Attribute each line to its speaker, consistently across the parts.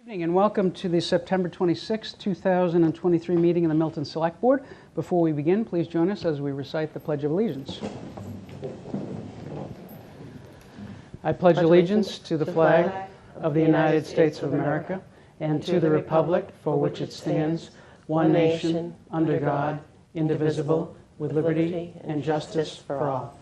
Speaker 1: Evening and welcome to the September 26, 2023 meeting of the Milton Select Board. Before we begin, please join us as we recite the Pledge of Allegiance. I pledge allegiance to the flag of the United States of America and to the republic for which it stands, one nation, under God, indivisible, with liberty and justice for all.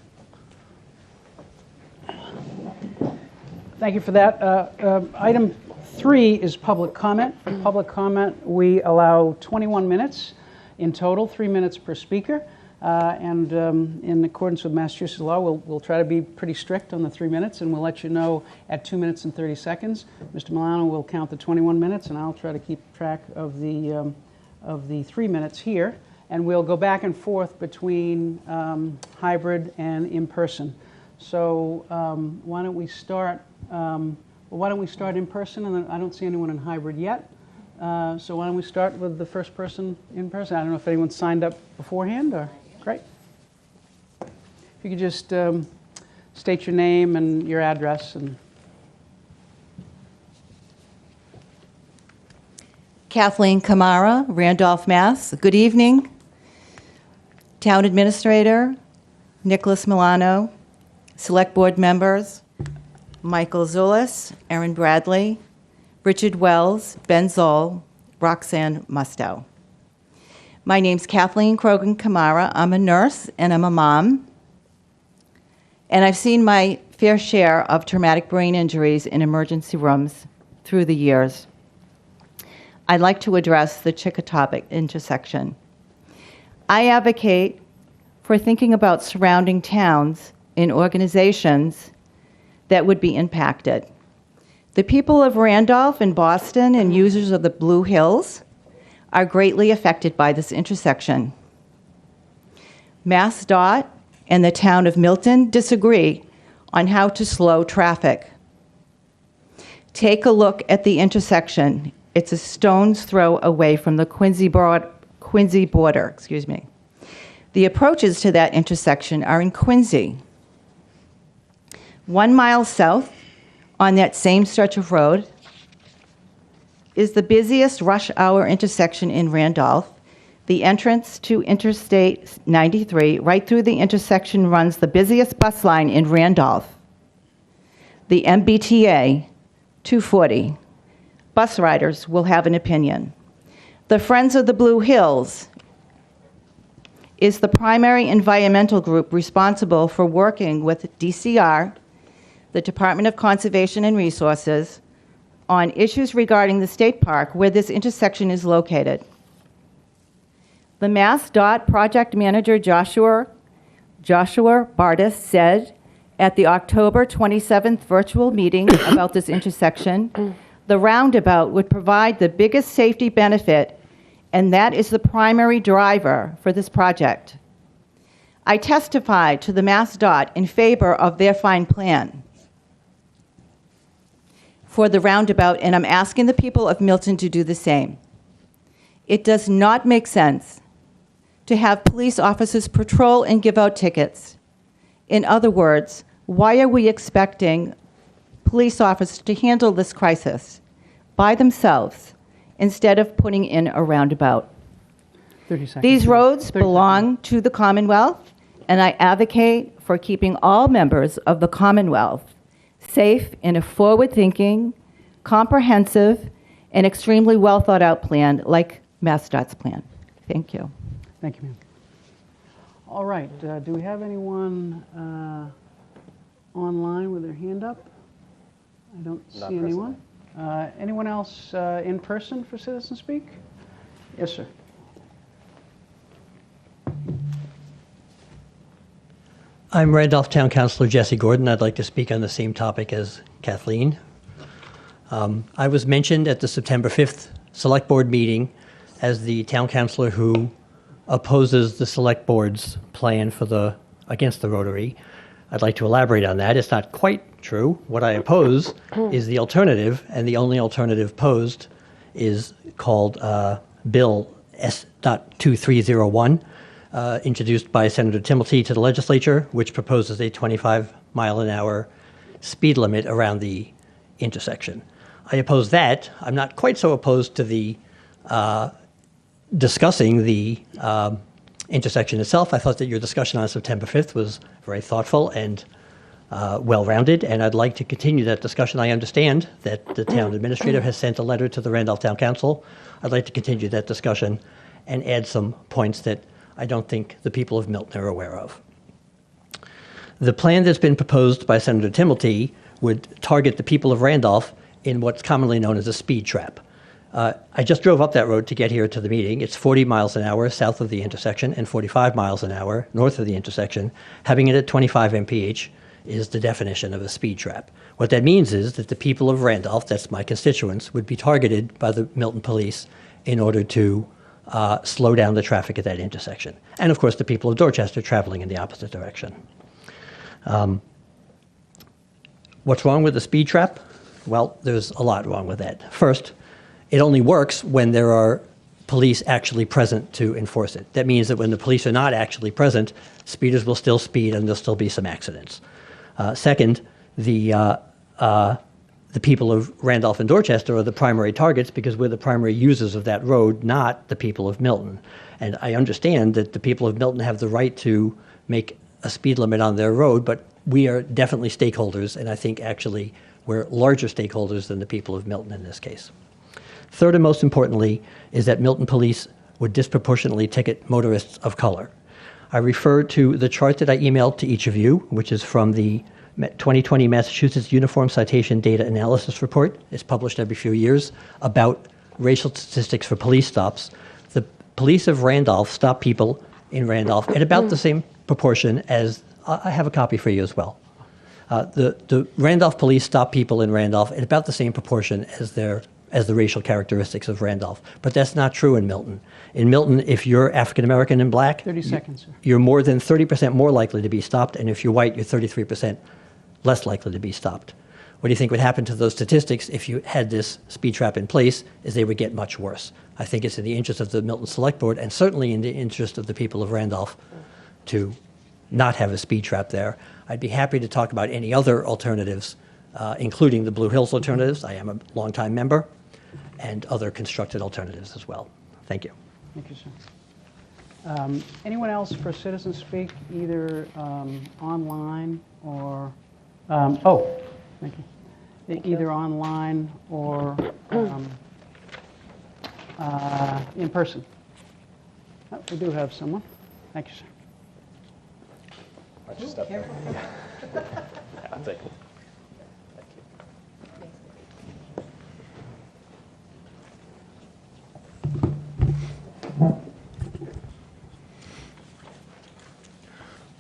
Speaker 1: Thank you for that. Item 3 is public comment. For public comment, we allow 21 minutes in total, 3 minutes per speaker. And in accordance with Massachusetts law, we'll try to be pretty strict on the 3 minutes, and we'll let you know at 2 minutes and 30 seconds. Mr. Milano will count the 21 minutes, and I'll try to keep track of the 3 minutes here. And we'll go back and forth between hybrid and in person. So why don't we start? Why don't we start in person? And then I don't see anyone in hybrid yet. So why don't we start with the first person in person? I don't know if anyone signed up beforehand or great. If you could just state your name and your address. And
Speaker 2: Kathleen Kamara, Randolph, Mass. Good evening. Town Administrator, Nicholas Milano, Select Board members, Michael Zullis, Erin Bradley, Richard Wells, Ben Zoll, Roxanne Musto. My name's Kathleen Krogan Kamara. I'm a nurse and I'm a mom. And I've seen my fair share of traumatic brain injuries in emergency rooms through the years. I'd like to address the Chickatopic intersection. I advocate for thinking about surrounding towns and organizations that would be impacted. The people of Randolph and Boston and users of the Blue Hills are greatly affected by this intersection. MassDOT and the town of Milton disagree on how to slow traffic. Take a look at the intersection. It's a stone's throw away from the Quincy border. The approaches to that intersection are in Quincy. 1 mile south on that same stretch of road is the busiest rush hour intersection in Randolph. The entrance to Interstate 93, right through the intersection, runs the busiest bus line in Randolph, the MBTA 240. Bus riders will have an opinion. The Friends of the Blue Hills is the primary environmental group responsible for working with DCR, the Department of Conservation and Resources, on issues regarding the state park where this intersection is located. The MassDOT project manager, Joshua Bardis, said at the October 27th virtual meeting about this intersection, the roundabout would provide the biggest safety benefit, and that is the primary driver for this project. I testified to the MassDOT in favor of their fine plan for the roundabout, and I'm asking the people of Milton to do the same. It does not make sense to have police officers patrol and give out tickets. In other words, why are we expecting police officers to handle this crisis by themselves instead of putting in a roundabout?
Speaker 1: 30 seconds.
Speaker 2: These roads belong to the Commonwealth, and I advocate for keeping all members of the Commonwealth safe in a forward-thinking, comprehensive, and extremely well-thought-out plan like MassDOT's plan. Thank you.
Speaker 1: thank you, ma'am. All right. Do we have anyone online with their hand up? I don't see anyone. Anyone else in person for Citizen Speak? Yes, sir.
Speaker 3: I'm Randolph Town Councilor Jesse Gordon. I'd like to speak on the same topic as Kathleen. I was mentioned at the September 5th Select Board meeting as the town councilor who opposes the Select Board's plan for against the Rotary. I'd like to elaborate on that. It's not quite true. What I oppose is the alternative, and the only alternative posed is called Bill S.2301. Introduced by Senator Timilty to the legislature, which proposes a 25-mile-an-hour speed limit around the intersection. I oppose that. I'm not quite so opposed to the discussing the intersection itself. I thought that your discussion on September 5th was very thoughtful and well-rounded, and I'd like to continue that discussion. I understand that the town administrator has sent a letter to the Randolph Town Council. I'd like to continue that discussion and add some points that I don't think the people of Milton are aware of. The plan that's been proposed by Senator Timilty would target the people of Randolph in what's commonly known as a speed trap. I just drove up that road to get here to the meeting. It's 40 miles an hour south of the intersection and 45 miles an hour north of the intersection. Having it at 25 mph is the definition of a speed trap. What that means is that the people of Randolph, that's my constituents, would be targeted by the Milton police in order to slow down the traffic at that intersection. And of course, the people of Dorchester traveling in the opposite direction. What's wrong with the speed trap? Well, there's a lot wrong with that. First, it only works when there are police actually present to enforce it. That means that when the police are not actually present, speeders will still speed and there'll still be some accidents. Second, the people of Randolph and Dorchester are the primary targets because we're the primary users of that road, not the people of Milton. And I understand that the people of Milton have the right to make a speed limit on their road, but we are definitely stakeholders, and I think actually we're larger stakeholders than the people of Milton in this case. Third and most importantly is that Milton police would disproportionately ticket motorists of color. I refer to the chart that I emailed to each of you, which is from the 2020 Massachusetts Uniform Citation Data Analysis Report. It's published every few years about racial statistics for police stops. The police of Randolph stop people in Randolph at about the same proportion as, I have a copy for you as well. The Randolph police stop people in Randolph at about the same proportion as the racial characteristics of Randolph. But that's not true in Milton. In Milton, if you're African American and black,
Speaker 1: 30 seconds, sir.
Speaker 3: You're more than 30% more likely to be stopped, and if you're white, you're 33% less likely to be stopped. What do you think would happen to those statistics if you had this speed trap in place? Is they would get much worse. I think it's in the interest of the Milton Select Board, and certainly in the interest of the people of Randolph, to not have a speed trap there. I'd be happy to talk about any other alternatives, including the Blue Hills alternatives. I am a longtime member, and other constructed alternatives as well. Thank you.
Speaker 1: Thank you, sir. Anyone else for citizen speak, either online or, thank you. Either online or in person? Oh, we do have someone. Thank you, sir.
Speaker 4: Why don't you step there? Yeah, I'll take it.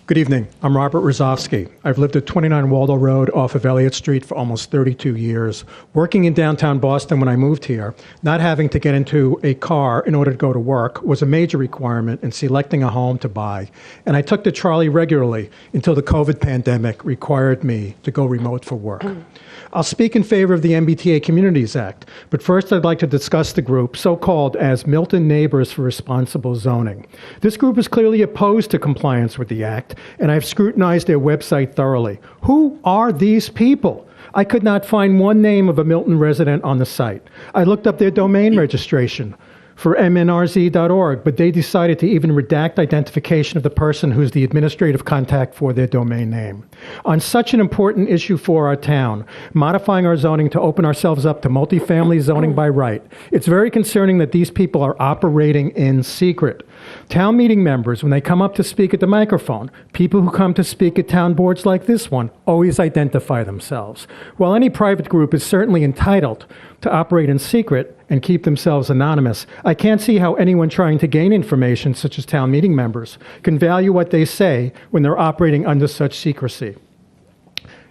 Speaker 5: Good evening. I'm Robert Rozovsky. I've lived at 29 Waldo Road off of Elliott Street for almost 32 years. Working in downtown Boston when I moved here, not having to get into a car in order to go to work was a major requirement in selecting a home to buy. And I took to Charlie regularly until the COVID pandemic required me to go remote for work. I'll speak in favor of the MBTA Communities Act, but first I'd like to discuss the group so-called as Milton Neighbors for Responsible Zoning. This group is clearly opposed to compliance with the act, and I've scrutinized their website thoroughly. Who are these people? I could not find one name of a Milton resident on the site. I looked up their domain registration for mnrz.org, but they decided to even redact identification of the person who's the administrative contact for their domain name. On such an important issue for our town, modifying our zoning to open ourselves up to multifamily zoning by right, it's very concerning that these people are operating in secret. Town meeting members, when they come up to speak at the microphone, people who come to speak at town boards like this one, always identify themselves. While any private group is certainly entitled to operate in secret and keep themselves anonymous, I can't see how anyone trying to gain information, such as town meeting members, can value what they say when they're operating under such secrecy.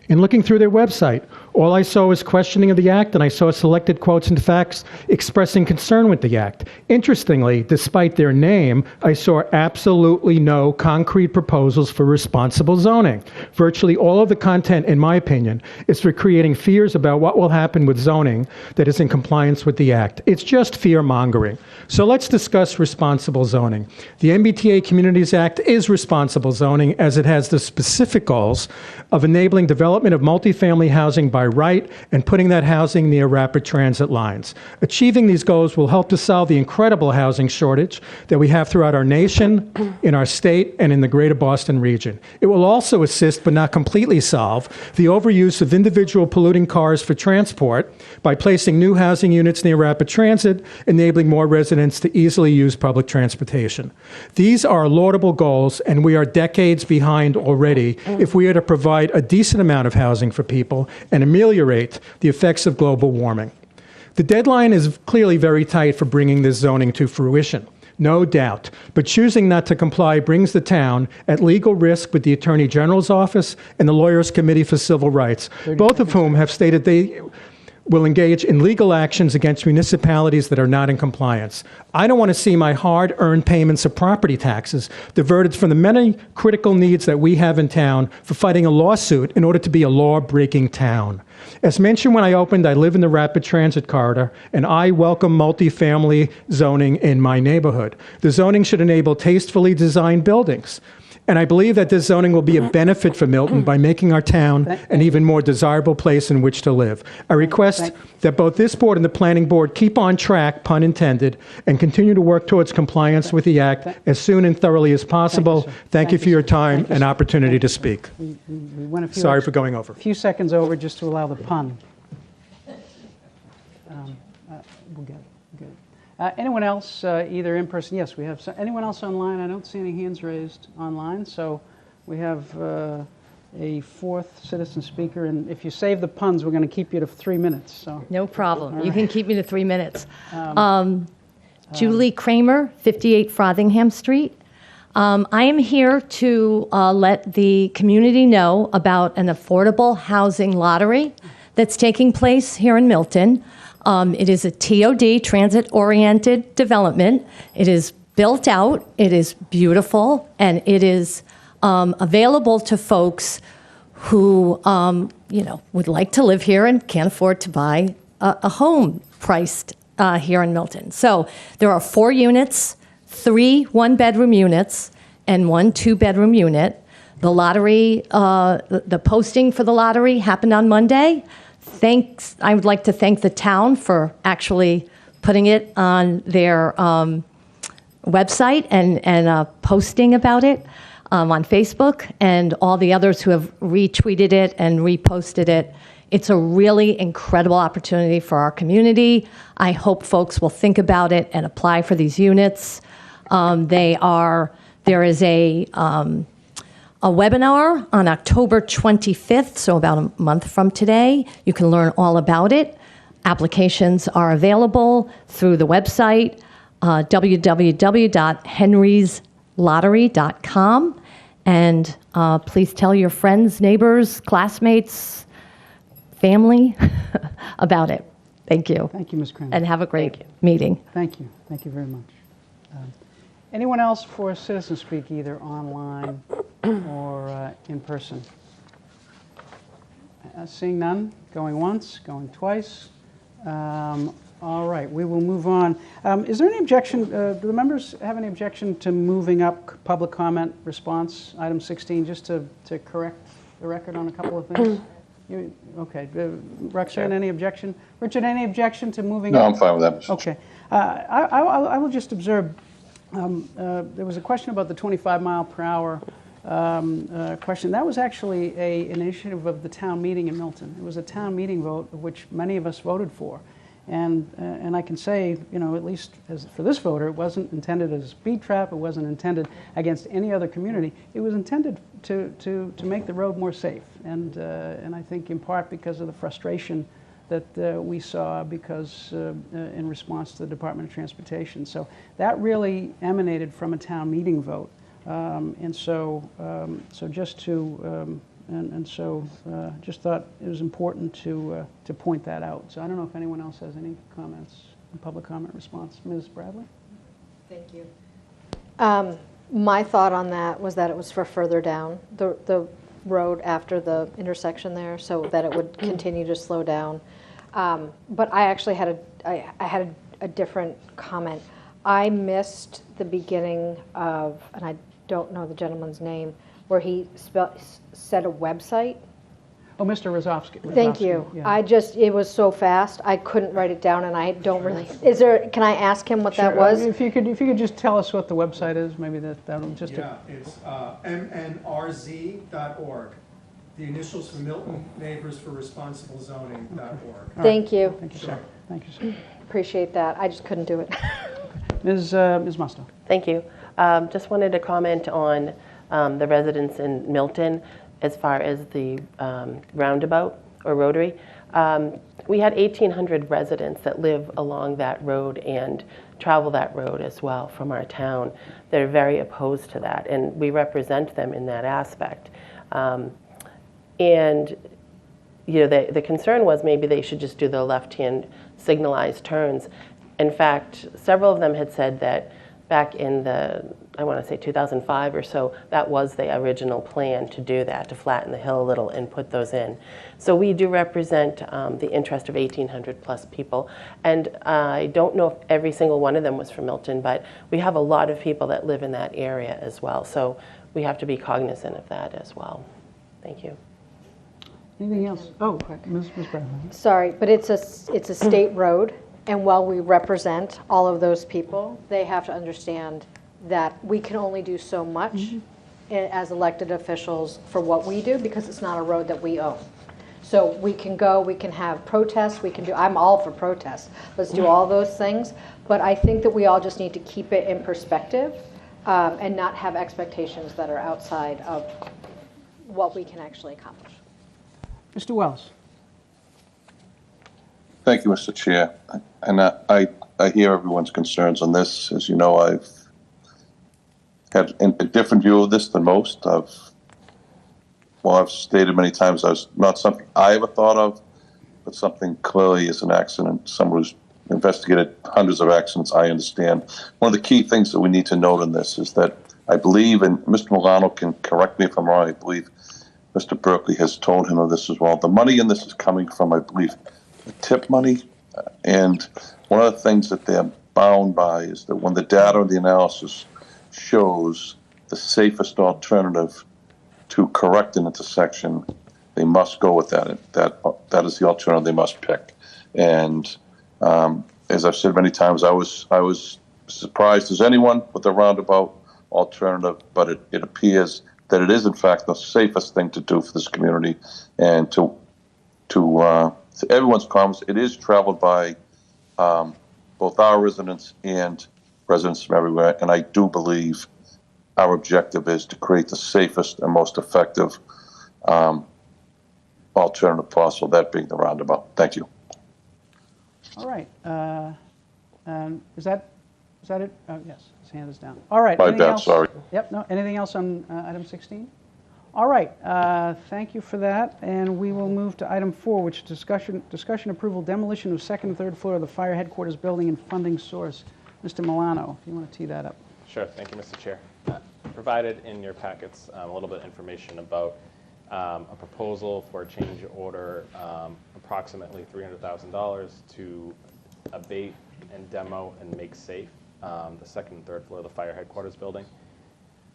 Speaker 5: In looking through their website, all I saw was questioning of the act, and I saw selected quotes and facts expressing concern with the act. Interestingly, despite their name, I saw absolutely no concrete proposals for responsible zoning. Virtually all of the content, in my opinion, is for creating fears about what will happen with zoning that is in compliance with the act. It's just fear-mongering. So let's discuss responsible zoning. The MBTA Communities Act is responsible zoning as it has the specific goals of enabling development development of multifamily housing by right, and putting that housing near rapid transit lines. Achieving these goals will help to solve the incredible housing shortage that we have throughout our nation, in our state, and in the greater Boston region. It will also assist, but not completely solve, the overuse of individual polluting cars for transport by placing new housing units near rapid transit, enabling more residents to easily use public transportation. These are laudable goals, and we are decades behind already if we are to provide a decent amount of housing for people and ameliorate the effects of global warming. The deadline is clearly very tight for bringing this zoning to fruition, no doubt, but choosing not to comply brings the town at legal risk with the Attorney General's office and the Lawyers Committee for Civil Rights, both of whom have stated they will engage in legal actions against municipalities that are not in compliance. I don't want to see my hard-earned payments of property taxes diverted from the many critical needs that we have in town for fighting a lawsuit in order to be a law-breaking town. As mentioned when I opened, I live in the rapid transit corridor, and I welcome multifamily zoning in my neighborhood. The zoning should enable tastefully designed buildings. And I believe that this zoning will be a benefit for Milton by making our town an even more desirable place in which to live. I request that both this board and the planning board keep on track, pun intended, and continue to work towards compliance with the act as soon and thoroughly as possible. Thank you for your time and opportunity to speak.
Speaker 1: We went a few
Speaker 5: Sorry for going over.
Speaker 1: a few seconds over just to allow the pun. We'll get it. Good. Anyone else, either in person? Yes, we have. Anyone else online? I don't see any hands raised online, so we have a fourth citizen speaker. And if you save the puns, we're going to keep you to 3 minutes. So
Speaker 6: No problem. You can keep me to 3 minutes. Julie Kramer, 58 Frothingham Street. I am here to let the community know about an affordable housing lottery that's taking place here in Milton. It is a TOD, transit-oriented development. It is built out, it is beautiful, and it is available to folks who, would like to live here and can't afford to buy a home priced here in Milton. So there are 4 units, 3 one-bedroom units, and 1 two-bedroom unit. The lottery, the posting for the lottery happened on Monday. I would like to thank the town for actually putting it on their website and posting about it on Facebook, and all the others who have retweeted it and reposted it. It's a really incredible opportunity for our community. I hope folks will think about it and apply for these units. There is a webinar on October 25th, so about a month from today. You can learn all about it. Applications are available through the website, www.henryslottery.com. And please tell your friends, neighbors, classmates, family about it. Thank you.
Speaker 1: thank you, Ms. Kramer.
Speaker 6: And have a great meeting.
Speaker 1: Thank you. Thank you very much. Anyone else for citizen speak, either online or in person? Seeing none, going once, going twice. All right, we will move on. Is there any objection, do the members have any objection to moving up public comment response, item 16, just to correct the record on a couple of things? Okay, Roxanne, any objection? Richard, any objection to moving up?
Speaker 7: No, I'm fine with that, Mr.
Speaker 1: Okay. I will just observe, there was a question about the 25-mile-per-hour question. That was actually an initiative of the town meeting in Milton. It was a town meeting vote, which many of us voted for. And I can say, at least for this voter, it wasn't intended as a speed trap. It wasn't intended against any other community. It was intended to make the road more safe. And I think in part because of the frustration that we saw because in response to the Department of Transportation. So that really emanated from a town meeting vote. Just thought it was important to point that out. So I don't know if anyone else has any comments in public comment response. Ms. Bradley?
Speaker 8: Thank you. My thought on that was that it was for further down the road after the intersection there, so that it would continue to slow down. But I actually had a different comment. I missed the beginning of, and I don't know the gentleman's name, where he said a website.
Speaker 1: Oh, Mr. Rozovsky.
Speaker 8: Thank you.
Speaker 1: Yeah.
Speaker 8: It was so fast, I couldn't write it down, and I don't really, can I ask him what that
Speaker 1: Sure.
Speaker 8: was?
Speaker 1: If you could just tell us what the website is, maybe that'll just.
Speaker 5: Yeah, it's mnrz.org. The initials for Milton Neighbors for Responsible Zoning.org.
Speaker 8: Thank you.
Speaker 1: Thank you, sir. Thank you, sir.
Speaker 8: Appreciate that. I just couldn't do it.
Speaker 1: Ms. Musto.
Speaker 7: Thank you. Just wanted to comment on the residents in Milton as far as the roundabout or rotary. We had 1,800 residents that live along that road and travel that road as well from our town. They're very opposed to that, and we represent them in that aspect. And you know, the concern was maybe they should just do the left-hand signalized turns. In fact, several of them had said that back in I want to say 2005 or so, that was the original plan to do that, to flatten the hill a little and put those in. So we do represent the interest of 1,800 plus people. And I don't know if every single one of them was from Milton, but we have a lot of people that live in that area as well. So we have to be cognizant of that as well. Thank you.
Speaker 1: Anything else? Oh, Ms. Bradley.
Speaker 8: Sorry, but it's a state road, and while we represent all of those people, they have to understand that we can only do so much as elected officials for what we do, because it's not a road that we own. So we can go, we can have protests, I'm all for protests. Let's do all those things. But I think that we all just need to keep it in perspective and not have expectations that are outside of what we can actually accomplish.
Speaker 1: Mr. Wells.
Speaker 9: Thank you, Mr. Chair. And I hear everyone's concerns on this. As you know, I've had a different view of this than most. I've stated many times I was not something I ever thought of, but something clearly is an accident. Someone who's investigated hundreds of accidents, I understand. One of the key things that we need to note in this is that I believe, and Mr. Milano can correct me if I'm wrong, I believe Mr. Berkeley has told him of this as well. The money in this is coming from, I believe, the tip money. And one of the things that they're bound by is that when the data and the analysis shows the safest alternative to correct an intersection, they must go with that. That is the alternative they must pick. And as I've said many times, I was surprised as anyone with the roundabout alternative, but it appears that it is in fact the safest thing to do for this community. And to everyone's comments, it is traveled by both our residents and residents from everywhere. And I do believe our objective is to create the safest and most effective alternative possible, that being the roundabout. Thank you.
Speaker 1: All right. Is that it? Oh, yes. His hand is down. All right.
Speaker 9: My
Speaker 1: Anything
Speaker 9: bad,
Speaker 1: else?
Speaker 9: sorry.
Speaker 1: Yep. No. Anything else on item 16? All right. Thank you for that. And we will move to item 4, which is discussion approval demolition of second and third floor of the fire headquarters building and funding source. Mr. Milano, if you want to tee that up.
Speaker 4: Sure. Thank you, Mr. Chair. Provided in your packets a little bit of information about a proposal for a change order, approximately $300,000 to abate and demo and make safe the second and third floor of the fire headquarters building.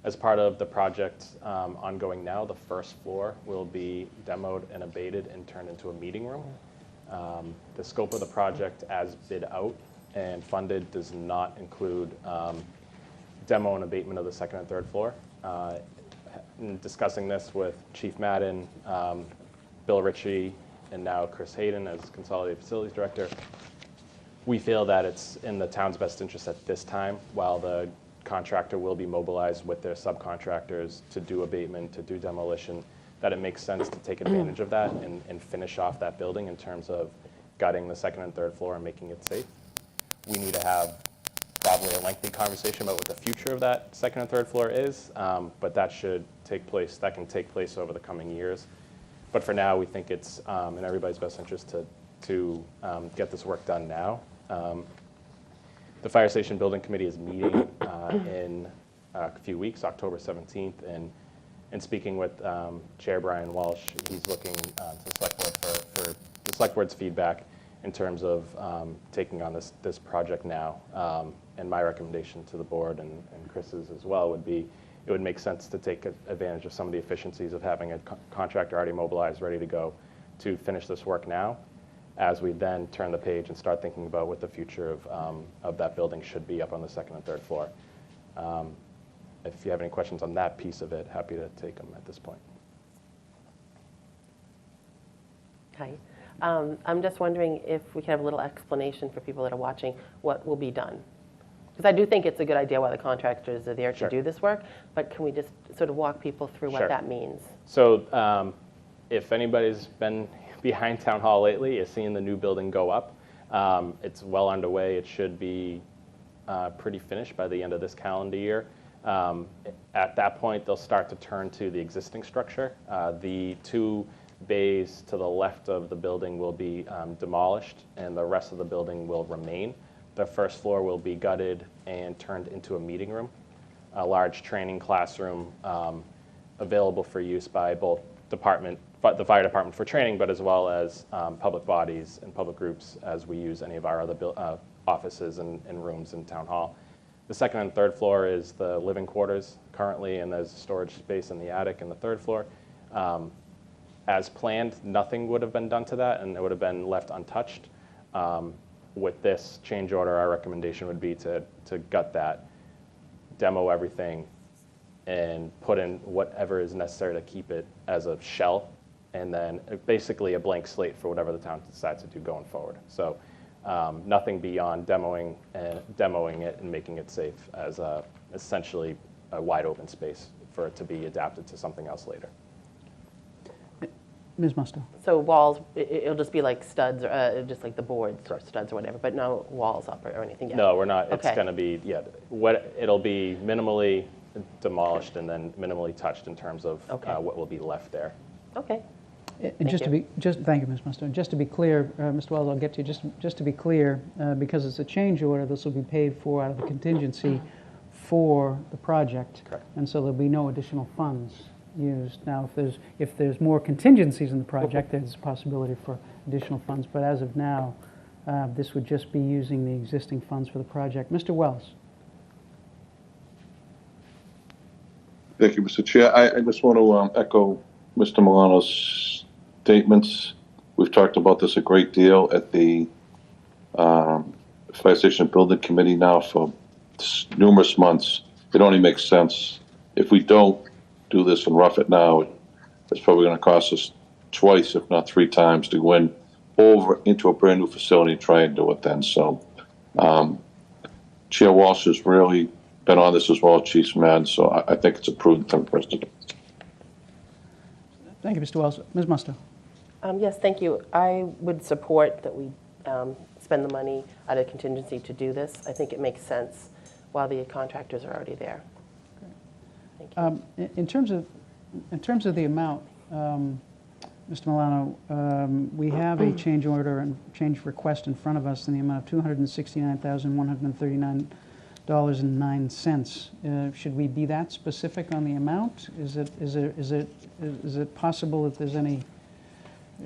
Speaker 4: As part of the project ongoing now, the first floor will be demoed and abated and turned into a meeting room. The scope of the project as bid out and funded does not include demo and abatement of the second and third floor. In discussing this with Chief Madden, Bill Ritchie, and now Chris Hayden as Consolidated Facilities Director, we feel that it's in the town's best interest at this time, while the contractor will be mobilized with their subcontractors to do abatement, to do demolition, that it makes sense to take advantage of that and finish off that building in terms of gutting the second and third floor and making it safe. We need to have probably a lengthy conversation about what the future of that second and third floor is, but that should take place, that can take place over the coming years. But for now, we think it's in everybody's best interest to get this work done now. The Fire Station Building Committee is meeting in a few weeks, October 17th, and speaking with Chair Brian Walsh, he's looking to the Select Board for the Select Board's feedback in terms of taking on this project now. And my recommendation to the board and Chris's as well would be it would make sense to take advantage of some of the efficiencies of having a contractor already mobilized, ready to go to finish this work now, as we then turn the page and start thinking about what the future of that building should be up on the second and third floor. If you have any questions on that piece of it, happy to take them at this point.
Speaker 7: Hi. I'm just wondering if we could have a little explanation for people that are watching what will be done. Because I do think it's a good idea why the contractors are there to
Speaker 4: Sure.
Speaker 7: do this work, but can we just sort of walk people through what
Speaker 4: Sure.
Speaker 7: that means?
Speaker 4: So if anybody's been behind Town Hall lately, is seeing the new building go up. It's well underway. It should be pretty finished by the end of this calendar year. At that point, they'll start to turn to the existing structure. The two bays to the left of the building will be demolished, and the rest of the building will remain. The first floor will be gutted and turned into a meeting room, a large training classroom available for use by both the fire department for training, but as well as public bodies and public groups as we use any of our other offices and rooms in Town Hall. The second and third floor is the living quarters currently, and there's storage space in the attic in the third floor. As planned, nothing would have been done to that, and it would have been left untouched. With this change order, our recommendation would be to gut that, demo everything, and put in whatever is necessary to keep it as a shell, and then basically a blank slate for whatever the town decides to do going forward. So nothing beyond demoing it and making it safe as essentially a wide open space for it to be adapted to something else later.
Speaker 1: Ms. Musto.
Speaker 7: So walls, it'll just be like studs, or just like the boards or studs or whatever, but no walls up or anything yet?
Speaker 4: No, we're not. It's
Speaker 7: Okay.
Speaker 4: going to be, it'll be minimally demolished and then minimally touched in terms of
Speaker 7: Okay.
Speaker 4: what will be left there.
Speaker 7: Okay.
Speaker 1: And thank you, Ms. Musto. Just to be clear, Mr. Wells, I'll get to you. Just to be clear, because it's a change order, this will be paid for out of the contingency for the project.
Speaker 4: Correct.
Speaker 1: And so there'll be no additional funds used. Now, if there's more contingencies in the project, there's a possibility for additional funds. But as of now, this would just be using the existing funds for the project. Mr. Wells.
Speaker 9: Thank you, Mr. Chair. I just want to echo Mr. Milano's statements. We've talked about this a great deal at the Fire Station Building Committee now for numerous months. It only makes sense. If we don't do this and rough it now, it's probably going to cost us twice, if not three times, to go over into a brand new facility and try and do it then. So Chair Walsh has really been on this as well, Chief Madden, so I think it's a prudent thing for us to do.
Speaker 1: Thank you, Mr. Wells. Ms. Musto.
Speaker 7: Yes, thank you. I would support that we spend the money out of contingency to do this. I think it makes sense while the contractors are already there. Thank you.
Speaker 1: In terms of the amount, Mr. Milano, we have a change order and change request in front of us in the amount of $269,139.09. Should we be that specific on the amount? Is it possible that there's any?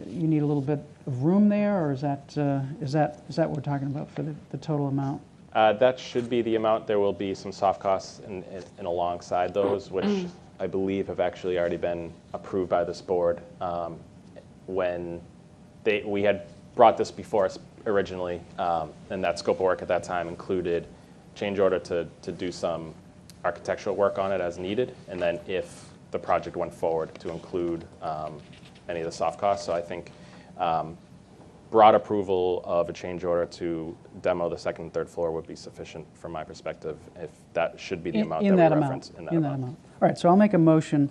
Speaker 1: You need a little bit of room there, or is that what we're talking about for the total amount?
Speaker 4: That should be the amount. There will be some soft costs in alongside those, which I believe have actually already been approved by this board. When we had brought this before us originally, and that scope of work at that time included change order to do some architectural work on it as needed, and then if the project went forward, to include any of the soft costs. So I think broad approval of a change order to demo the second and third floor would be sufficient from my perspective, if that should be the amount that we reference in that amount.
Speaker 1: All right, so I'll make a motion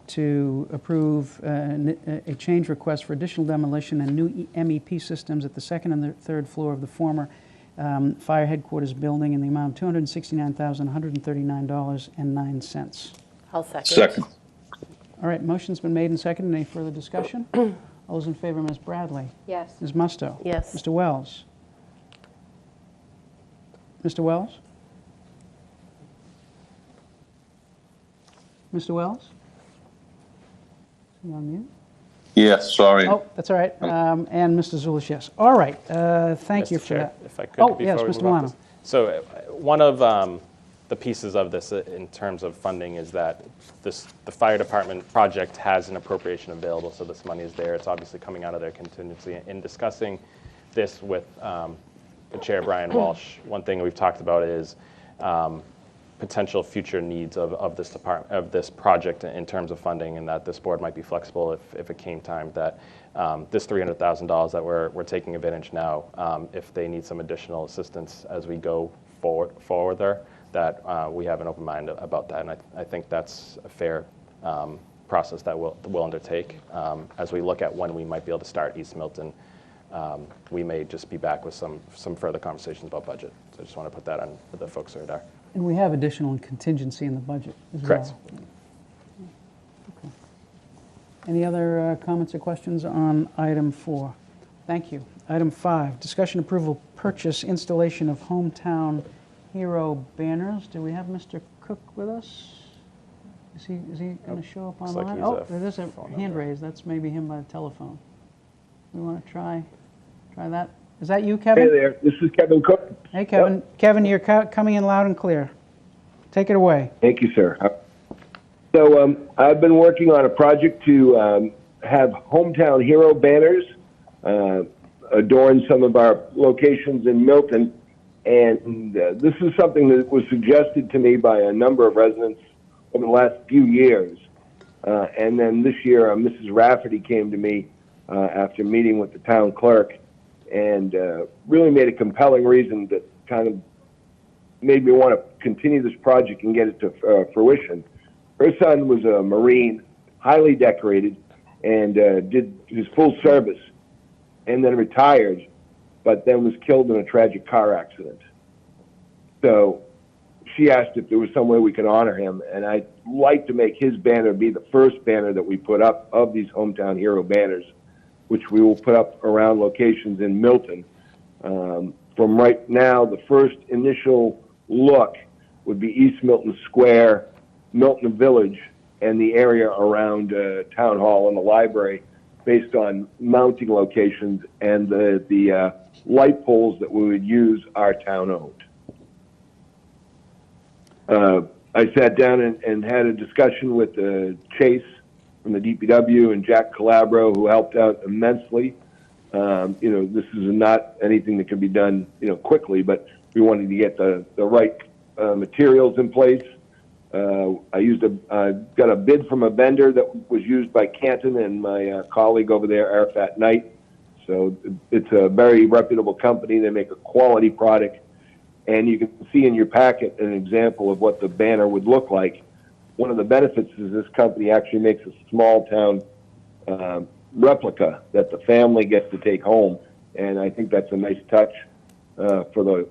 Speaker 1: to approve a change request for additional demolition and new MEP systems at the second and the third floor of the former fire headquarters building in the amount of $269,139.09.
Speaker 7: I'll second.
Speaker 9: Second.
Speaker 1: All right, motion's been made and seconded. Any further discussion? All those in favor, Ms. Bradley?
Speaker 8: Yes.
Speaker 1: Ms. Musto?
Speaker 7: Yes.
Speaker 1: Mr. Wells? Mr. Wells? Mr. Wells? Is he on mute?
Speaker 9: Yes, sorry.
Speaker 1: Oh, that's all right. And Mr. Zulish, yes. All right, thank you
Speaker 4: Mr.
Speaker 1: for
Speaker 4: Chair,
Speaker 1: that.
Speaker 4: if I could,
Speaker 1: Oh,
Speaker 4: before
Speaker 1: yes,
Speaker 4: we
Speaker 1: Mr.
Speaker 4: move on to
Speaker 1: Milano.
Speaker 4: this. So one of the pieces of this in terms of funding is that the fire department project has an appropriation available, so this money is there. It's obviously coming out of their contingency. In discussing this with the Chair, Brian Walsh, one thing we've talked about is potential future needs of this department, of this project in terms of funding, and that this board might be flexible if it came time that this $300,000 that we're taking advantage now, if they need some additional assistance as we go forward there, that we have an open mind about that. And I think that's a fair process that we'll undertake. As we look at when we might be able to start East Milton, we may just be back with some further conversations about budget. So I just want to put that on for the folks that are there.
Speaker 1: And we have additional contingency in the budget as
Speaker 4: Correct.
Speaker 1: well. Okay. Any other comments or questions on item 4? Thank you. Item 5, discussion approval purchase installation of hometown hero banners. Do we have Mr. Cook with us? Is he going to show up
Speaker 4: Looks like
Speaker 1: online?
Speaker 4: he's
Speaker 1: Oh,
Speaker 4: a
Speaker 1: there's a
Speaker 4: phone
Speaker 1: hand
Speaker 4: number.
Speaker 1: raised. That's maybe him by the telephone. We want to try that. Is that you, Kevin?
Speaker 10: Hey there, this is Kevin Cook.
Speaker 1: Hey, Kevin.
Speaker 10: Yep.
Speaker 1: Kevin, you're coming in loud and clear. Take it away.
Speaker 10: Thank you, sir. So I've been working on a project to have hometown hero banners adorn some of our locations in Milton. And this is something that was suggested to me by a number of residents over the last few years. And then this year, Mrs. Rafferty came to me after meeting with the town clerk and really made a compelling reason that kind of made me want to continue this project and get it to fruition. Her son was a Marine, highly decorated, and did his full service and then retired, but then was killed in a tragic car accident. So she asked if there was some way we could honor him, and I'd like to make his banner be the first banner that we put up of these hometown hero banners, which we will put up around locations in Milton. From right now, the first initial look would be East Milton Square, Milton Village, and the area around Town Hall and the library, based on mounting locations, and the light poles that we would use are town-owned. I sat down and had a discussion with Chase from the DPW and Jack Calabro, who helped out immensely. This is not anything that can be done, quickly, but we wanted to get the right materials in place. I got a bid from a vendor that was used by Canton and my colleague over there, Arafat Knight. So it's a very reputable company. They make a quality product. And you can see in your packet an example of what the banner would look like. One of the benefits is this company actually makes a small town replica that the family gets to take home. And I think that's a nice touch for the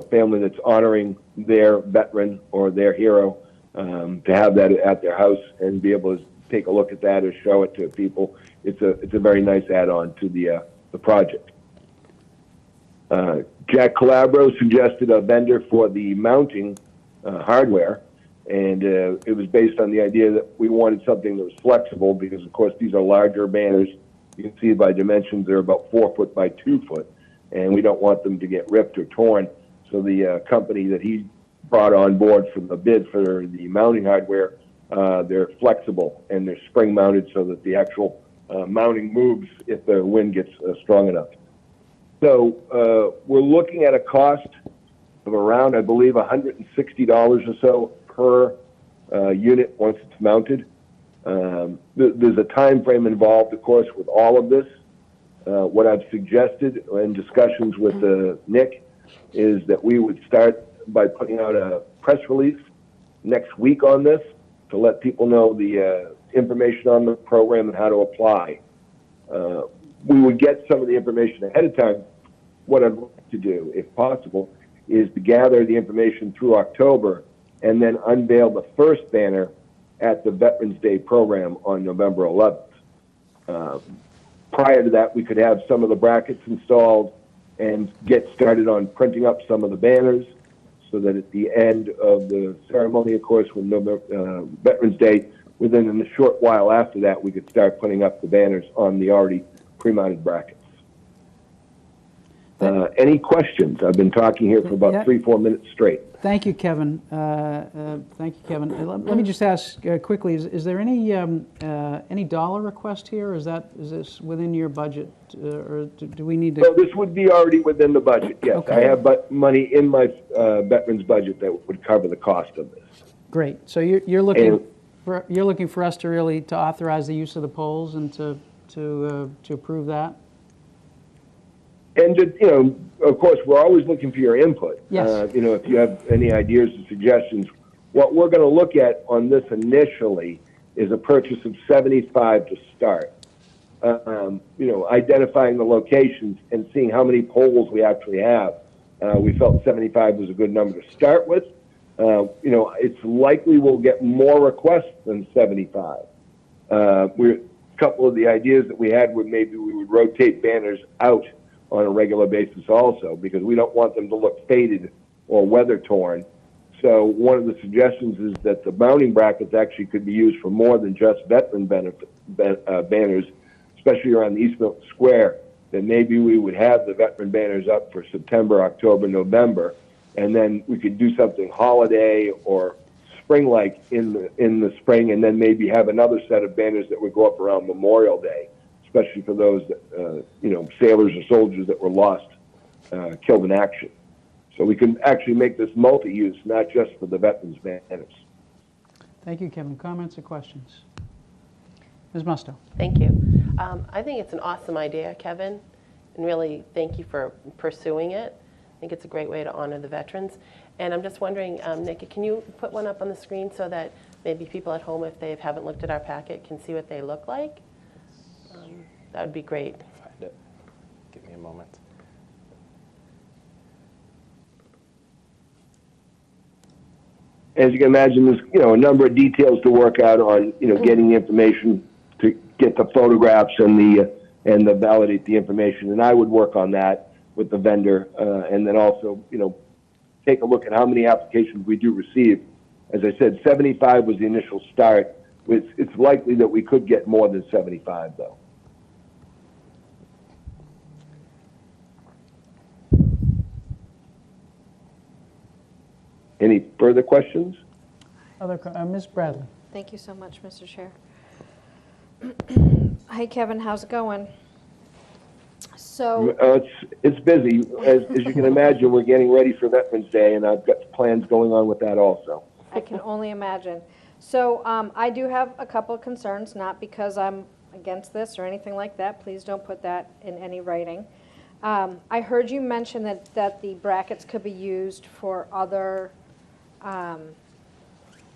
Speaker 10: family that's honoring their veteran or their hero, to have that at their house and be able to take a look at that or show it to people. It's a very nice add-on to the project. Jack Calabro suggested a vendor for the mounting hardware, and it was based on the idea that we wanted something that was flexible because, of course, these are larger banners. You can see by dimensions they're about 4 foot by 2 foot, and we don't want them to get ripped or torn. So the company that he brought on board for the bid for the mounting hardware, they're flexible and they're spring mounted so that the actual mounting moves if the wind gets strong enough. So we're looking at a cost of around, I believe, $160 or so per unit once it's mounted. There's a time frame involved, of course, with all of this. What I've suggested in discussions with Nick is that we would start by putting out a press release next week on this to let people know the information on the program and how to apply. We would get some of the information ahead of time. What I'd like to do, if possible, is to gather the information through October and then unveil the first banner at the Veterans Day program on November 11th. Prior to that, we could have some of the brackets installed and get started on printing up some of the banners so that at the end of the ceremony, of course, when Veterans Day, within a short while after that, we could start putting up the banners on the already pre-mounted brackets. Any questions? I've been talking here for about
Speaker 1: Yeah.
Speaker 10: 3-4 minutes straight.
Speaker 1: Thank you, Kevin. Thank you, Kevin. Let me just ask quickly: is there any dollar request here? Is this within your budget, or do we need to?
Speaker 10: So this would be already within the budget, yes.
Speaker 1: Okay.
Speaker 10: I have money in my veterans budget that would cover the cost of this.
Speaker 1: Great. So you're looking
Speaker 10: And-
Speaker 1: for us to really to authorize the use of the polls and to approve that.
Speaker 10: And, of course, we're always looking for your input.
Speaker 1: Yes.
Speaker 10: If you have any ideas or suggestions. What we're going to look at on this initially is a purchase of 75 to start. Identifying the locations and seeing how many poles we actually have. We felt 75 was a good number to start with. It's likely we'll get more requests than 75. A couple of the ideas that we had were maybe we would rotate banners out on a regular basis also, because we don't want them to look faded or weather torn. So one of the suggestions is that the mounting brackets actually could be used for more than just veteran banners, especially around the East Milton Square. That maybe we would have the veteran banners up for September, October, November, and then we could do something holiday or spring-like in the spring, and then maybe have another set of banners that would go up around Memorial Day, especially for those that, sailors or soldiers that were lost, killed in action. So we can actually make this multi-use, not just for the veterans banners.
Speaker 1: Thank you, Kevin. Comments or questions? Ms. Musto.
Speaker 7: Thank you. I think it's an awesome idea, Kevin, and really thank you for pursuing it. I think it's a great way to honor the veterans. And I'm just wondering, Nikki, can you put one up on the screen so that maybe people at home, if they haven't looked at our packet, can see what they look like? That would be great.
Speaker 4: Find it. Give me a moment.
Speaker 10: As you can imagine, there's a number of details to work out on getting the information to get the photographs and the validate the information. And I would work on that with the vendor, and then also take a look at how many applications we do receive. As I said, 75 was the initial start. It's likely that we could get more than 75 though. Any further questions?
Speaker 1: Ms. Bradley.
Speaker 8: Thank you so much, Mr. Chair. Hi, Kevin. How's it going? So
Speaker 10: It's busy. As you can imagine, we're getting ready for Veterans Day, and I've got plans going on with that also.
Speaker 8: I can only imagine. So I do have a couple of concerns, not because I'm against this or anything like that. Please don't put that in any writing. I heard you mention that the brackets could be used for other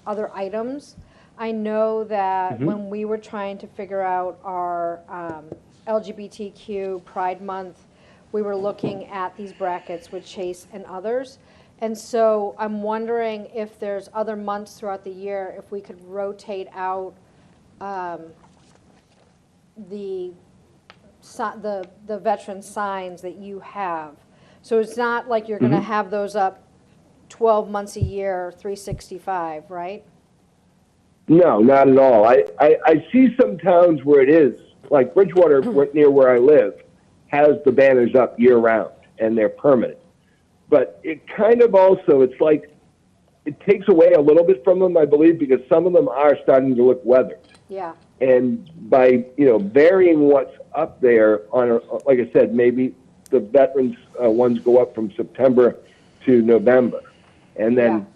Speaker 8: items. I know that when we were trying to figure out our LGBTQ Pride Month, we were looking at these brackets with Chase and others. And so I'm wondering if there's other months throughout the year, if we could rotate out the veteran signs that you have. So it's not like you're going to have those up 12 months a year, 365, right?
Speaker 10: No, not at all. I see some towns where it is, like Bridgewater, near where I live, has the banners up year-round, and they're permanent. But it kind of also, it's like, it takes away a little bit from them, I believe, because some of them are starting to look weathered.
Speaker 8: Yeah.
Speaker 10: And by, varying what's up there on, like I said, maybe the veterans ones go up from September to November. And then,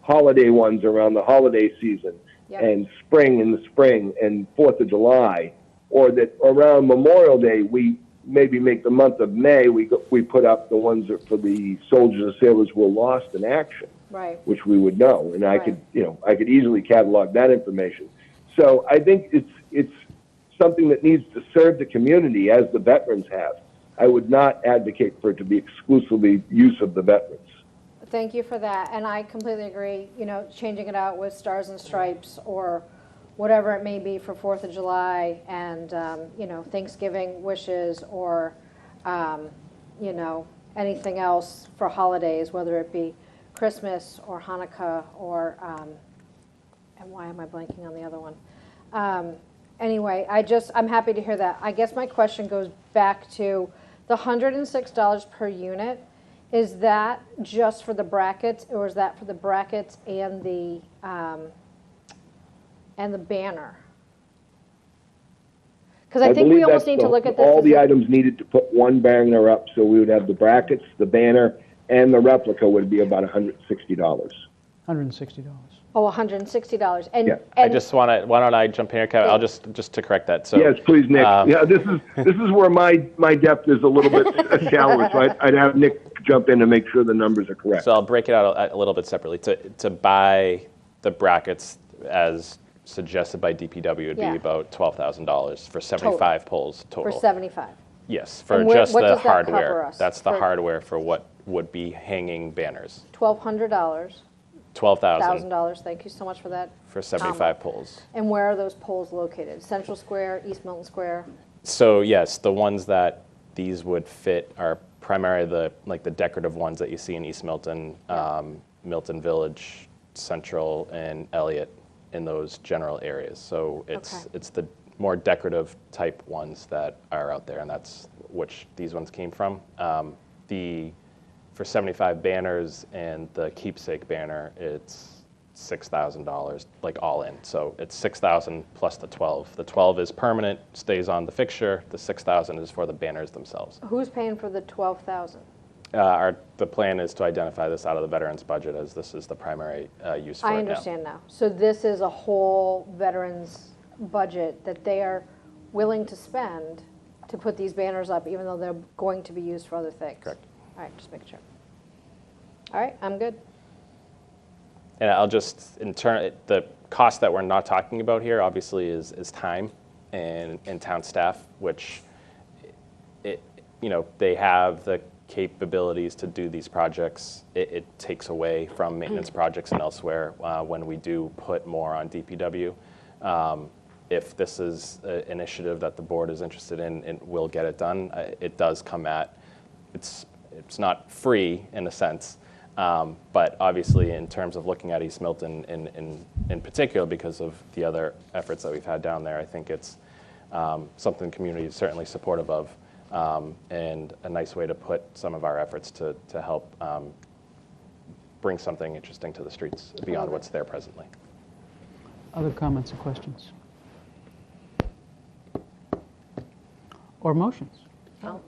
Speaker 10: holiday ones around the holiday season, and spring in the spring, and 4th of July. Or that around Memorial Day, we maybe make the month of May, we put up the ones that for the soldiers and sailors who were lost in action,
Speaker 8: Right.
Speaker 10: which we would know. And I could easily catalog that information. So I think it's something that needs to serve the community as the veterans have. I would not advocate for it to be exclusively use of the veterans.
Speaker 8: Thank you for that, and I completely agree, changing it out with stars and stripes or whatever it may be for 4th of July and, Thanksgiving wishes or, anything else for holidays, whether it be Christmas or Hanukkah or, and why am I blanking on the other one? Anyway, I'm happy to hear that. I guess my question goes back to The $106 per unit, is that just for the brackets, or is that for the brackets and the banner? Because I think we
Speaker 10: believe
Speaker 8: almost
Speaker 10: that's
Speaker 8: need to look at this
Speaker 10: all
Speaker 8: as
Speaker 10: the
Speaker 8: a-
Speaker 10: items needed to put one banner up, so we would have the brackets, the banner, and the replica would be about $160.
Speaker 1: $160.
Speaker 8: Oh, $160. And,
Speaker 10: Yeah.
Speaker 4: I
Speaker 8: and
Speaker 4: just want to, why don't I jump in here, Kevin? I'll just to correct that. So
Speaker 10: Yes, please, Nick. Yeah, this is where my depth is a little bit shallower, so I'd have Nick jump in to make sure the numbers are correct.
Speaker 4: So I'll break it out a little bit separately. To buy the brackets as suggested by DPW would
Speaker 8: Yeah.
Speaker 4: be about $12,000 for 75 poles total.
Speaker 8: for 75.
Speaker 4: Yes, for
Speaker 8: And where-
Speaker 4: just
Speaker 8: what
Speaker 4: the
Speaker 8: does that cover
Speaker 4: hardware.
Speaker 8: us?
Speaker 4: That's the
Speaker 8: For-
Speaker 4: hardware for what would be hanging banners.
Speaker 8: $1,200,
Speaker 4: $12,000
Speaker 8: $1,000. Thank you so much for that.
Speaker 4: for 75 poles.
Speaker 8: And where are those poles located? Central Square, East Milton Square?
Speaker 4: So yes, the ones that these would fit are primarily the decorative ones that you see in East Milton, Milton Village, Central, and Elliott, in those general areas. So it's the more decorative type ones that are out there, and that's which these ones came from. For 75 banners and the keepsake banner, it's $6,000, like all in. So it's 6,000 plus the 12. The 12 is permanent, stays on the fixture. The 6,000 is for the banners themselves.
Speaker 8: Who's paying for the 12,000?
Speaker 4: The plan is to identify this out of the veterans budget, as this is the primary use for it
Speaker 8: I
Speaker 4: now.
Speaker 8: understand now. So this is a whole veterans budget that they are willing to spend to put these banners up, even though they're going to be used for other things?
Speaker 4: Correct.
Speaker 8: All right, just make sure. All right, I'm good.
Speaker 4: And I'll just, the cost that we're not talking about here, obviously, is time and town staff, which, they have the capabilities to do these projects. It takes away from maintenance projects and elsewhere when we do put more on DPW. If this is an initiative that the board is interested in and will get it done, it does come at, it's not free in a sense, but obviously in terms of looking at East Milton in particular, because of the other efforts that we've had down there, I think it's something the community is certainly supportive of, and a nice way to put some of our efforts to help bring something interesting to the streets beyond what's there presently.
Speaker 1: Other comments or questions? Or motions?
Speaker 7: I'll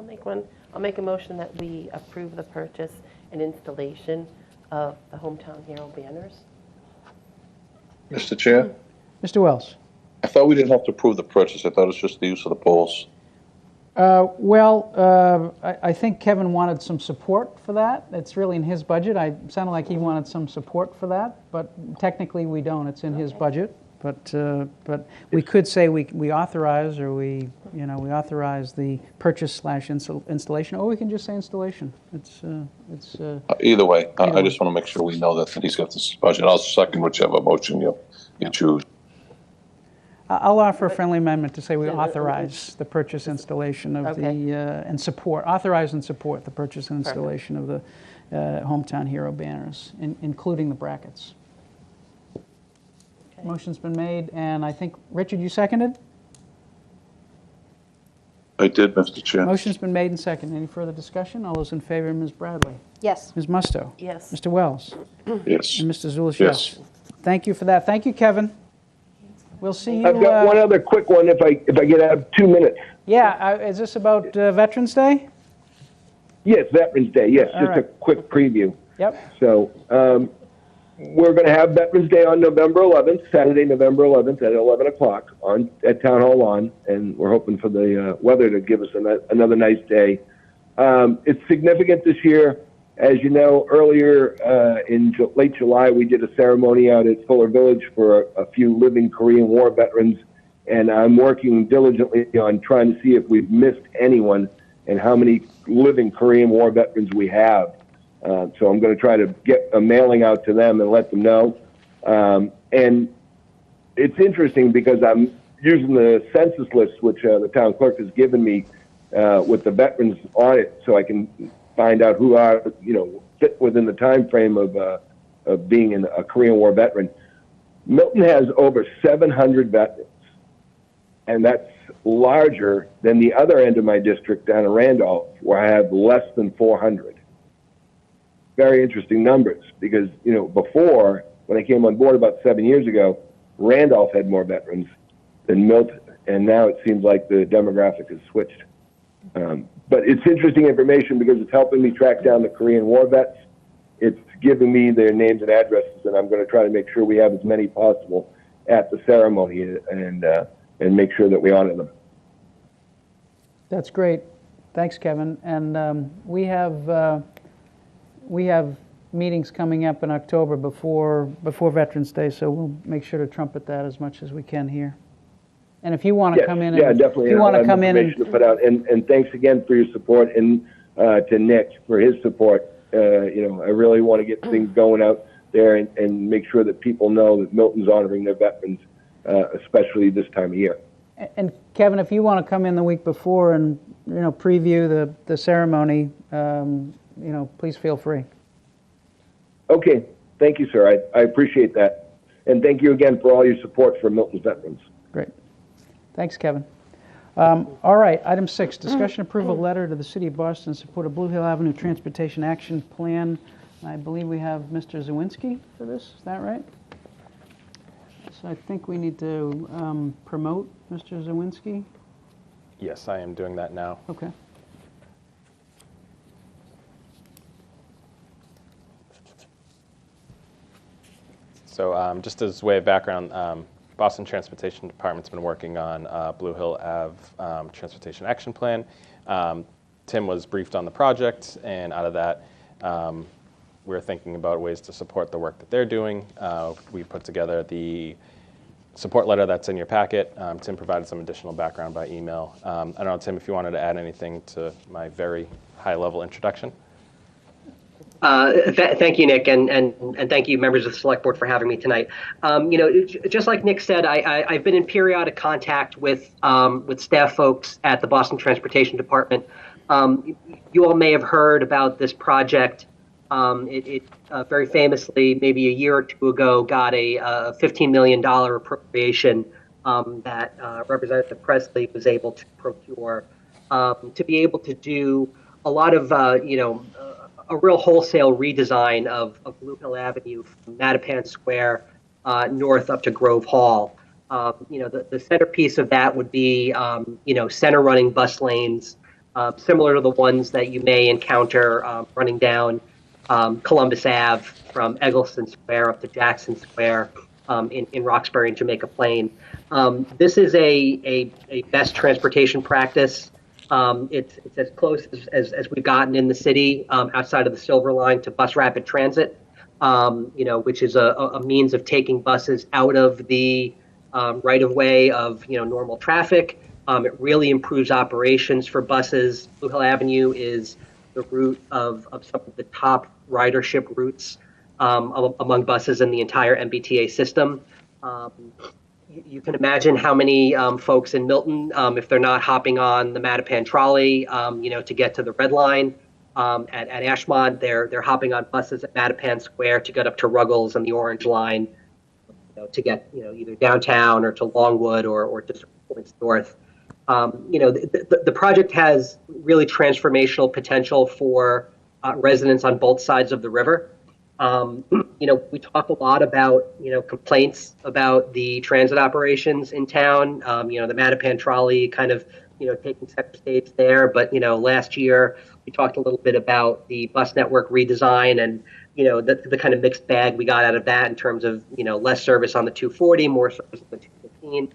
Speaker 7: make one. I'll make a motion that we approve the purchase and installation of the Hometown Hero banners.
Speaker 9: Mr. Chair,
Speaker 1: Mr. Wells?
Speaker 9: I thought we didn't have to approve the purchase. I thought it was just the use of the poles.
Speaker 1: I think Kevin wanted some support for that. It's really in his budget. It sounded like he wanted some support for that, but technically we don't. It's in his budget. But we could say we authorize, or we authorize the purchase / installation, or we can just say installation.
Speaker 9: Either way,
Speaker 1: Either way.
Speaker 9: I just want to make sure we know that he's got this budget. I'll second whichever motion you choose.
Speaker 1: I'll offer a friendly amendment to say we authorize the purchase installation of
Speaker 7: Okay.
Speaker 1: and support, authorize and support the purchase and installation of the Hometown Hero banners, including the brackets. Motion's been made, and I think, Richard, you seconded?
Speaker 9: I did, Mr. Chair.
Speaker 1: Motion's been made and seconded. Any further discussion? All those in favor, Ms. Bradley?
Speaker 8: Yes.
Speaker 1: Ms. Musto?
Speaker 7: Yes.
Speaker 1: Mr. Wells?
Speaker 9: Yes.
Speaker 1: And Mr. Zulish,
Speaker 9: Yes.
Speaker 1: Thank you for that. Thank you, Kevin. We'll see you.
Speaker 10: I've got one other quick one if I get out of 2 minutes.
Speaker 1: Yeah, is this about Veterans Day?
Speaker 10: Yes, Veterans Day. Yes,
Speaker 1: All
Speaker 10: just a
Speaker 1: right.
Speaker 10: quick preview.
Speaker 1: Yep.
Speaker 10: So we're going to have Veterans Day on November 11th, Saturday, November 11th at 11 o'clock at Town Hall Lawn, and we're hoping for the weather to give us another nice day. It's significant this year. As you know, earlier in late July, we did a ceremony out at Fuller Village for a few living Korean War veterans, and I'm working diligently on trying to see if we've missed anyone and how many living Korean War veterans we have. So I'm going to try to get a mailing out to them and let them know. And it's interesting because I'm using the census list, which the town clerk has given me with the veterans on it, so I can find out who are, fit within the time frame of being a Korean War veteran. Milton has over 700 veterans. and that's larger than the other end of my district down in Randolph, where I have less than 400. Very interesting numbers, because before, when I came on board about 7 years ago, Randolph had more veterans than Milton, and now it seems like the demographic has switched. But it's interesting information because it's helping me track down the Korean War vets. It's giving me their names and addresses, and I'm going to try to make sure we have as many possible at the ceremony and make sure that we honor them.
Speaker 1: That's great. Thanks, Kevin. And we have meetings coming up in October before Veterans Day, so we'll make sure to trumpet that as much as we can here. And if you want to come in,
Speaker 10: definitely.
Speaker 1: If you want to come in
Speaker 10: to put out, and thanks again for your support, and to Nick for his support. I really want to get things going out there and make sure that people know that Milton's honoring their veterans, especially this time of year.
Speaker 1: And Kevin, if you want to come in the week before and preview the ceremony, please feel free.
Speaker 10: Okay, thank you, sir. I appreciate that, and thank you again for all your support for Milton's veterans.
Speaker 1: Great. Thanks, Kevin. All right, item 6, discussion approval letter to the City of Boston in support of Blue Hill Avenue Transportation Action Plan. I believe we have Mr. Zawinski for this, is that right? So I think we need to promote Mr. Zawinski.
Speaker 4: Yes, I am doing that now.
Speaker 1: Okay.
Speaker 4: So just as way of background, Boston Transportation Department's been working on Blue Hill Ave Transportation Action Plan. Tim was briefed on the project, and out of that, we're thinking about ways to support the work that they're doing. We put together the support letter that's in your packet. Tim provided some additional background by email. I don't know, Tim, if you wanted to add anything to my very high-level introduction.
Speaker 11: Thank you, Nick, and thank you, members of the Select Board, for having me tonight. Just like Nick said, I've been in periodic contact with staff folks at the Boston Transportation Department. You all may have heard about this project. It very famously, maybe a year or two ago, got a $15 million appropriation that Representative Presley was able to procure to be able to do a lot of, a real wholesale redesign of Blue Hill Avenue from Mattapan Square north up to Grove Hall. The centerpiece of that would be, center running bus lanes, similar to the ones that you may encounter running down Columbus Ave from Eggleston Square up to Jackson Square in Roxbury and Jamaica Plain. This is a best transportation practice. It's as close as we've gotten in the city outside of the Silver Line to bus rapid transit, which is a means of taking buses out of the right of way of normal traffic. It really improves operations for buses. Blue Hill Avenue is the route of some of the top ridership routes among buses in the entire MBTA system. You can imagine how many folks in Milton, if they're not hopping on the Mattapan trolley, to get to the Red Line at Ashmont, they're hopping on buses at Mattapan Square to get up to Ruggles and the Orange Line, to get either downtown or to Longwood or to points north. The project has really transformational potential for residents on both sides of the river. We talk a lot about, complaints about the transit operations in town, the Mattapan trolley kind of, taking center stage there. But, last year we talked a little bit about the bus network redesign and, the kind of mixed bag we got out of that in terms of, less service on the 240, more service on the 215.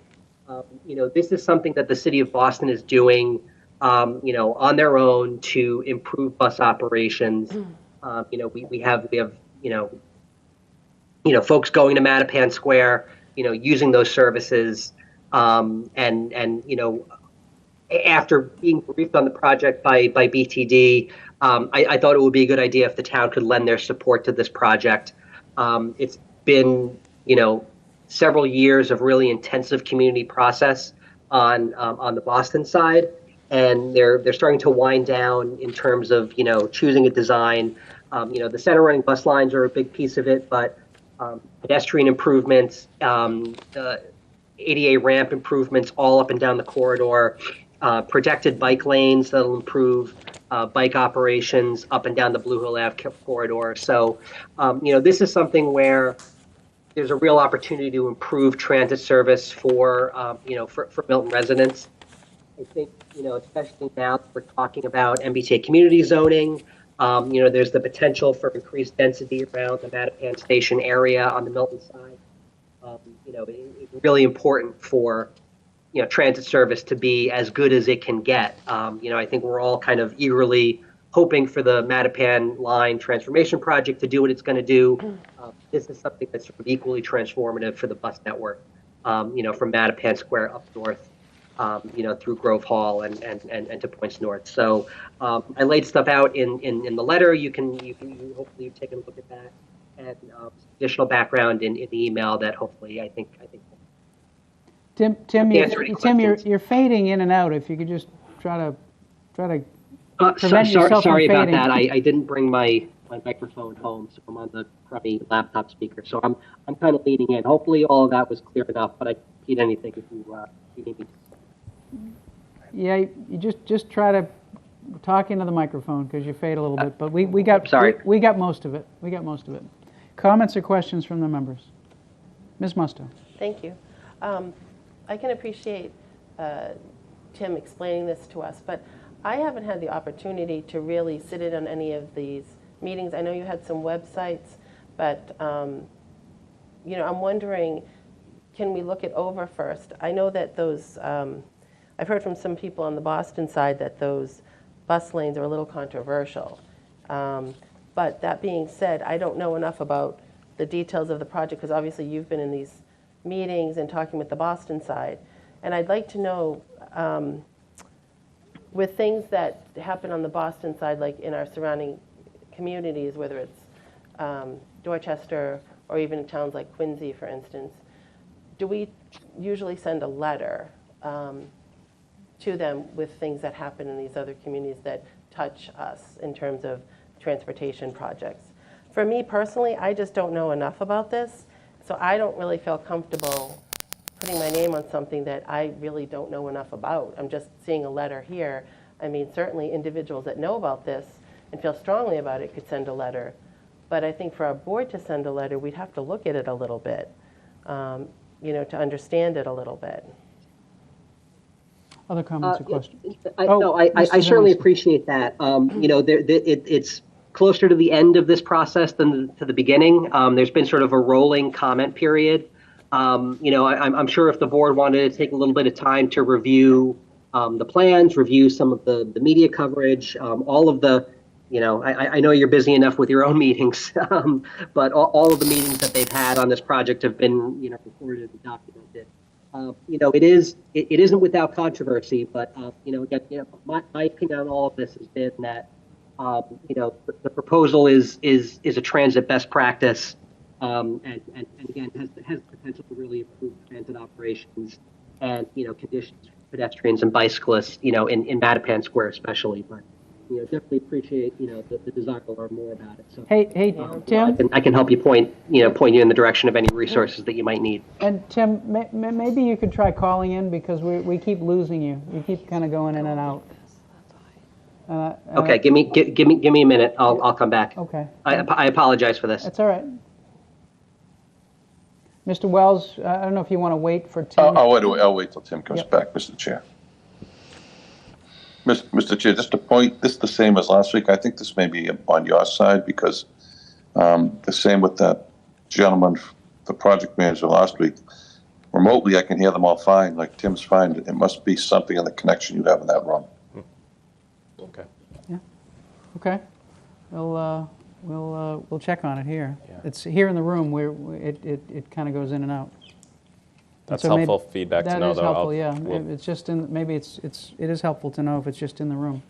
Speaker 11: This is something that the city of Boston is doing, on their own to improve bus operations. We have folks going to Mattapan Square, using those services, after being briefed on the project by BTD, I thought it would be a good idea if the town could lend their support to this project. It's been, several years of really intensive community process on the Boston side, and they're starting to wind down in terms of choosing a design. The center running bus lines are a big piece of it, but pedestrian improvements, ADA ramp improvements all up and down the corridor, projected bike lanes that'll improve bike operations up and down the Blue Hill Ave corridor. So, this is something where there's a real opportunity to improve transit service for Milton residents. I think, especially now that we're talking about MBTA community zoning, there's the potential for increased density around the Mattapan Station area on the Milton side. It's really important for, transit service to be as good as it can get. I think we're all kind of eagerly hoping for the Mattapan line transformation project to do what it's going to do. This is something that's sort of equally transformative for the bus network, from Mattapan Square up north, through Grove Hall and to Points North. So I laid stuff out in the letter. You hopefully you've taken a look at that, and additional background in the email that hopefully I think.
Speaker 1: Tim, you're fading in and out. If you could just try to prevent yourself
Speaker 11: sorry
Speaker 1: from
Speaker 11: about
Speaker 1: fading.
Speaker 11: that. I didn't bring my microphone home, so I'm on the crummy laptop speaker. So I'm kind of leaning in. Hopefully all of that was clear enough, but I can repeat anything if you need me to.
Speaker 1: Yeah, you just try to talk into the microphone because you fade a little bit. But we got we got most of it. We got most of it. Comments or questions from the members? Ms. Musto.
Speaker 7: Thank you. I can appreciate Tim explaining this to us, but I haven't had the opportunity to really sit in on any of these meetings. I know you had some websites, but I'm wondering, can we look it over first? I know that those, I've heard from some people on the Boston side that those bus lanes are a little controversial. But that being said, I don't know enough about the details of the project because obviously you've been in these meetings and talking with the Boston side. And I'd like to know, with things that happen on the Boston side, like in our surrounding communities, whether it's Dorchester or even towns like Quincy, for instance, do we usually send a letter to them with things that happen in these other communities that touch us in terms of transportation projects? For me personally, I just don't know enough about this, so I don't really feel comfortable putting my name on something that I really don't know enough about. I'm just seeing a letter here. I mean, certainly individuals that know about this and feel strongly about it could send a letter, but I think for our board to send a letter, we'd have to look at it a little bit, to understand it a little bit.
Speaker 1: Other comments or questions?
Speaker 11: I certainly appreciate that. It's closer to the end of this process than to the beginning. There's been sort of a rolling comment period. I'm sure if the board wanted to take a little bit of time to review the plans, review some of the media coverage, all of the, I know you're busy enough with your own meetings, but all of the meetings that they've had on this project have been, recorded and documented. It isn't without controversy, but again, my opinion on all of this has been that the proposal is a transit best practice, and again has the potential to really improve transit operations and conditions for pedestrians and bicyclists in Mattapan Square especially. But definitely appreciate the desire to learn more about it. So
Speaker 1: Hey, Tim.
Speaker 11: I can help you point you in the direction of any resources that you might need.
Speaker 1: And Tim, maybe you could try calling in because we keep losing you. You keep kind of going in and out.
Speaker 11: Okay, give me a minute. I'll come back.
Speaker 1: Okay.
Speaker 11: I apologize for this.
Speaker 1: That's all right. Mr. Wells, I don't know if you want to wait for Tim.
Speaker 9: I'll wait till Tim comes back, Mr. Chair. Mr. Chair, just a point, this is the same as last week. I think this may be on your side because the same with that gentleman, the project manager last week. Remotely, I can hear them all fine, like Tim's fine. It must be something in the connection you have in that room.
Speaker 4: Okay.
Speaker 1: Yeah. Okay. We'll check on it here. Yeah. It's here in the room where it kind of goes in and out.
Speaker 4: That's helpful feedback to know.
Speaker 1: That is helpful. Yeah. It's just in. Maybe it is helpful to know if it's just in the room.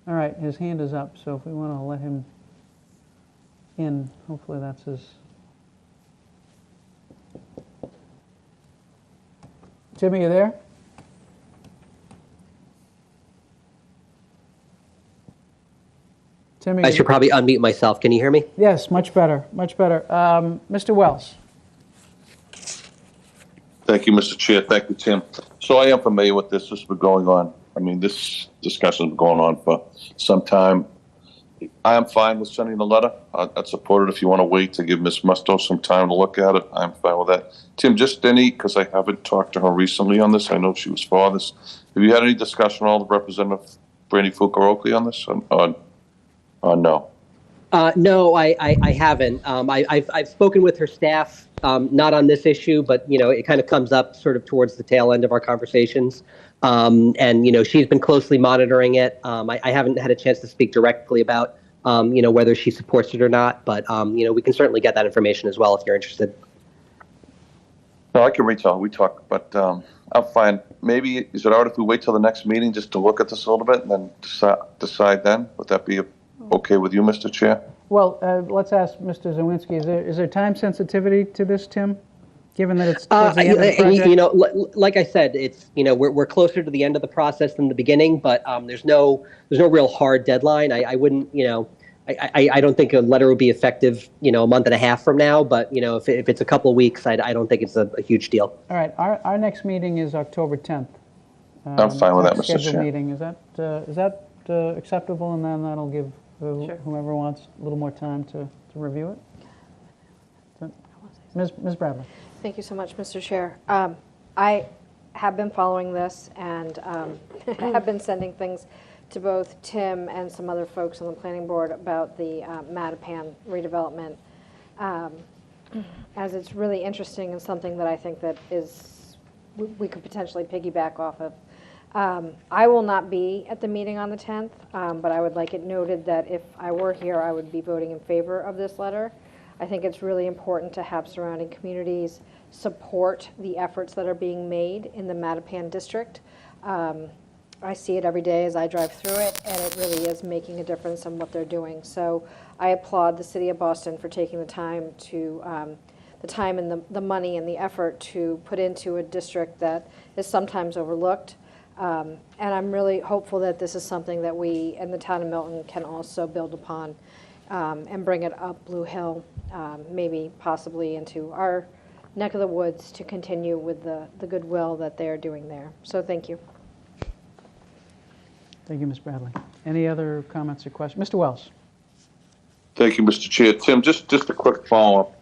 Speaker 1: All right, his hand is up, so if we want to let him in, hopefully that's his... Tim, are you there? Tim, are
Speaker 11: I
Speaker 1: you-
Speaker 11: should probably unmute myself. Can you hear me?
Speaker 1: Yes, much better, much better. Mr. Wells?
Speaker 9: Thank you, Mr. Chair. Thank you, Tim. So I am familiar with this. This has been going on. I mean, this discussion has been going on for some time. I am fine with sending the letter. I'd support it if you want to wait to give Ms. Musto some time to look at it. I'm fine with that. Tim, just any, because I haven't talked to her recently on this. I know she was for this. Have you had any discussion at all with Representative Brandy Fukuoka on this? No.
Speaker 11: No, I haven't. I've spoken with her staff, not on this issue, but it kind of comes up sort of towards the tail end of our conversations. And she's been closely monitoring it. I haven't had a chance to speak directly about whether she supports it or not, but we can certainly get that information as well if you're interested.
Speaker 9: No, I can reach out. We talk, but I'm fine. Maybe, is it all right if we wait till the next meeting just to look at this a little bit and then decide then? Would that be okay with you, Mr. Chair?
Speaker 1: Well, let's ask Mr. Zawinski, is there time sensitivity to this, Tim? Given that it's towards the end of the project?
Speaker 11: Like I said, it's we're closer to the end of the process than the beginning, but there's no real hard deadline. I wouldn't I don't think a letter would be effective a month and a half from now, but if it's a couple of weeks, I don't think it's a huge deal.
Speaker 1: All right, our next meeting is October 10th.
Speaker 9: I'm fine with that, Mr.
Speaker 1: Scheduled
Speaker 9: Chair.
Speaker 1: meeting. Is that acceptable? And then that'll give whomever wants a little more time to review it. Ms. Bradley.
Speaker 8: Thank you so much, Mr. Chair. I have been following this and have been sending things to both Tim and some other folks on the planning board about the Mattapan redevelopment, as it's really interesting and something that I think that we could potentially piggyback off of. I will not be at the meeting on the 10th, but I would like it noted that if I were here, I would be voting in favor of this letter. I think it's really important to have surrounding communities support the efforts that are being made in the Mattapan district. I see it every day as I drive through it, and it really is making a difference in what they're doing. So I applaud the City of Boston for taking the time and the money and the effort to put into a district that is sometimes overlooked. And I'm really hopeful that this is something that we in the town of Milton can also build upon and bring it up Blue Hill, maybe possibly into our neck of the woods to continue with the goodwill that they are doing there. So thank you.
Speaker 1: Thank you, Ms. Bradley. Any other comments or questions? Mr. Wells.
Speaker 9: Thank you, Mr. Chair. Tim, just a quick follow-up.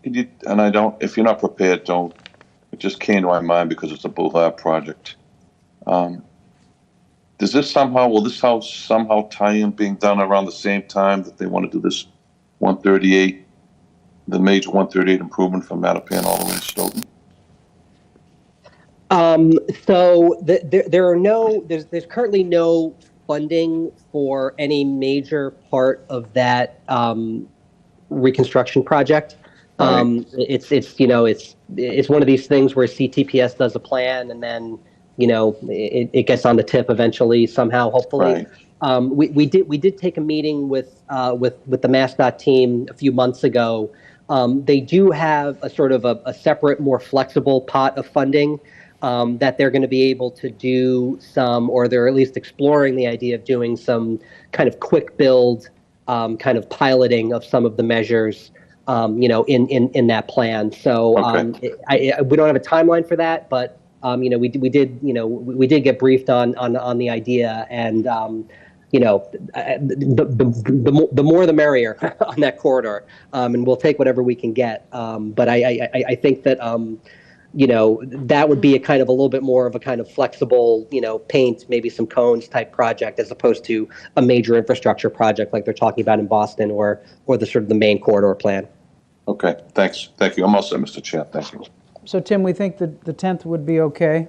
Speaker 9: If you're not prepared, don't. It just came to my mind because it's a Blue Hill project. Will this house somehow tie in being done around the same time that they want to do this 138, the major 138 improvement from Mattapan all the way to Stoughton?
Speaker 11: So there's currently no funding for any major part of that reconstruction project.
Speaker 9: Right.
Speaker 11: It's one of these things where CTPS does a plan and then it gets on the tip eventually somehow, hopefully.
Speaker 9: Right.
Speaker 11: We did take a meeting with the MassDOT team a few months ago. They do have a sort of a separate, more flexible pot of funding that they're going to be able to do or they're at least exploring the idea of doing some kind of quick build, kind of piloting of some of the measures, in that plan. So
Speaker 9: Okay.
Speaker 11: we don't have a timeline for that, but we did get briefed on the idea, and the more the merrier on that corridor, and we'll take whatever we can get. But I think that that would be a kind of a little bit more of a kind of flexible, paint, maybe some cones type project, as opposed to a major infrastructure project like they're talking about in Boston or the sort of the main corridor plan.
Speaker 9: Okay, thanks. Thank you. I'm all set, Mr. Chair. Thank you.
Speaker 1: So, Tim, we think that the 10th would be okay.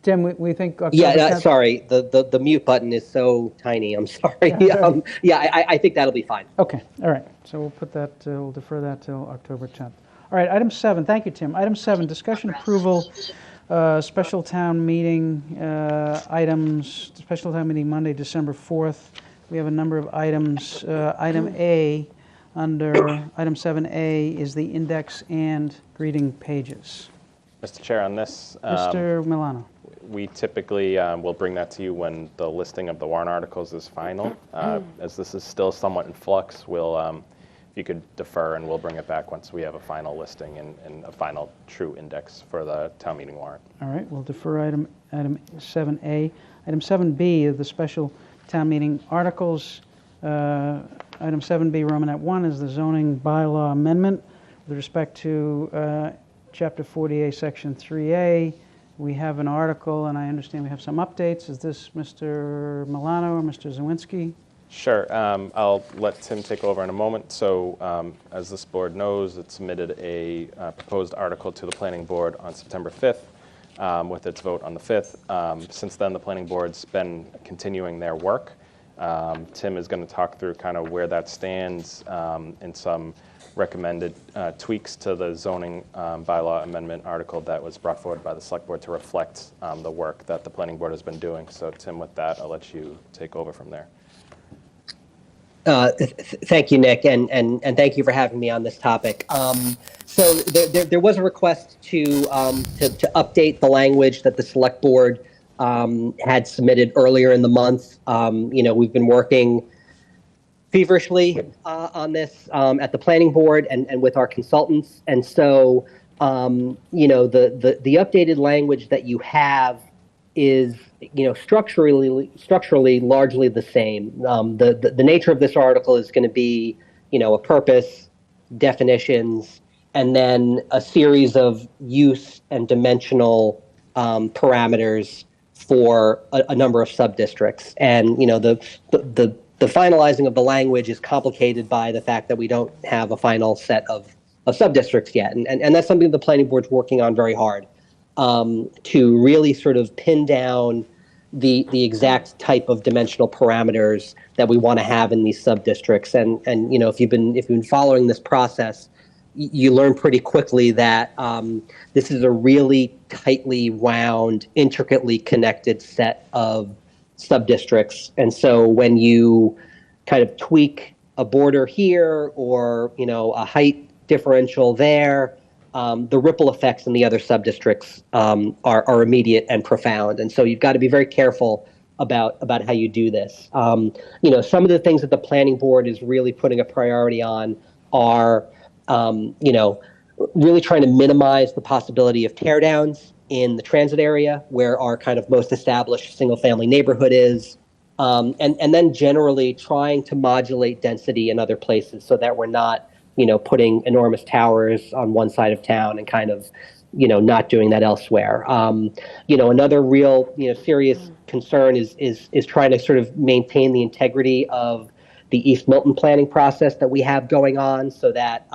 Speaker 1: Tim, we think October 10th?
Speaker 11: Sorry, the mute button is so tiny. I'm sorry. I think that'll be fine.
Speaker 1: Okay, all right. So we'll put that, we'll defer that till October 10th. All right, item 7. Thank you, Tim. Item 7, discussion approval, special town meeting items, special town meeting Monday, December 4th. We have a number of items. Item A, under item 7A is the index and greeting pages.
Speaker 4: Mr. Chair, on this,
Speaker 1: Mr. Milano.
Speaker 4: we typically will bring that to you when the listing of the warrant articles is final. As this is still somewhat in flux, we'll, if you could defer, and we'll bring it back once we have a final listing and a final true index for the town meeting warrant.
Speaker 1: All right, we'll defer item 7A. Item 7B are the special town meeting articles. Item 7B, Romanet 1, is the zoning bylaw amendment with respect to Chapter 40A, Section 3A. We have an article, and I understand we have some updates. Is this Mr. Milano or Mr. Zawinski?
Speaker 4: Sure. I'll let Tim take over in a moment. So as this board knows, it submitted a proposed article to the planning board on September 5th with its vote on the 5th. Since then, the planning board's been continuing their work. Tim is going to talk through kind of where that stands and some recommended tweaks to the zoning bylaw amendment article that was brought forward by the select board to reflect the work that the planning board has been doing. So Tim, with that, I'll let you take over from there.
Speaker 11: Thank you, Nick, and thank you for having me on this topic. So there was a request to update the language that the select board had submitted earlier in the month. We've been working feverishly on this at the planning board and with our consultants, and so the updated language that you have is structurally largely the same. The nature of this article is going to be a purpose, definitions, and then a series of use and dimensional parameters for a number of sub-districts. And the finalizing of the language is complicated by the fact that we don't have a final set of sub-districts yet, and that's something the planning board's working on very hard to really sort of pin down the exact type of dimensional parameters that we want to have in these sub-districts. And if you've been following this process, you learn pretty quickly that this is a really tightly wound, intricately connected set of sub-districts. And so when you kind of tweak a border here or a height differential there, the ripple effects in the other sub-districts are immediate and profound. And so you've got to be very careful about how you do this. Some of the things that the planning board is really putting a priority on are really trying to minimize the possibility of teardowns in the transit area where our kind of most established single-family neighborhood is, and then generally trying to modulate density in other places so that we're not, putting enormous towers on one side of town and kind of, not doing that elsewhere. Another real, serious concern is trying to sort of maintain the integrity of the East Milton planning process that we have going on so that,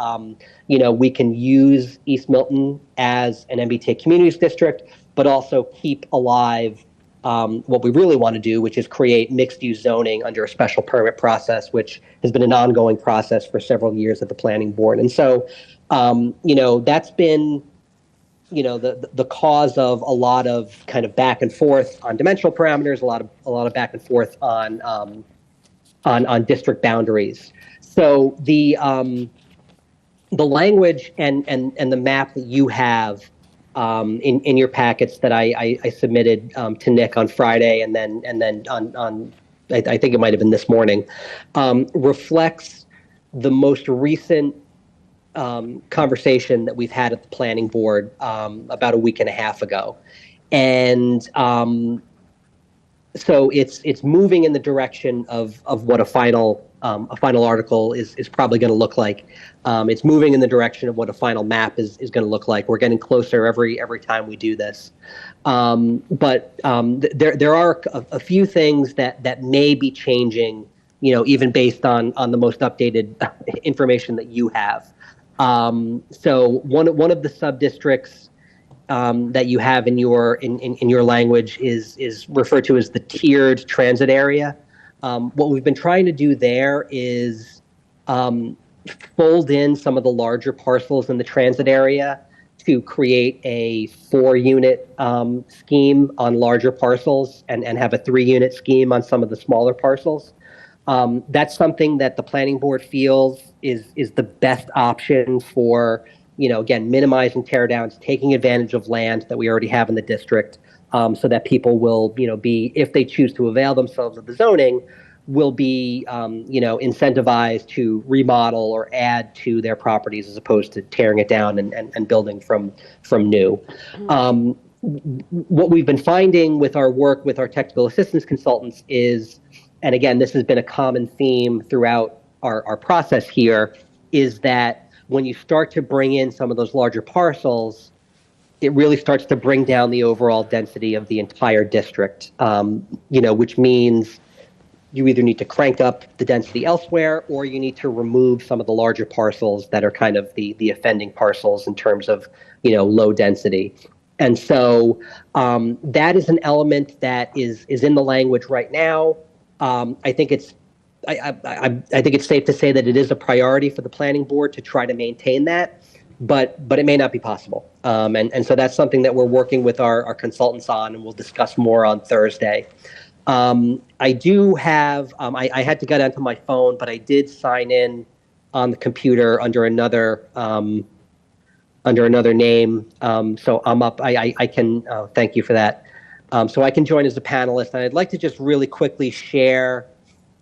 Speaker 11: we can use East Milton as an MBTA communities district, but also keep alive what we really want to do, which is create mixed-use zoning under a special permit process, which has been an ongoing process for several years at the planning board. And so, that's been, the cause of a lot of kind of back and forth on dimensional parameters, a lot of back and forth on district boundaries. So the language and the map that you have in your packets that I submitted to Nick on Friday and then on I think it might have been this morning, reflects the most recent conversation that we've had at the planning board about a week and a half ago. And so it's moving in the direction of what a final article is probably going to look like. It's moving in the direction of what a final map is going to look like. We're getting closer every time we do this. But there are a few things that may be changing, even based on the most updated information that you have. So one of the sub-districts that you have in your language is referred to as the tiered transit area. What we've been trying to do there is fold in some of the larger parcels in the transit area to create a 4-unit scheme on larger parcels and have a 3-unit scheme on some of the smaller parcels. That's something that the planning board feels is the best option for, again, minimizing tear downs, taking advantage of land that we already have in the district, so that people will, be, if they choose to avail themselves of the zoning, will be, incentivized to remodel or add to their properties as opposed to tearing it down and building from new. What we've been finding with our work with our technical assistance consultants is, and again, this has been a common theme throughout our process here, is that when you start to bring in some of those larger parcels, it really starts to bring down the overall density of the entire district, which means you either need to crank up the density elsewhere, or you need to remove some of the larger parcels that are kind of the offending parcels in terms of, low density. And so that is an element that is in the language right now. I think it's safe to say that it is a priority for the planning board to try to maintain that, but it may not be possible. And so that's something that we're working with our consultants on, and we'll discuss more on Thursday. I do have, I had to get onto my phone, but I did sign in on the computer under another name. So I'm up, I can, thank you for that. So I can join as a panelist, and I'd like to just really quickly share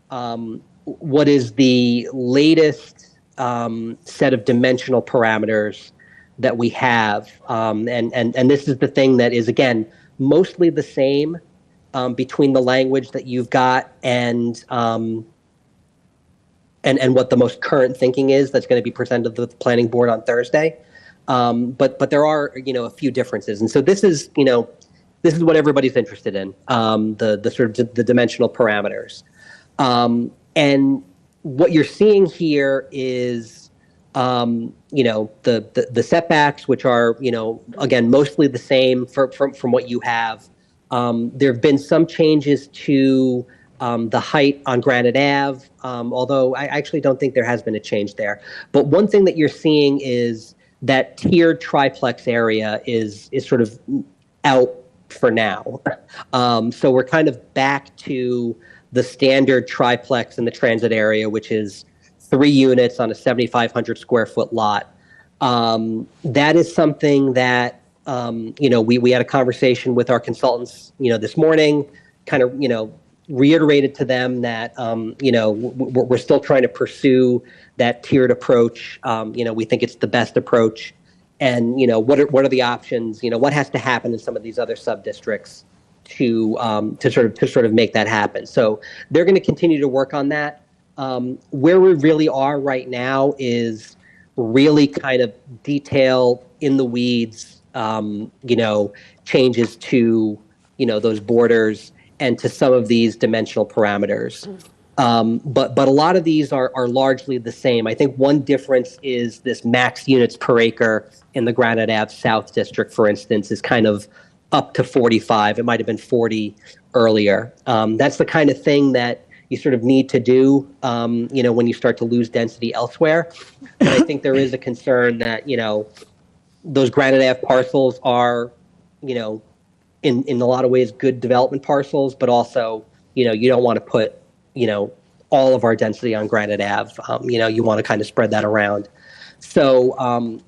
Speaker 11: what is the latest set of dimensional parameters that we have. And this is the thing that is, again, mostly the same between the language that you've got and what the most current thinking is that's going to be presented to the planning board on Thursday. But there are, a few differences. And so this is what everybody's interested in, the sort of the dimensional parameters. And what you're seeing here is, the setbacks, which are, again, mostly the same from what you have. There have been some changes to the height on Granite Ave, although I actually don't think there has been a change there. But one thing that you're seeing is that tiered triplex area is sort of out for now. So we're kind of back to the standard triplex in the transit area, which is 3 units on a 7,500 square foot lot. That is something that, we had a conversation with our consultants, this morning, kind of, reiterated to them that, we're still trying to pursue that tiered approach. We think it's the best approach. And, what are the options? What has to happen in some of these other sub-districts to sort of make that happen? So they're going to continue to work on that. Where we really are right now is really kind of detail in the weeds, changes to, those borders and to some of these dimensional parameters. But a lot of these are largely the same. I think one difference is this max units per acre in the Granite Ave South District, for instance, is kind of up to 45. It might have been 40 earlier. That's the kind of thing that you sort of need to do, when you start to lose density elsewhere. But I think there is a concern that, those Granite Ave parcels are, in a lot of ways good development parcels, but also, you don't want to put, all of our density on Granite Ave. You want to kind of spread that around. So,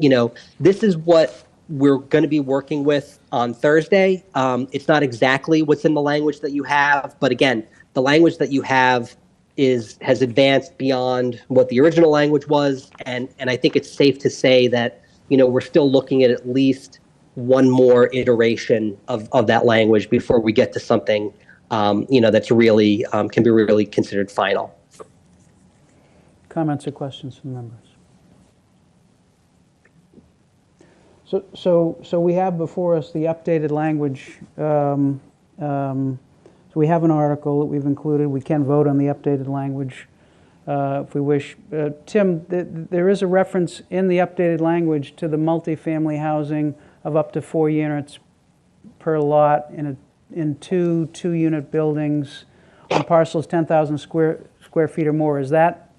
Speaker 11: this is what we're going to be working with on Thursday. It's not exactly what's in the language that you have, but again, the language that you have has advanced beyond what the original language was, and I think it's safe to say that we're still looking at least one more iteration of that language before we get to something that's really can be really considered final.
Speaker 1: Comments or questions from members? So we have before us the updated language. So we have an article that we've included. We can vote on the updated language if we wish. Tim, there is a reference in the updated language to the multifamily housing of up to 4 units per lot in two-unit buildings on parcels 10,000 square feet or more. Is that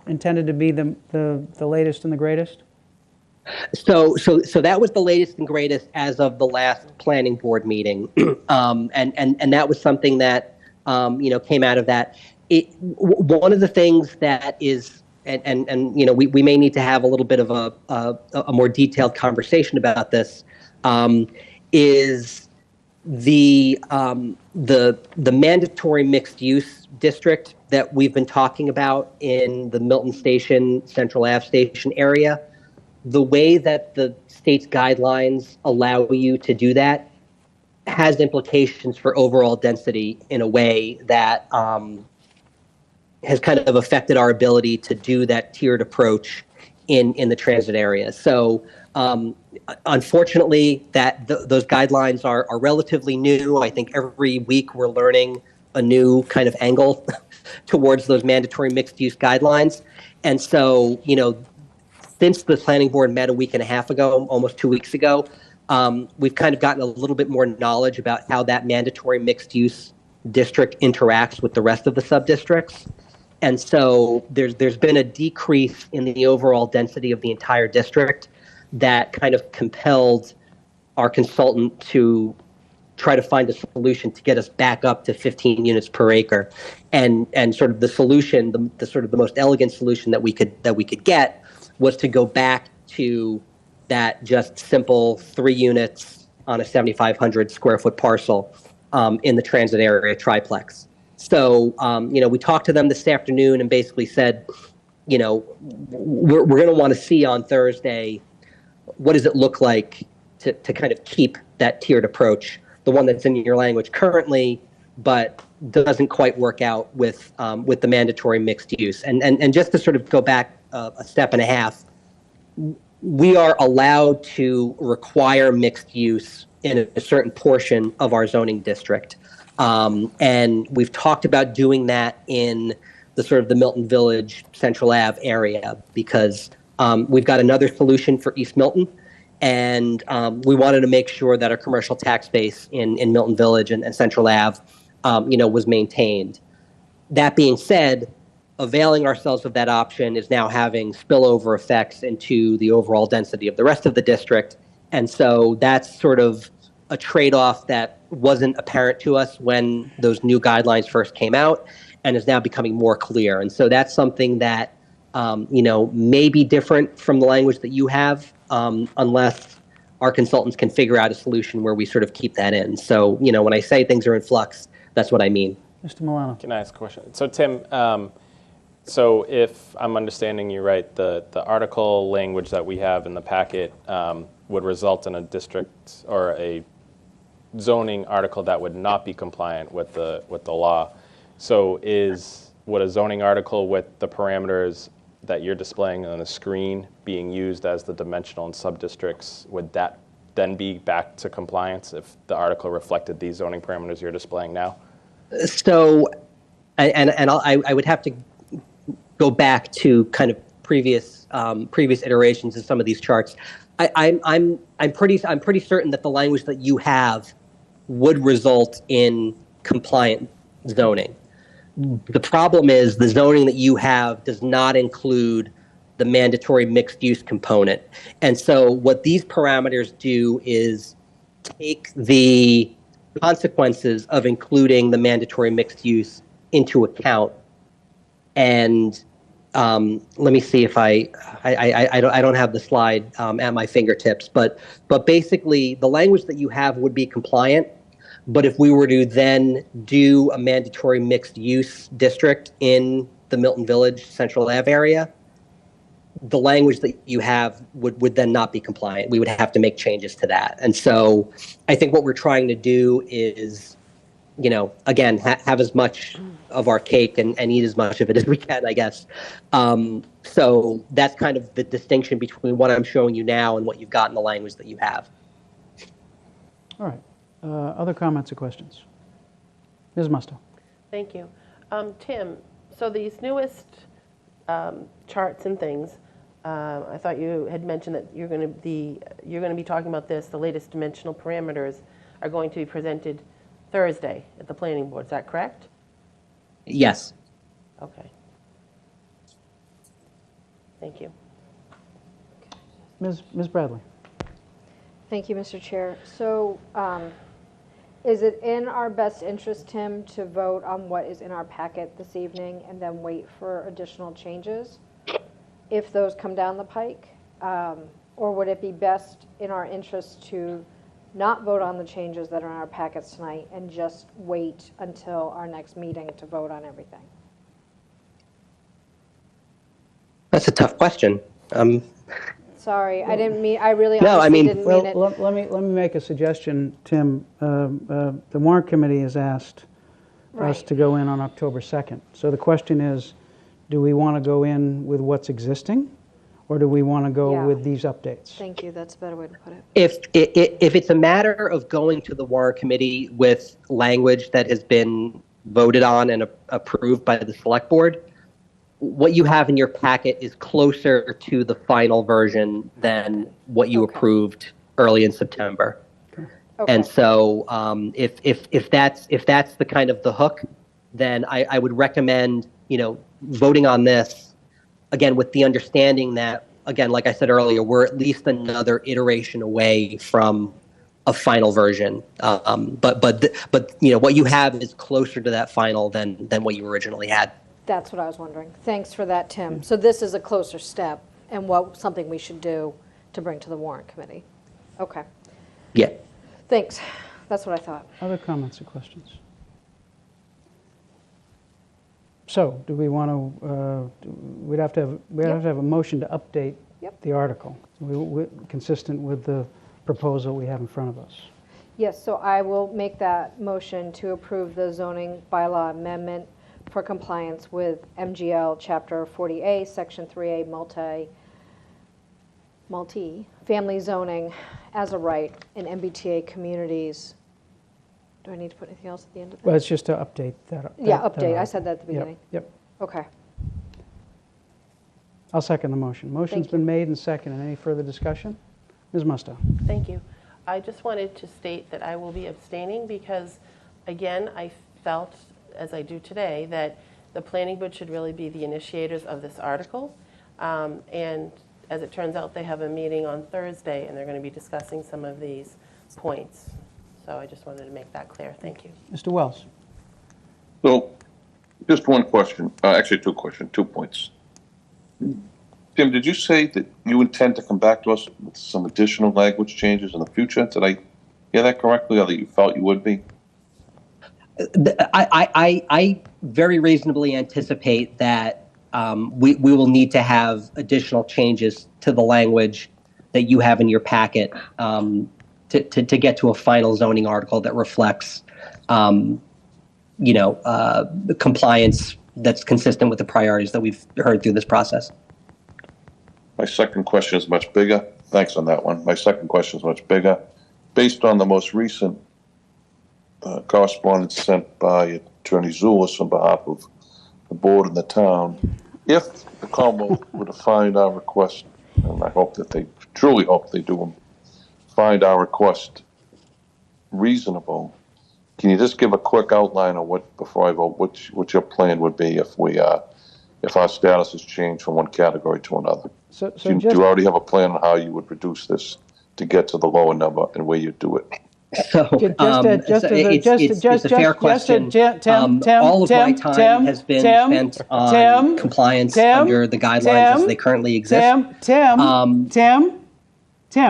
Speaker 1: intended to be the latest and the greatest?
Speaker 11: So that was the latest and greatest as of the last planning board meeting, and that was something that came out of that. One of the things that is, and we may need to have a little bit of a more detailed conversation about this, is the mandatory mixed use district that we've been talking about in the Milton Station, Central Ave Station area. The way that the state's guidelines allow you to do that has implications for overall density in a way that has kind of affected our ability to do that tiered approach in the transit area. So unfortunately, those guidelines are relatively new. I think every week we're learning a new kind of angle towards those mandatory mixed use guidelines. And so, since the planning board met a week and a half ago, almost 2 weeks ago, we've kind of gotten a little bit more knowledge about how that mandatory mixed use district interacts with the rest of the sub-districts. And so there's been a decrease in the overall density of the entire district that kind of compelled our consultant to try to find a solution to get us back up to 15 units per acre. And sort of the solution, the sort of the most elegant solution that we could get was to go back to that just simple 3 units on a 7,500 square foot parcel in the transit area triplex. So, we talked to them this afternoon and basically said, we're going to want to see on Thursday, what does it look like to kind of keep that tiered approach, the one that's in your language currently, but doesn't quite work out with the mandatory mixed use. And just to sort of go back a step and a half, we are allowed to require mixed use in a certain portion of our zoning district. And we've talked about doing that in the sort of the Milton Village, Central Ave area, because we've got another solution for East Milton. And we wanted to make sure that our commercial tax base in Milton Village and Central Ave, was maintained. That being said, availing ourselves of that option is now having spillover effects into the overall density of the rest of the district. And so that's sort of a trade-off that wasn't apparent to us when those new guidelines first came out and is now becoming more clear. And so that's something that, may be different from the language that you have, unless our consultants can figure out a solution where we sort of keep that in. So, when I say things are in flux, that's what I mean.
Speaker 1: Mr. Milano.
Speaker 4: Can I ask a question? So, Tim, so if I'm understanding you right, the article language that we have in the packet would result in a district or a zoning article that would not be compliant with the law. So would a zoning article with the parameters that you're displaying on the screen being used as the dimensional and sub-districts, would that then be back to compliance if the article reflected these zoning parameters you're displaying now?
Speaker 11: So, I would have to go back to kind of previous iterations of some of these charts. I'm pretty certain that the language that you have would result in compliant zoning. The problem is the zoning that you have does not include the mandatory mixed use component. And so what these parameters do is take the consequences of including the mandatory mixed use into account. And let me see if I don't have the slide at my fingertips, but basically the language that you have would be compliant. But if we were to then do a mandatory mixed use district in the Milton Village Central Ave area, the language that you have would then not be compliant. We would have to make changes to that. And so I think what we're trying to do is, again, have as much of our cake and eat as much of it as we can, I guess. So that's kind of the distinction between what I'm showing you now and what you've got in the language that you have.
Speaker 1: All right. Other comments or questions? Ms. Musto.
Speaker 7: Thank you. Tim, so these newest charts and things, I thought you had mentioned that you're going to be talking about this. The latest dimensional parameters are going to be presented Thursday at the planning board. Is that correct?
Speaker 11: Yes.
Speaker 7: Okay. Thank you.
Speaker 1: Ms. Bradley.
Speaker 8: Thank you, Mr. Chair. So Is it in our best interest, Tim, to vote on what is in our packet this evening and then wait for additional changes if those come down the pike? Or would it be best in our interest to not vote on the changes that are in our packets tonight and just wait until our next meeting to vote on everything?
Speaker 11: That's a tough question.
Speaker 8: Sorry, I didn't mean, I really
Speaker 11: No, I
Speaker 8: honestly
Speaker 11: mean-
Speaker 8: didn't
Speaker 1: Well,
Speaker 8: mean it.
Speaker 1: let me make a suggestion, Tim. The warrant committee has asked us
Speaker 8: Right.
Speaker 1: to go in on October 2nd. So the question is, do we want to go in with what's existing, or do we want to go
Speaker 8: Yeah.
Speaker 1: with these updates?
Speaker 8: Thank you, that's a better way to put it.
Speaker 11: If it's a matter of going to the warrant committee with language that has been voted on and approved by the select board, what you have in your packet is closer to the final version than what you
Speaker 8: Okay.
Speaker 11: approved early in September.
Speaker 8: Okay.
Speaker 11: And so if that's the kind of the hook, then I would recommend, voting on this, again, with the understanding that, again, like I said earlier, we're at least another iteration away from a final version. But what you have is closer to that final than what you originally had.
Speaker 8: That's what I was wondering. Thanks for that, Tim. So this is a closer step and something we should do to bring to the warrant committee. Okay,
Speaker 11: Yeah.
Speaker 8: thanks. That's what I thought.
Speaker 1: Other comments or questions? So, do we want to? We'd have to have a motion to update
Speaker 8: Yep.
Speaker 1: the article, consistent with the proposal we have in front of us.
Speaker 8: Yes, so I will make that motion to approve the zoning bylaw amendment for compliance with MGL Chapter 40A, Section 3A, multi-family zoning as a right in MBTA communities. Do I need to put anything else at the end of that?
Speaker 1: Well, it's just to update that.
Speaker 8: Yeah,
Speaker 1: that
Speaker 8: update. I
Speaker 1: article.
Speaker 8: said that at the
Speaker 1: Yep,
Speaker 8: beginning.
Speaker 1: Yep.
Speaker 8: Okay.
Speaker 1: I'll second the motion. Motion's
Speaker 8: Thank you.
Speaker 1: been made and seconded. Any further discussion? Ms. Musto.
Speaker 7: Thank you. I just wanted to state that I will be abstaining because, again, I felt, as I do today, that the planning board should really be the initiators of this article. And as it turns out, they have a meeting on Thursday, and they're going to be discussing some of these points. So I just wanted to make that clear. Thank you.
Speaker 1: Mr. Wells.
Speaker 9: So, just one question, actually 2 questions, 2 points. Tim, did you say that you intend to come back to us with some additional language changes in the future? Did I hear that correctly, or that you felt you would be?
Speaker 11: I very reasonably anticipate that we will need to have additional changes to the language that you have in your packet to get to a final zoning article that reflects, compliance that's consistent with the priorities that we've heard through this process.
Speaker 9: My second question is much bigger. Thanks on that one. My second question is much bigger. Based on the most recent correspondence sent by Attorney Zulus on behalf of the board and the town, if the Commonwealth were to find our request, and I hope that they truly hope they do, find our request reasonable, can you just give a quick outline of what, before I vote, what your plan would be if our status is changed from one category to another?
Speaker 1: So
Speaker 9: Do
Speaker 1: just,
Speaker 9: you already have a plan on how you would reduce this to get to the lower number and where you do it?
Speaker 11: So
Speaker 1: just
Speaker 11: a fair question.
Speaker 1: Tim,
Speaker 11: All of my time
Speaker 1: Tim,
Speaker 11: has been
Speaker 1: Tim,
Speaker 11: spent on
Speaker 1: Tim,
Speaker 11: compliance
Speaker 1: Tim,
Speaker 11: under the guidelines as they currently exist.
Speaker 1: Tim.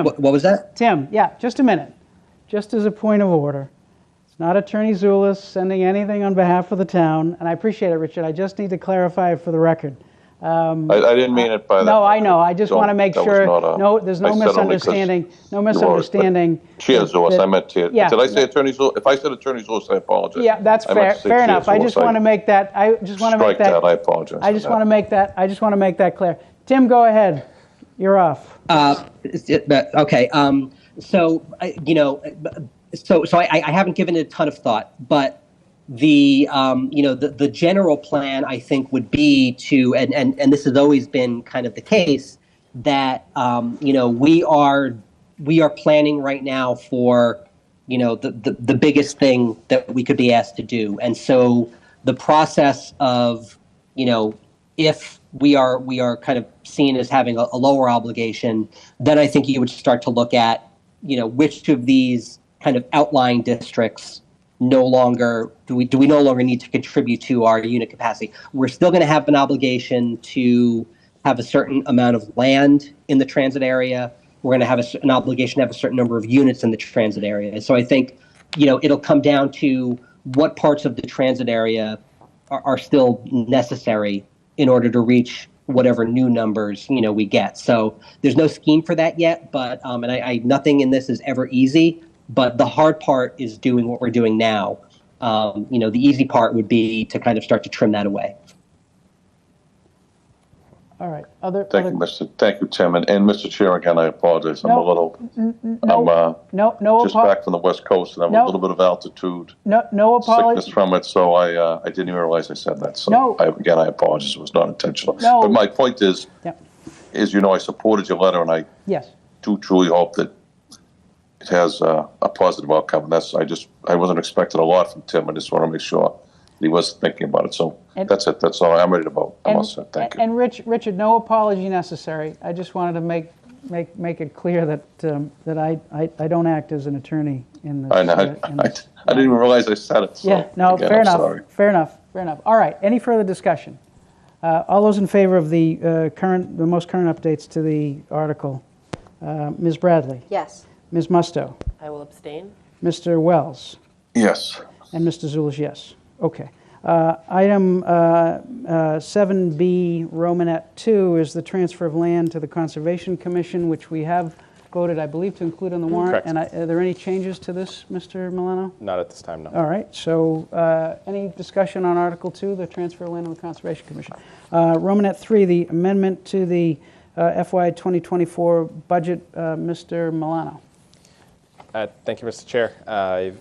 Speaker 11: What was that?
Speaker 1: Tim, yeah, just a minute. Just as a point of order, it's not Attorney Zulus sending anything on behalf of the town, and I appreciate it, Richard. I just need to clarify it for the record.
Speaker 9: I didn't mean it by that.
Speaker 1: No, I know. I just want to make
Speaker 9: that was
Speaker 1: sure.
Speaker 9: not a-
Speaker 1: No, there's no
Speaker 9: I said only 'cause
Speaker 1: misunderstanding. No
Speaker 9: you are, but
Speaker 1: misunderstanding.
Speaker 9: Chair Zulus, I meant Chair.
Speaker 1: Yeah.
Speaker 9: Did I say Attorney Zulus? If I said Attorney Zulus, I apologize.
Speaker 1: Yeah, that's
Speaker 9: I meant
Speaker 1: fair.
Speaker 9: to say
Speaker 1: Fair
Speaker 9: Chair
Speaker 1: enough. I
Speaker 9: Zulus.
Speaker 1: just want to make that. I just want to make
Speaker 9: Strike
Speaker 1: that.
Speaker 9: that. I apologize.
Speaker 1: I just
Speaker 9: on
Speaker 1: want to
Speaker 9: that.
Speaker 1: make that. I just want to make that clear. Tim, go ahead. You're off.
Speaker 11: Okay. So I haven't given it a ton of thought, but the general plan I think would be to, and this has always been kind of the case, that we are planning right now for the biggest thing that we could be asked to do, and so the process of if we are kind of seen as having a lower obligation, then I think you would start to look at which of these kind of outlying districts no longer do we no longer need to contribute to our unit capacity. We're still going to have an obligation to have a certain amount of land in the transit area. We're going to have an obligation to have a certain number of units in the transit area. So I think, it'll come down to what parts of the transit area are still necessary in order to reach whatever new numbers, we get. So there's no scheme for that yet, but, and I nothing in this is ever easy, but the hard part is doing what we're doing now. The easy part would be to kind of start to trim that away.
Speaker 1: All right.
Speaker 9: Thank you, Tim. And Mr. Chair, again, I apologize. I'm a little, just back from the West Coast, and I'm a little bit of altitude
Speaker 1: No apology.
Speaker 9: sickness from it, so I didn't even realize I said that. So
Speaker 1: No.
Speaker 9: I apologize. It was not intentional.
Speaker 1: No.
Speaker 9: But my point is,
Speaker 1: Yep.
Speaker 9: I supported your letter, and I
Speaker 1: Yes.
Speaker 9: do truly hope that it has a positive outcome. And I wasn't expecting a lot from Tim. I just want to make sure that he was thinking about it. So that's it. That's all. I'm ready to vote. I'm all set. Thank you.
Speaker 1: And Richard, no apology necessary. I just wanted to make it clear that I don't act as an attorney in this.
Speaker 9: I know. I didn't even realize I said it. So
Speaker 1: Yeah. No.
Speaker 9: again,
Speaker 1: Fair
Speaker 9: I'm
Speaker 1: enough.
Speaker 9: sorry.
Speaker 1: Fair enough. Fair enough. All right. Any further discussion? All those in favor of the most current updates to the article? Ms. Bradley,
Speaker 8: Yes.
Speaker 1: Ms. Musto,
Speaker 7: I will abstain.
Speaker 1: Mr. Wells,
Speaker 9: Yes.
Speaker 1: and Mr. Zulish, yes. Okay. Item 7B, Romanet 2, is the transfer of land to the Conservation Commission, which we have voted, I believe, to include on the warrant.
Speaker 4: Correct.
Speaker 1: And are there any changes to this, Mr. Milano?
Speaker 4: Not at this time, no.
Speaker 1: All right. So any discussion on Article 2, the transfer of land to the Conservation Commission? Romanet 3, the amendment to the FY 2024 budget, Mr. Milano.
Speaker 4: Thank you, Mr. Chair. I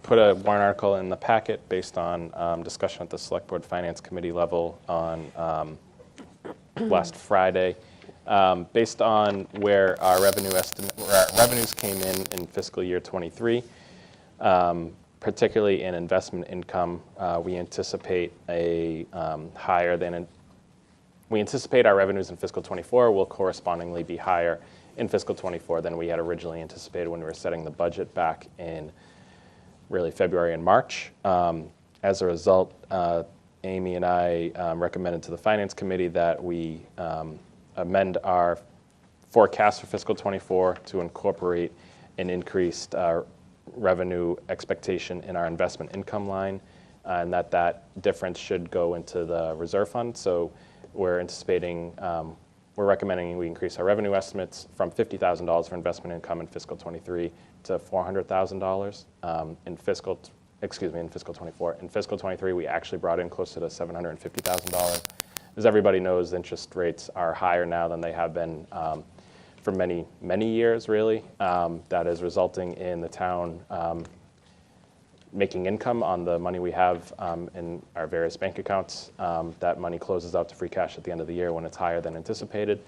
Speaker 4: put a warrant article in the packet based on discussion at the Select Board Finance Committee level on last Friday. Based on where our revenues came in fiscal year 23, particularly in investment income, we anticipate we anticipate our revenues in fiscal 24 will correspondingly be higher in fiscal 24 than we had originally anticipated when we were setting the budget back in really February and March. As a result, Amy and I recommended to the Finance Committee that we amend our forecast for fiscal 24 to incorporate an increased revenue expectation in our investment income line, and that difference should go into the reserve fund. So we're recommending we increase our revenue estimates from $50,000 for investment income in fiscal 23 to $400,000 in fiscal 24. In fiscal 23, we actually brought in closer to $750,000. As everybody knows, interest rates are higher now than they have been for many, many years, really. That is resulting in the town making income on the money we have in our various bank accounts. That money closes out to free cash at the end of the year when it's higher than anticipated.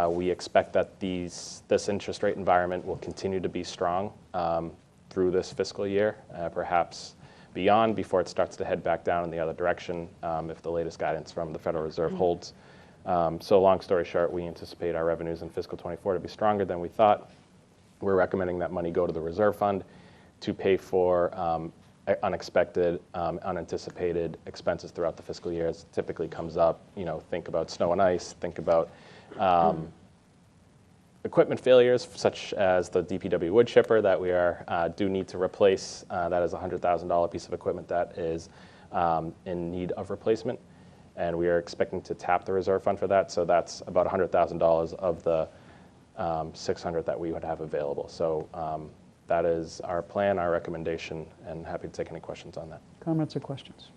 Speaker 4: We expect that this interest rate environment will continue to be strong through this fiscal year, perhaps beyond, before it starts to head back down in the other direction if the latest guidance from the Federal Reserve holds. So long story short, we anticipate our revenues in fiscal 24 to be stronger than we thought. We're recommending that money go to the reserve fund to pay for unexpected, unanticipated expenses throughout the fiscal year. As typically comes up, think about snow and ice, think about equipment failures such as the DPW wood chipper that we do need to replace. That is a $100,000 piece of equipment that is in need of replacement, and we are expecting to tap the reserve fund for that. So that's about $100,000 of the $600,000 that we would have available. So that is our plan, our recommendation, and happy to take any questions on that.
Speaker 1: Comments or questions?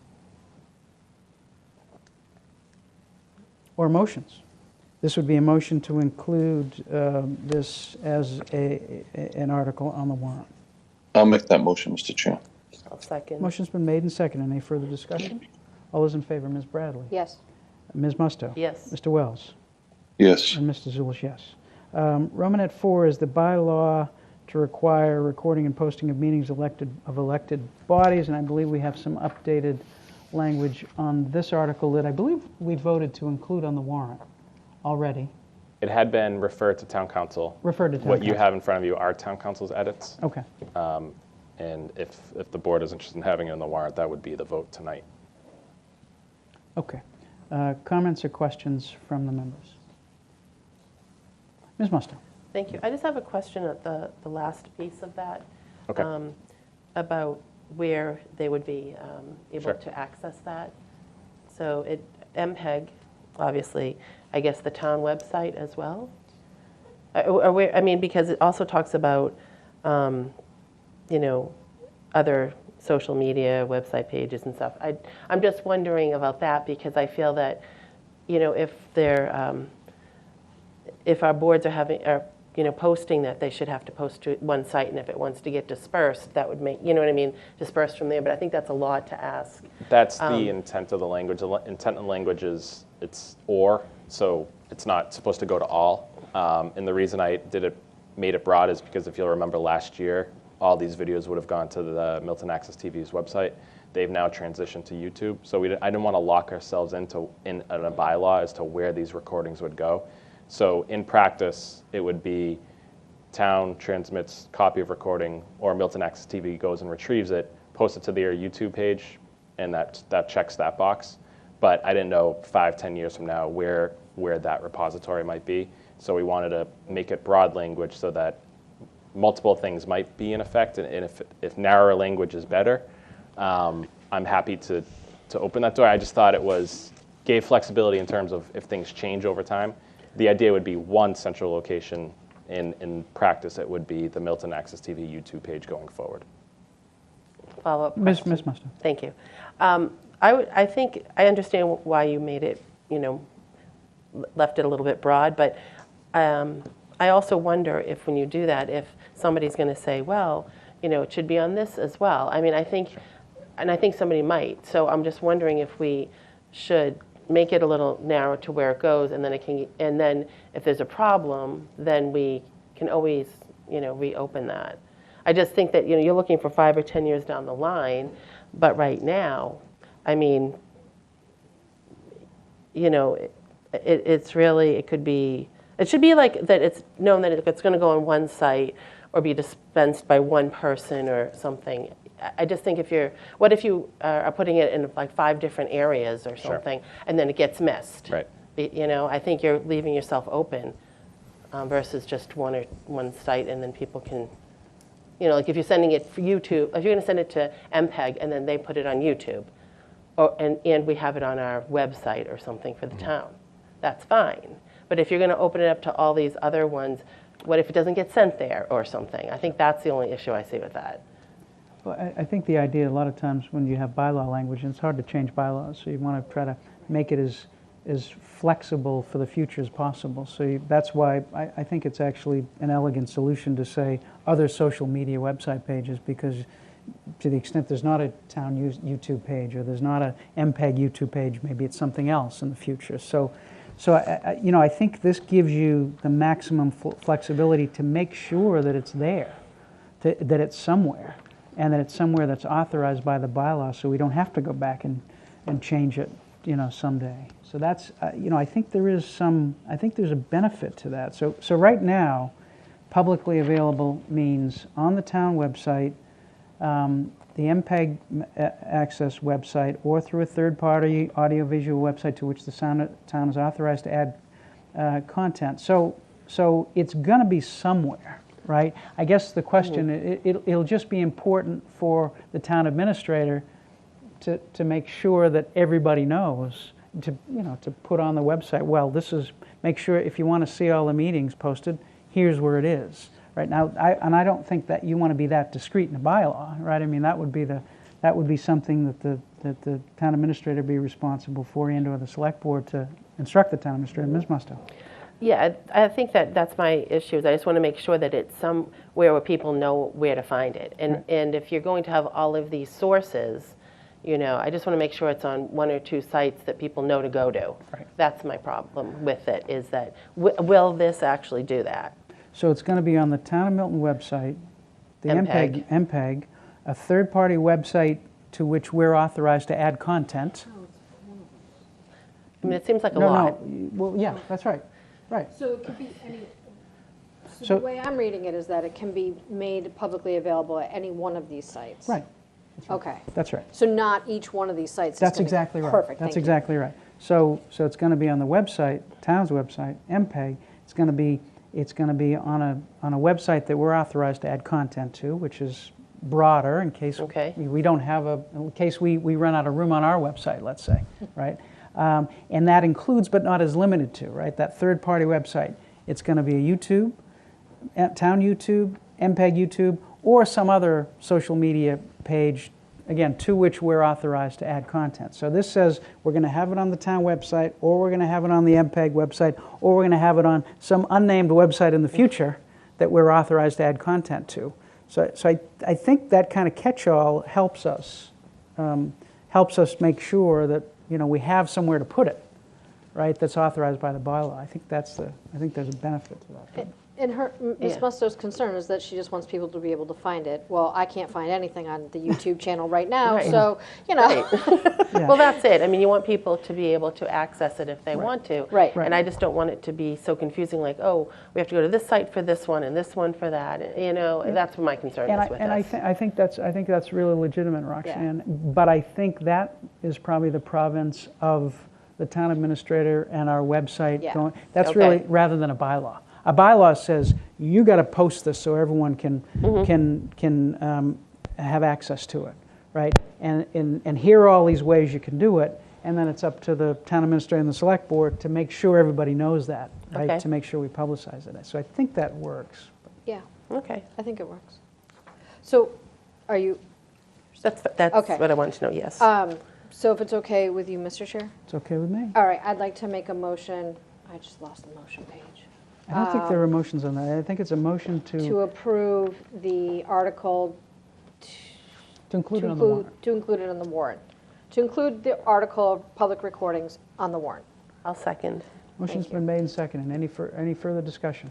Speaker 1: Or motions? This would be a motion to include this as an article on the warrant.
Speaker 9: I'll make that motion, Mr. Chair.
Speaker 7: I'll second.
Speaker 1: Motion's been made and seconded. Any further discussion? All those in favor, Ms. Bradley?
Speaker 8: Yes.
Speaker 1: Ms. Musto?
Speaker 7: Yes.
Speaker 1: Mr. Wells?
Speaker 9: Yes.
Speaker 1: And Mr. Zulish, yes. Romanet 4 is the bylaw to require recording and posting of meetings of elected bodies, and I believe we have some updated language on this article that I believe we voted to include on the warrant already.
Speaker 4: It had been referred to town council.
Speaker 1: Referred to town
Speaker 4: What you
Speaker 1: council.
Speaker 4: have in front of you are town council's edits.
Speaker 1: Okay.
Speaker 4: And if the board is interested in having it on the warrant, that would be the vote tonight.
Speaker 1: Okay. Comments or questions from the members? Ms. Musto.
Speaker 7: Thank you. I just have a question at the last piece of that.
Speaker 4: Okay.
Speaker 7: About where they would be able
Speaker 4: Sure.
Speaker 7: to access that. So MPEG, obviously, I guess the town website as well? I mean, because it also talks about, other social media, website pages and stuff. I'm just wondering about that because I feel that, if our boards are posting that, they should have to post to one site, and if it wants to get dispersed, that would make, dispersed from there. But I think that's a lot to ask.
Speaker 4: That's the intent of the language. The intent of the language is it's or, so it's not supposed to go to all. And the reason I made it broad is because if you'll remember last year, all these videos would have gone to the Milton Access TV's website. They've now transitioned to YouTube. So I didn't want to lock ourselves in a bylaw as to where these recordings would go. So in practice, it would be town transmits copy of recording, or Milton Access TV goes and retrieves it, posts it to their YouTube page, and that checks that box. But I didn't know 5-10 years from now where that repository might be. So we wanted to make it broad language so that multiple things might be in effect, and if narrower language is better, I'm happy to open that door. I just thought it gave flexibility in terms of if things change over time. The idea would be one central location. In practice, it would be the Milton Access TV YouTube page going forward.
Speaker 7: Follow-up
Speaker 1: Ms.
Speaker 7: question.
Speaker 1: Musto.
Speaker 7: Thank you. I think I understand why you made it, left it a little bit broad, but I also wonder if when you do that, if somebody's going to say, well, it should be on this as well. I mean, I think somebody might. So I'm just wondering if we should make it a little narrow to where it goes, and then if there's a problem, then we can always, reopen that. I just think that, you're looking for 5 or 10 years down the line, but right now, I mean, it's really, it should be like that it's known that it's going to go on one site or be dispensed by one person or something. I just think what if you are putting it in like 5 different areas or something, and then it gets missed?
Speaker 4: Right.
Speaker 7: I think you're leaving yourself open versus just one site, and then people can, like if you're sending it for YouTube, if you're going to send it to MPEG and then they put it on YouTube, and we have it on our website or something for the town, that's fine. But if you're going to open it up to all these other ones, what if it doesn't get sent there or something? I think that's the only issue I see with that.
Speaker 1: Well, I think the idea, a lot of times when you have bylaw language, and it's hard to change bylaws, so you want to try to make it as flexible for the future as possible. So that's why I think it's actually an elegant solution to say other social media website pages, because to the extent there's not a town YouTube page or there's not a MPEG YouTube page, maybe it's something else in the future. So I think this gives you the maximum flexibility to make sure that it's there, that it's somewhere, and that it's somewhere that's authorized by the bylaw, so we don't have to go back and change it, someday. So that's, I think there's a benefit to that. So right now, publicly available means on the town website, the MPEG access website, or through a third-party audiovisual website to which the town is authorized to add content. So it's going to be somewhere, right? I guess the question, it'll just be important for the town administrator to make sure that everybody knows, to put on the website, well, make sure if you want to see all the meetings posted, here's where it is. Right now, I don't think that you want to be that discreet in a bylaw, right? I mean, that would be something that the town administrator be responsible for, and/or the select board to instruct the town administrator. Ms. Musto.
Speaker 7: Yeah, I think that's my issue. I just want to make sure that it's somewhere where people know where to find it. And if you're going to have all of these sources, I just want to make sure it's on 1 or 2 sites that people know to go to.
Speaker 1: Right.
Speaker 7: That's my problem with it, is that will this actually do that?
Speaker 1: So it's going to be on the Town of Milton website, the
Speaker 7: MPEG.
Speaker 1: MPEG, a third-party website to which we're authorized to add content.
Speaker 7: I mean, it seems like a
Speaker 1: No,
Speaker 7: lot.
Speaker 1: well, yeah, that's right. Right.
Speaker 12: So it could be any.
Speaker 8: So the way I'm reading it is that it can be made publicly available at any one of these sites.
Speaker 1: Right.
Speaker 8: Okay.
Speaker 1: That's right.
Speaker 8: So not each one of these sites is
Speaker 1: That's
Speaker 8: gonna-
Speaker 1: exactly right.
Speaker 8: Perfect,
Speaker 1: That's
Speaker 8: thank you.
Speaker 1: exactly right. So it's going to be on the website, town's website, MPEG. It's going to be on a website that we're authorized to add content to, which is broader in case
Speaker 7: Okay.
Speaker 1: we don't have in case we run out of room on our website, let's say, right? And that includes, but not as limited to, right? That third-party website. It's going to be a YouTube, town YouTube, MPEG YouTube, or some other social media page, again, to which we're authorized to add content. So this says we're going to have it on the town website, or we're going to have it on the MPEG website, or we're going to have it on some unnamed website in the future that we're authorized to add content to. So I think that kind of catch-all helps us make sure that we have somewhere to put it, right? That's authorized by the bylaw. I think there's a benefit to that.
Speaker 8: And Ms.
Speaker 7: Yeah.
Speaker 8: Musto's concern is that she just wants people to be able to find it. Well, I can't find anything on the YouTube channel right now,
Speaker 7: Right.
Speaker 8: so,
Speaker 1: Yeah.
Speaker 7: Well, that's it. I mean, you want people to be able to access it if they want to.
Speaker 8: Right.
Speaker 7: And I just don't want it to be so confusing, like, oh, we have to go to this site for this one and this one for that. That's what my concern is with this.
Speaker 1: I think that's really legitimate, Roxanne. But I think that is probably the province of the town administrator and our website
Speaker 8: Yeah.
Speaker 1: going. That's
Speaker 7: Okay.
Speaker 1: really rather than a bylaw. A bylaw says you got to post this so everyone can have access to it, right? And here are all these ways you can do it. And then it's up to the town administrator and the select board to make sure everybody knows that, right?
Speaker 7: Okay.
Speaker 1: To make sure we publicize it. So I think that works.
Speaker 8: yeah,
Speaker 7: Okay.
Speaker 8: I think it works. So are you,
Speaker 7: That's
Speaker 8: Okay.
Speaker 7: what I wanted to know, yes.
Speaker 8: so if it's okay with you, Mr. Chair?
Speaker 1: It's okay with me.
Speaker 8: All right, I'd like to make a motion, I just lost the motion page.
Speaker 1: I don't think there are motions on that. I think it's a motion
Speaker 8: To approve the article,
Speaker 1: to include it on the warrant.
Speaker 8: to include it on the warrant. To include the article of public recordings on the warrant.
Speaker 7: I'll second.
Speaker 1: Motion's been made and seconded. Any further discussion?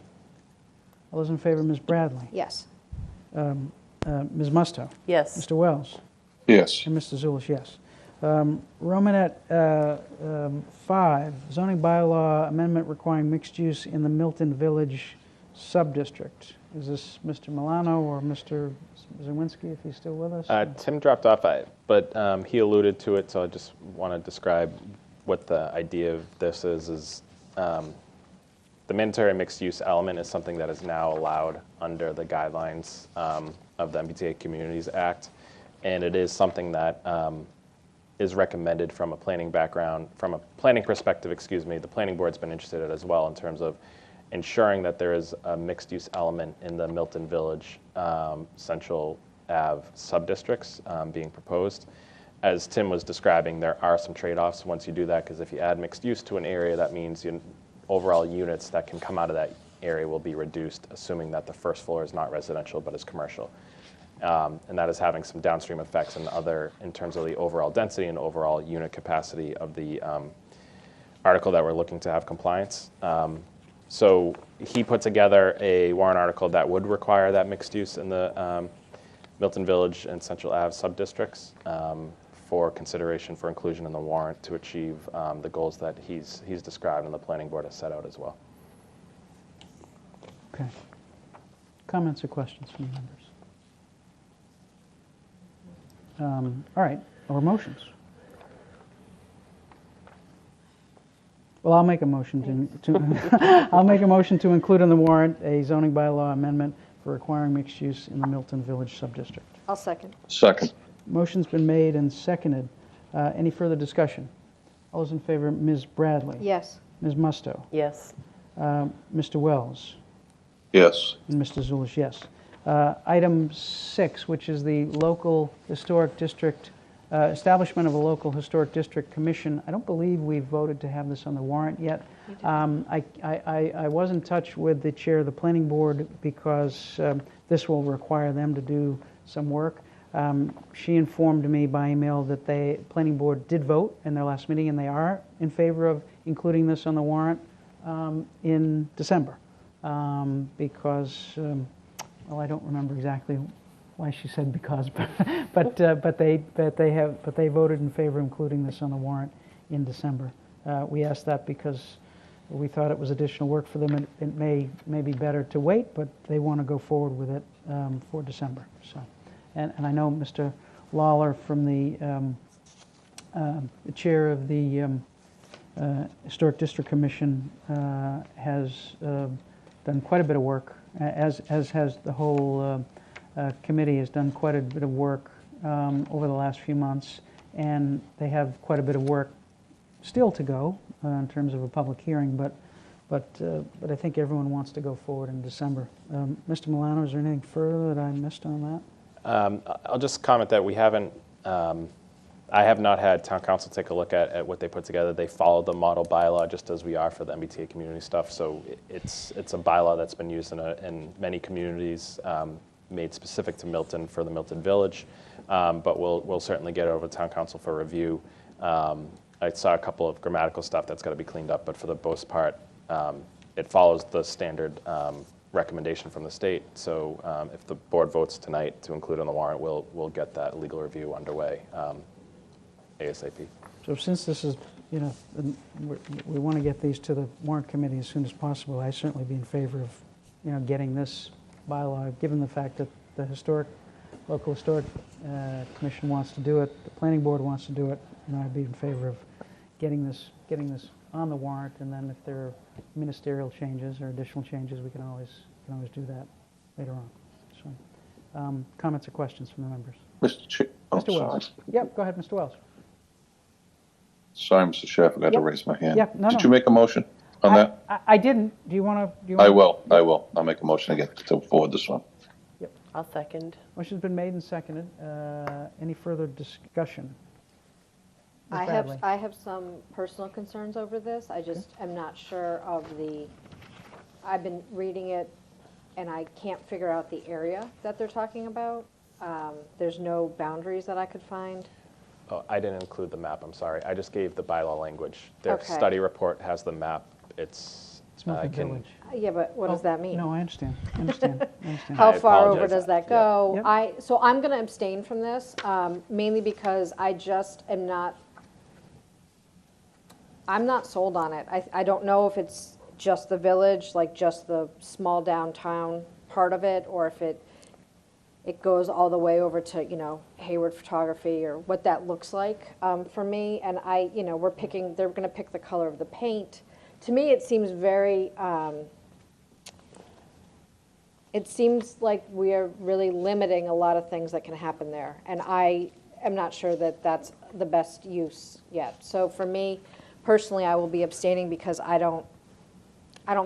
Speaker 1: All those in favor, Ms. Bradley?
Speaker 8: Yes.
Speaker 1: Ms. Musto?
Speaker 7: Yes.
Speaker 1: Mr. Wells?
Speaker 9: Yes.
Speaker 1: And Mr. Zulish, yes. Romanet 5, zoning bylaw amendment requiring mixed use in the Milton Village subdistrict. Is this Mr. Milano or Mr. Zawinski, if he's still with us?
Speaker 4: Tim dropped off, but he alluded to it, so I just want to describe what the idea of this is the mandatory mixed-use element is something that is now allowed under the guidelines of the MBTA Communities Act, and it is something that is recommended from a planning background, from a planning perspective, the planning board's been interested in it as well in terms of ensuring that there is a mixed-use element in the Milton Village Central Ave subdistricts being proposed. As Tim was describing, there are some trade-offs once you do that, because if you add mixed use to an area, that means overall units that can come out of that area will be reduced, assuming that the first floor is not residential but is commercial. And that is having some downstream effects in terms of the overall density and overall unit capacity of the article that we're looking to have compliance. So he put together a warrant article that would require that mixed use in the Milton Village and Central Ave subdistricts for consideration for inclusion in the warrant to achieve the goals that he's described and the planning board has set out as well.
Speaker 1: Okay. Comments or questions from members? All right, or motions? Well, I'll make a motion to I'll make a motion to include in the warrant a zoning bylaw amendment for requiring mixed use in the Milton Village subdistrict.
Speaker 8: I'll second.
Speaker 9: Second.
Speaker 1: Motion's been made and seconded. Any further discussion? All those in favor, Ms. Bradley?
Speaker 8: Yes.
Speaker 1: Ms. Musto?
Speaker 7: Yes.
Speaker 1: Mr. Wells?
Speaker 9: Yes.
Speaker 1: And Mr. Zulish, yes. Item 6, which is the local historic district, establishment of a local historic district commission. I don't believe we've voted to have this on the warrant yet. I was in touch with the chair of the planning board because this will require them to do some work. She informed me by email that the planning board did vote in their last meeting, and they are in favor of including this on the warrant in December because, well, I don't remember exactly why she said because, but they voted in favor of including this on the warrant in December. We asked that because we thought it was additional work for them. It may be better to wait, but they want to go forward with it for December. So, and I know Mr. Lawler from the chair of the Historic District Commission has done quite a bit of work, as has the whole committee has done quite a bit of work over the last few months, and they have quite a bit of work still to go in terms of a public hearing, but I think everyone wants to go forward in December. Mr. Milano, is there anything further that I missed on that?
Speaker 4: I'll just comment that we haven't, I have not had town council take a look at what they put together. They followed the model bylaw just as we are for the MBTA community stuff. So it's a bylaw that's been used in many communities, made specific to Milton for the Milton Village. But we'll certainly get it over to town council for review. I saw a couple of grammatical stuff that's got to be cleaned up, but for the most part, it follows the standard recommendation from the state. So if the board votes tonight to include on the warrant, we'll get that legal review underway ASAP.
Speaker 1: So since this is, we want to get these to the warrant committee as soon as possible, I certainly be in favor of, getting this bylaw, given the fact that the local historic commission wants to do it, the planning board wants to do it, I'd be in favor of getting this on the warrant, and then if there are ministerial changes or additional changes, we can always do that later on. So, comments or questions from the members?
Speaker 9: Mr.
Speaker 1: Wells. Yep, go ahead, Mr. Wells.
Speaker 9: Sorry, Mr. Chair, I forgot to
Speaker 1: Yep.
Speaker 9: raise my hand.
Speaker 1: Yep, no,
Speaker 9: Did
Speaker 1: no.
Speaker 9: you make a motion on that?
Speaker 1: I didn't. Do you want to?
Speaker 9: I will. I'll make a motion to get to forward this one.
Speaker 1: Yep.
Speaker 7: I'll second.
Speaker 1: Motion's been made and seconded. Any further discussion? Ms. Bradley?
Speaker 8: I have some personal concerns over this. I just am not sure of I've been reading it, and I can't figure out the area that they're talking about. There's no boundaries that I could find.
Speaker 4: Oh, I didn't include the map, I'm sorry. I just gave the bylaw language. Their
Speaker 8: Okay.
Speaker 4: study report has the map.
Speaker 1: It's Milton
Speaker 4: can-
Speaker 1: Village.
Speaker 8: Yeah, but what does that mean?
Speaker 1: No, I understand. I understand.
Speaker 8: How
Speaker 4: I
Speaker 8: far over
Speaker 4: apologize.
Speaker 8: does that
Speaker 4: Yeah.
Speaker 8: go?
Speaker 1: Yep.
Speaker 8: So I'm going to abstain from this, mainly because I just am not, I'm not sold on it. I don't know if it's just the village, like just the small downtown part of it, or if it goes all the way over to, Hayward Photography, or what that looks like for me. And they're going to pick the color of the paint. To me, it seems very, it seems like we are really limiting a lot of things that can happen there. And I am not sure that that's the best use yet. So for me, personally, I will be abstaining because I don't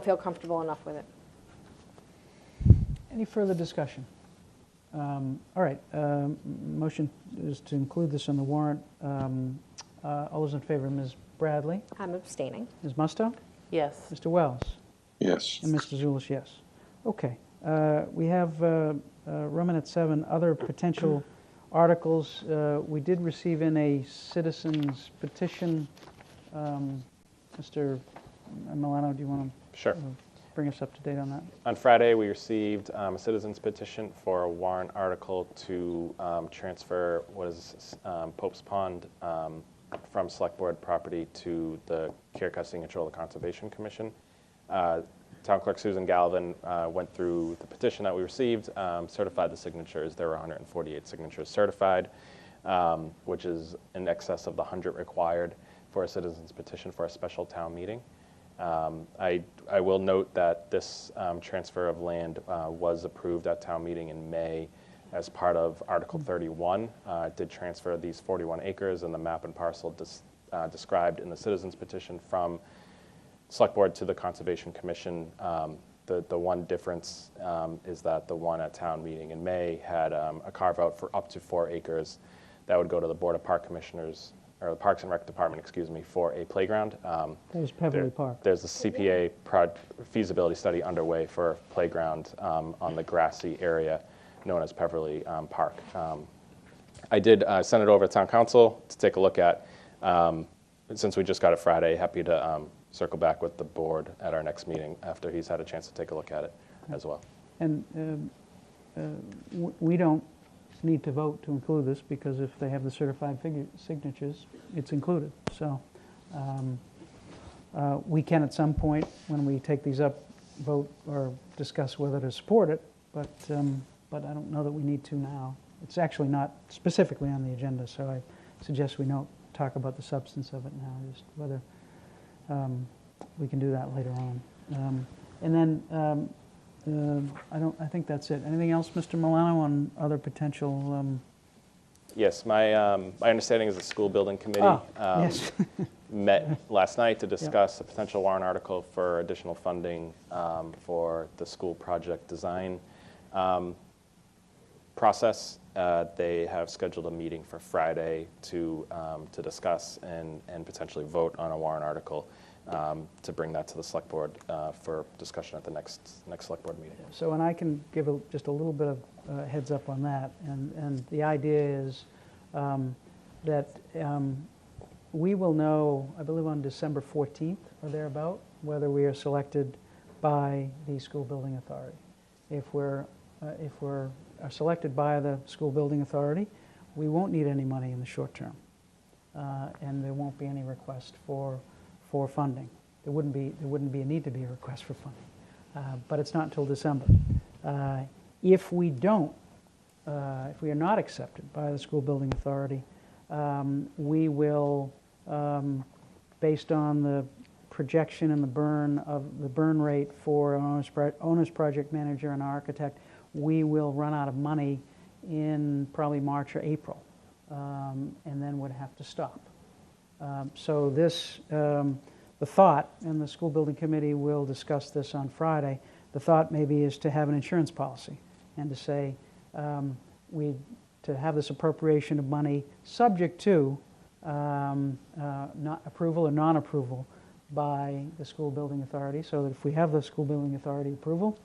Speaker 8: feel comfortable enough with it.
Speaker 1: Any further discussion? All right. Motion is to include this on the warrant. All those in favor, Ms. Bradley,
Speaker 8: I'm abstaining.
Speaker 1: Ms. Musto,
Speaker 7: Yes.
Speaker 1: Mr. Wells,
Speaker 9: Yes.
Speaker 1: and Mr. Zulish, yes. Okay. We have Roman at 7, other potential articles. We did receive in a citizen's petition. Mr. Milano, do you want to
Speaker 4: Sure.
Speaker 1: bring us up to date on that?
Speaker 4: On Friday, we received a citizen's petition for a warrant article to transfer what is Pope's Pond from Select Board property to the Care, Custody, and Control of the Conservation Commission. Town Clerk Susan Galvin went through the petition that we received, certified the signatures. There were 148 signatures certified, which is in excess of the 100 required for a citizen's petition for a special town meeting. I will note that this transfer of land was approved at town meeting in May as part of Article 31. It did transfer these 41 acres and the map and parcel described in the citizen's petition from Select Board to the Conservation Commission. The one difference is that the one at town meeting in May had a carve out for up to 4 acres that would go to the Board of Park Commissioners, or the Parks and Rec Department, for a playground.
Speaker 1: That was Peverly Park.
Speaker 4: There's a CPA feasibility study underway for a playground on the grassy area known as Peverly Park. I did send it over to Town Council to take a look at. Since we just got it Friday, happy to circle back with the board at our next meeting after he's had a chance to take a look at it as well.
Speaker 1: And we don't need to vote to include this, because if they have the certified signatures, it's included. So, all We can at some point, when we take these up, vote or discuss whether to support it, but I don't know that we need to now. It's actually not specifically on the agenda, so I suggest we don't talk about the substance of it now, just whether we can do that later on. And then I think that's it. Anything else, Mr. Milano, on other potential?
Speaker 4: Yes, my understanding is the school building committee
Speaker 1: Yes.
Speaker 4: met last night to discuss a potential warrant article for additional funding for the school project design process. They have scheduled a meeting for Friday to discuss and potentially vote on a warrant article to bring that to the select board for discussion at the next select board meeting.
Speaker 1: So, and I can give just a little bit of heads up on that. And the idea is that we will know, I believe on December 14th or thereabout, whether we are selected by the school building authority. If we're selected by the school building authority, we won't need any money in the short term, and there won't be any request for funding. There wouldn't be a need to be a request for funding, but it's not until December. If we don't, if we are not accepted by the school building authority, we will, based on the projection and the burn rate for an owner's project manager and architect, we will run out of money in probably March or April, and then would have to stop. So this, the thought, and the school building committee will discuss this on Friday, the thought maybe is to have an insurance policy and to say to have this appropriation of money subject to not approval or non-approval by the school building authority, so that if we have the school building authority approval,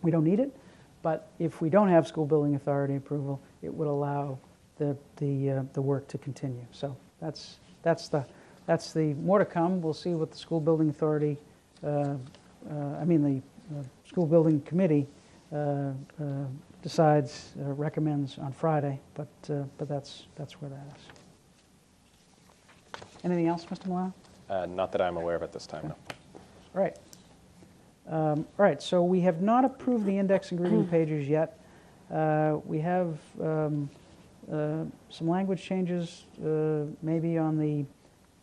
Speaker 1: we don't need it. But if we don't have school building authority approval, it would allow the work to continue. So that's the more to come. We'll see what the school building authority, the school building committee decides, recommends on Friday. But that's where that is. Anything else, Mr. Milano?
Speaker 4: Not that I'm aware of at this time, no.
Speaker 1: All right. All right, so we have not approved the index and greeting pages yet. We have some language changes, maybe on the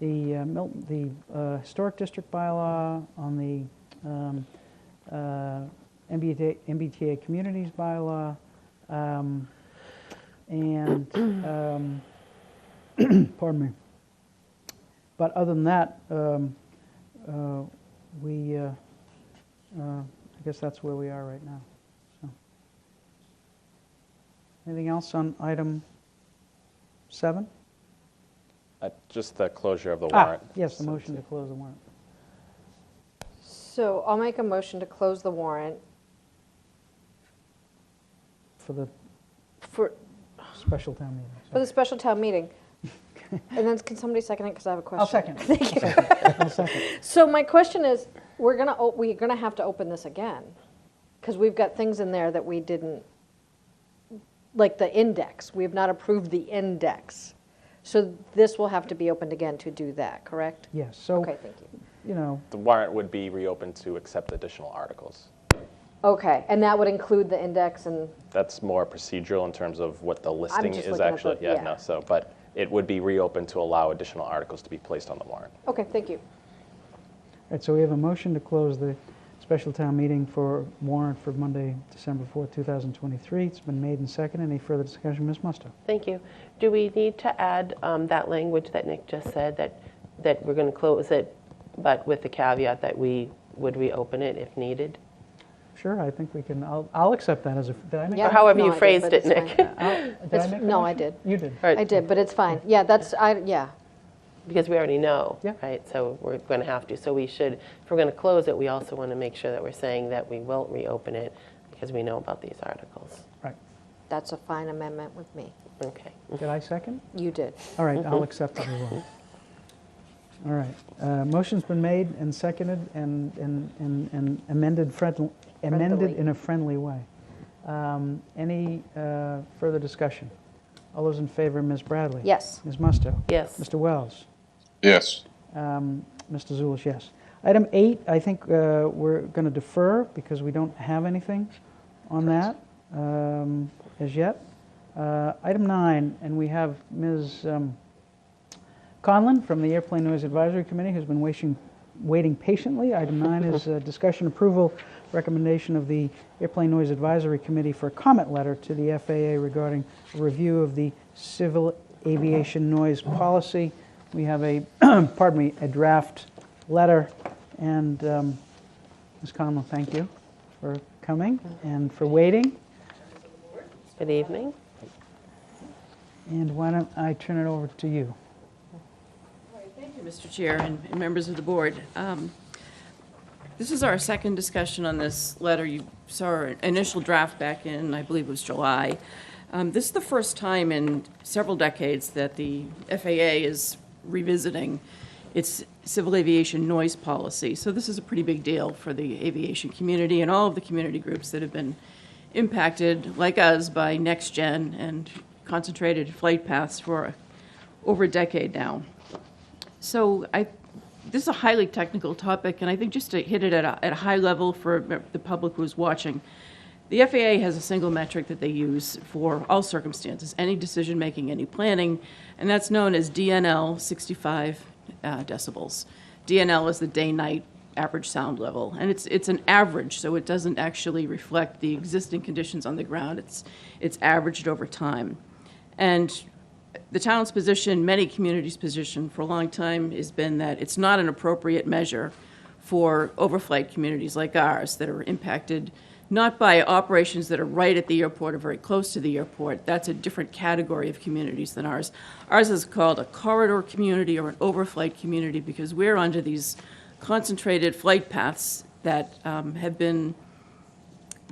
Speaker 1: Milton, the historic district bylaw, on the MBTA communities bylaw, and pardon me. But other than that, I guess that's where we are right now. So, anything else on item 7?
Speaker 4: Just the closure of the warrant.
Speaker 1: Yes, the motion to close the warrant.
Speaker 8: So I'll make a motion to close the warrant
Speaker 1: For the
Speaker 8: for
Speaker 1: special town meeting.
Speaker 8: the special town meeting. And then can somebody second it, because I have a question?
Speaker 1: I'll second.
Speaker 8: Thank you.
Speaker 1: I'll second.
Speaker 8: So my question is, we're gonna have to open this again, because we've got things in there that we didn't, like the index. We have not approved the index. So this will have to be opened again to do that, correct?
Speaker 1: Yes, so,
Speaker 8: Okay, thank you.
Speaker 1: you know,
Speaker 4: The warrant would be reopened to accept additional articles.
Speaker 8: Okay, and that would include the index and,
Speaker 4: That's more procedural in terms of what the listing
Speaker 8: just
Speaker 4: is
Speaker 8: looking at
Speaker 4: actually.
Speaker 8: the- yeah.
Speaker 4: But it would be reopened to allow additional articles to be placed on the warrant.
Speaker 8: okay, thank you.
Speaker 1: all right, so we have a motion to close the special town meeting for warrant for Monday, December 4th, 2023. It's been made and seconded. Any further discussion, Ms. Musto?
Speaker 7: Thank you. Do we need to add that language that Nick just said, that we're going to close it, but with the caveat that we would reopen it if needed?
Speaker 1: Sure, I think we can, I'll accept that as a, did I make
Speaker 8: Yeah.
Speaker 7: Or however
Speaker 8: No,
Speaker 7: you
Speaker 8: I did,
Speaker 7: phrased
Speaker 8: but
Speaker 7: it,
Speaker 8: it's
Speaker 7: Nick.
Speaker 8: fine.
Speaker 1: Did I make a
Speaker 8: No,
Speaker 1: motion?
Speaker 8: I did.
Speaker 1: You did.
Speaker 7: Right.
Speaker 8: I did, but it's fine. Yeah, yeah.
Speaker 7: Because we already know,
Speaker 1: Yeah.
Speaker 7: right? So we're going to have to. So we should, if we're going to close it, we also want to make sure that we're saying that we will reopen it because we know about these articles.
Speaker 1: Right.
Speaker 8: That's a fine amendment with me.
Speaker 7: Okay.
Speaker 1: Did I second?
Speaker 8: You did.
Speaker 1: All right, I'll accept it as well. All right, motion's been made and seconded and amended in a friendly way. Any further discussion? All those in favor, Ms. Bradley?
Speaker 8: Yes.
Speaker 1: Ms. Musto?
Speaker 7: Yes.
Speaker 1: Mr. Wells?
Speaker 9: Yes.
Speaker 1: Mr. Zulish, yes. Item 8, I think we're going to defer because we don't have anything on that as yet. Item 9, and we have Ms. Conlon from the Airplane Noise Advisory Committee who's been waiting patiently. Item 9 is discussion approval recommendation of the Airplane Noise Advisory Committee for a comment letter to the FAA regarding a review of the civil aviation noise policy. We have a, pardon me, a draft letter, and Ms. Conlon, thank you for coming and for waiting.
Speaker 7: Good evening.
Speaker 1: And why don't I turn it over to you?
Speaker 12: Thank you, Mr. Chair and members of the board. This is our second discussion on this letter. You saw our initial draft back in, I believe it was July. This is the first time in several decades that the FAA is revisiting its civil aviation noise policy. So this is a pretty big deal for the aviation community and all of the community groups that have been impacted, like us, by next-gen and concentrated flight paths for over a decade now. So this is a highly technical topic, and I think just to hit it at a high level for the public who's watching, the FAA has a single metric that they use for all circumstances, any decision-making, any planning, and that's known as DNL 65 decibels. DNL is the day-night average sound level, and it's an average, so it doesn't actually reflect the existing conditions on the ground. It's averaged over time. And the town's position, many communities' position for a long time has been that it's not an appropriate measure for overflight communities like ours that are impacted not by operations that are right at the airport or very close to the airport. That's a different category of communities than ours. Ours is called a corridor community or an overflight community because we're under these concentrated flight paths that have been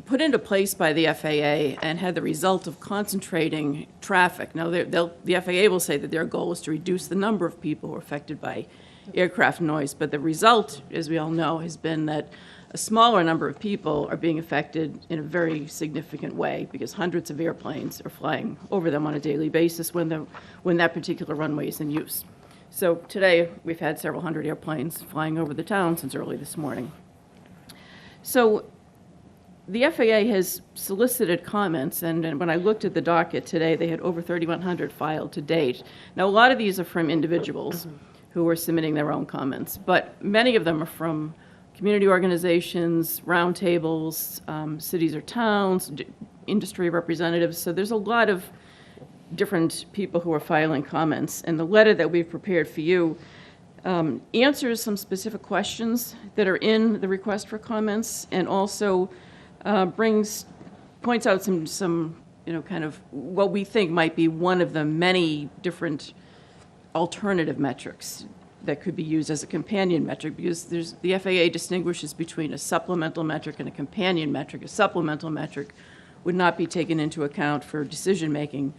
Speaker 12: put into place by the FAA and had the result of concentrating traffic. Now, the FAA will say that their goal is to reduce the number of people who are affected by aircraft noise, but the result, as we all know, has been that a smaller number of people are being affected in a very significant way because hundreds of airplanes are flying over them on a daily basis when that particular runway is in use. So today, we've had several hundred airplanes flying over the town since early this morning. So the FAA has solicited comments, and when I looked at the docket today, they had over 3,100 filed to date. Now, a lot of these are from individuals who are submitting their own comments, but many of them are from community organizations, roundtables, cities or towns, industry representatives. So there's a lot of different people who are filing comments. And the letter that we've prepared for you answers some specific questions that are in the request for comments, and also points out some kind of what we think might be one of the many different alternative metrics that could be used as a companion metric, because the FAA distinguishes between a supplemental metric and a companion metric. A supplemental metric would not be taken into account for decision-making.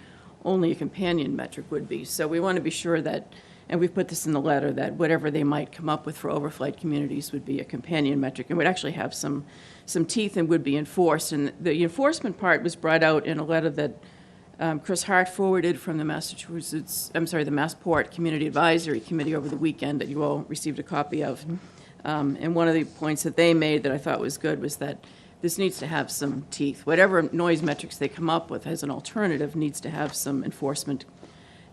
Speaker 12: Only a companion metric would be. So we want to be sure that, and we've put this in the letter, that whatever they might come up with for overflight communities would be a companion metric and would actually have some teeth and would be enforced. And the enforcement part was brought out in a letter that Chris Hart forwarded from the Massport Community Advisory Committee over the weekend that you all received a copy of. And one of the points that they made that I thought was good was that this needs to have some teeth. Whatever noise metrics they come up with as an alternative needs to have some enforcement.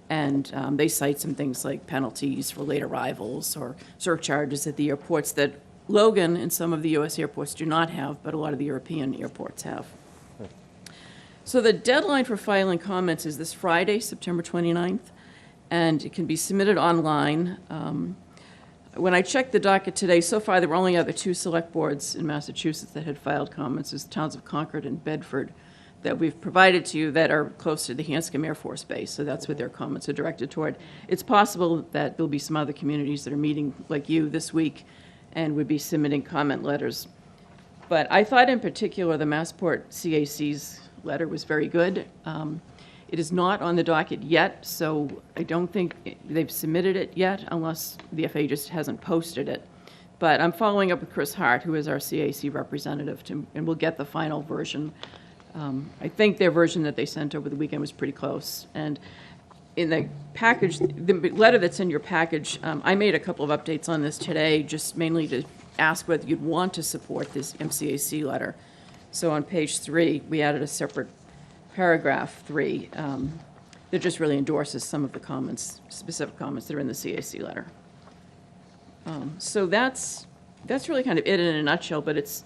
Speaker 12: And they cite some things like penalties for late arrivals or surcharges at the airports that Logan and some of the U.S. airports do not have, but a lot of the European airports have. So the deadline for filing comments is this Friday, September 29th, and it can be submitted online. When I checked the docket today, so far there were only other two select boards in Massachusetts that had filed comments. It's towns of Concord and Bedford that we've provided to you that are close to the Hanscom Air Force Base, so that's what their comments are directed toward. It's possible that there'll be some other communities that are meeting like you this week and would be submitting comment letters. But I thought in particular the Massport CAC's letter was very good. It is not on the docket yet, so I don't think they've submitted it yet unless the FAA just hasn't posted it. But I'm following up with Chris Hart, who is our CAC representative, and we'll get the final version. I think their version that they sent over the weekend was pretty close. And in the package, the letter that's in your package, I made a couple of updates on this today, just mainly to ask whether you'd want to support this MCAC letter. So on page 3, we added a separate paragraph 3 that just really endorses some of the comments, specific comments that are in the CAC letter. So that's really kind of it in a nutshell, but it's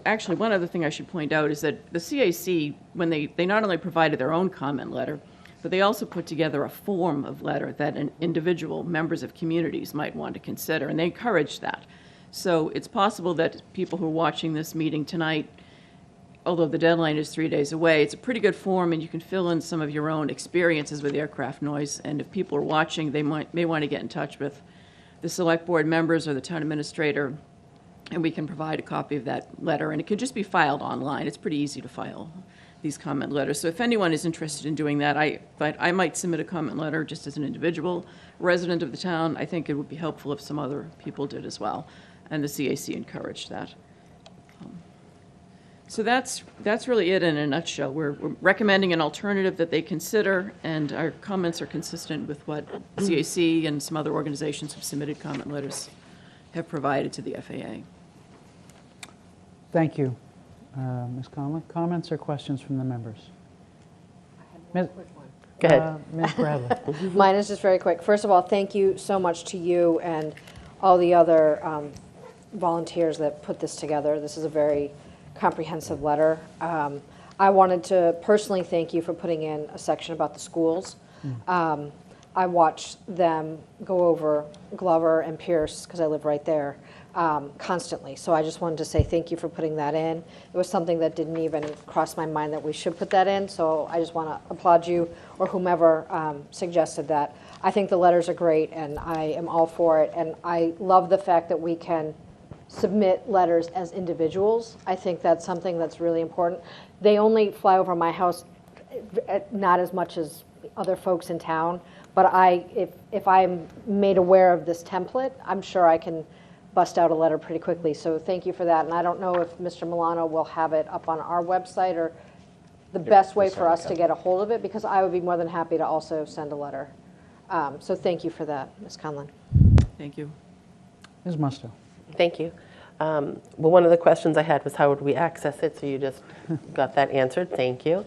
Speaker 12: actually one other thing I should point out is that the CAC, when they not only provided their own comment letter, but they also put together a form of letter that an individual members of communities might want to consider, and they encouraged that. So it's possible that people who are watching this meeting tonight, although the deadline is 3 days away, it's a pretty good form, and you can fill in some of your own experiences with aircraft noise. And if people are watching, they may want to get in touch with the select board members or the town administrator, and we can provide a copy of that letter. And it could just be filed online. It's pretty easy to file these comment letters. So if anyone is interested in doing that, I might submit a comment letter just as an individual resident of the town. I think it would be helpful if some other people did as well, and the CAC encouraged that. So that's really it in a nutshell. We're recommending an alternative that they consider, and our comments are consistent with what CAC and some other organizations who've submitted comment letters have provided to the FAA.
Speaker 1: Thank you, Ms. Conlon. Comments or questions from the members? Ms.
Speaker 7: Go ahead.
Speaker 1: Ms. Bradley.
Speaker 8: Mine is just very quick. First of all, thank you so much to you and all the other volunteers that put this together. This is a very comprehensive letter. I wanted to personally thank you for putting in a section about the schools. I watched them go over Glover and Pierce, because I live right there, constantly. So I just wanted to say thank you for putting that in. It was something that didn't even cross my mind that we should put that in, so I just want to applaud you or whomever suggested that. I think the letters are great, and I am all for it, and I love the fact that we can submit letters as individuals. I think that's something that's really important. They only fly over my house, not as much as other folks in town, but if I'm made aware of this template, I'm sure I can bust out a letter pretty quickly. So thank you for that. And I don't know if Mr. Milano will have it up on our website or the best way for us to get a hold of it, because I would be more than happy to also send a letter. So thank you for that, Ms. Conlon.
Speaker 12: Thank you.
Speaker 1: Ms. Musto.
Speaker 7: Thank you. Well, one of the questions I had was how would we access it, so you just got that answered. Thank you.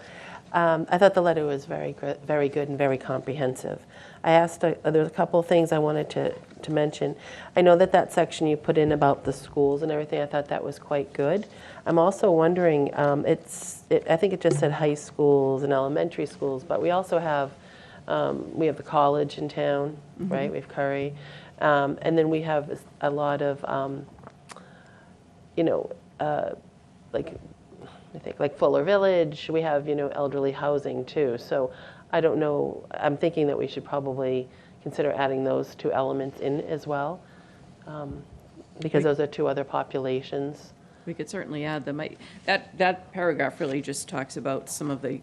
Speaker 7: I thought the letter was very good and very comprehensive. I asked, there's a couple of things I wanted to mention. I know that section you put in about the schools and everything, I thought that was quite good. I'm also wondering, I think it just said high schools and elementary schools, but we also have, we have the college in town, right? We have Curry. And then we have a lot of, like Fuller Village. We have, elderly housing too. So I don't know, I'm thinking that we should probably consider adding those two elements in as well, because those are two other populations.
Speaker 12: We could certainly add them. That paragraph really just talks about some of the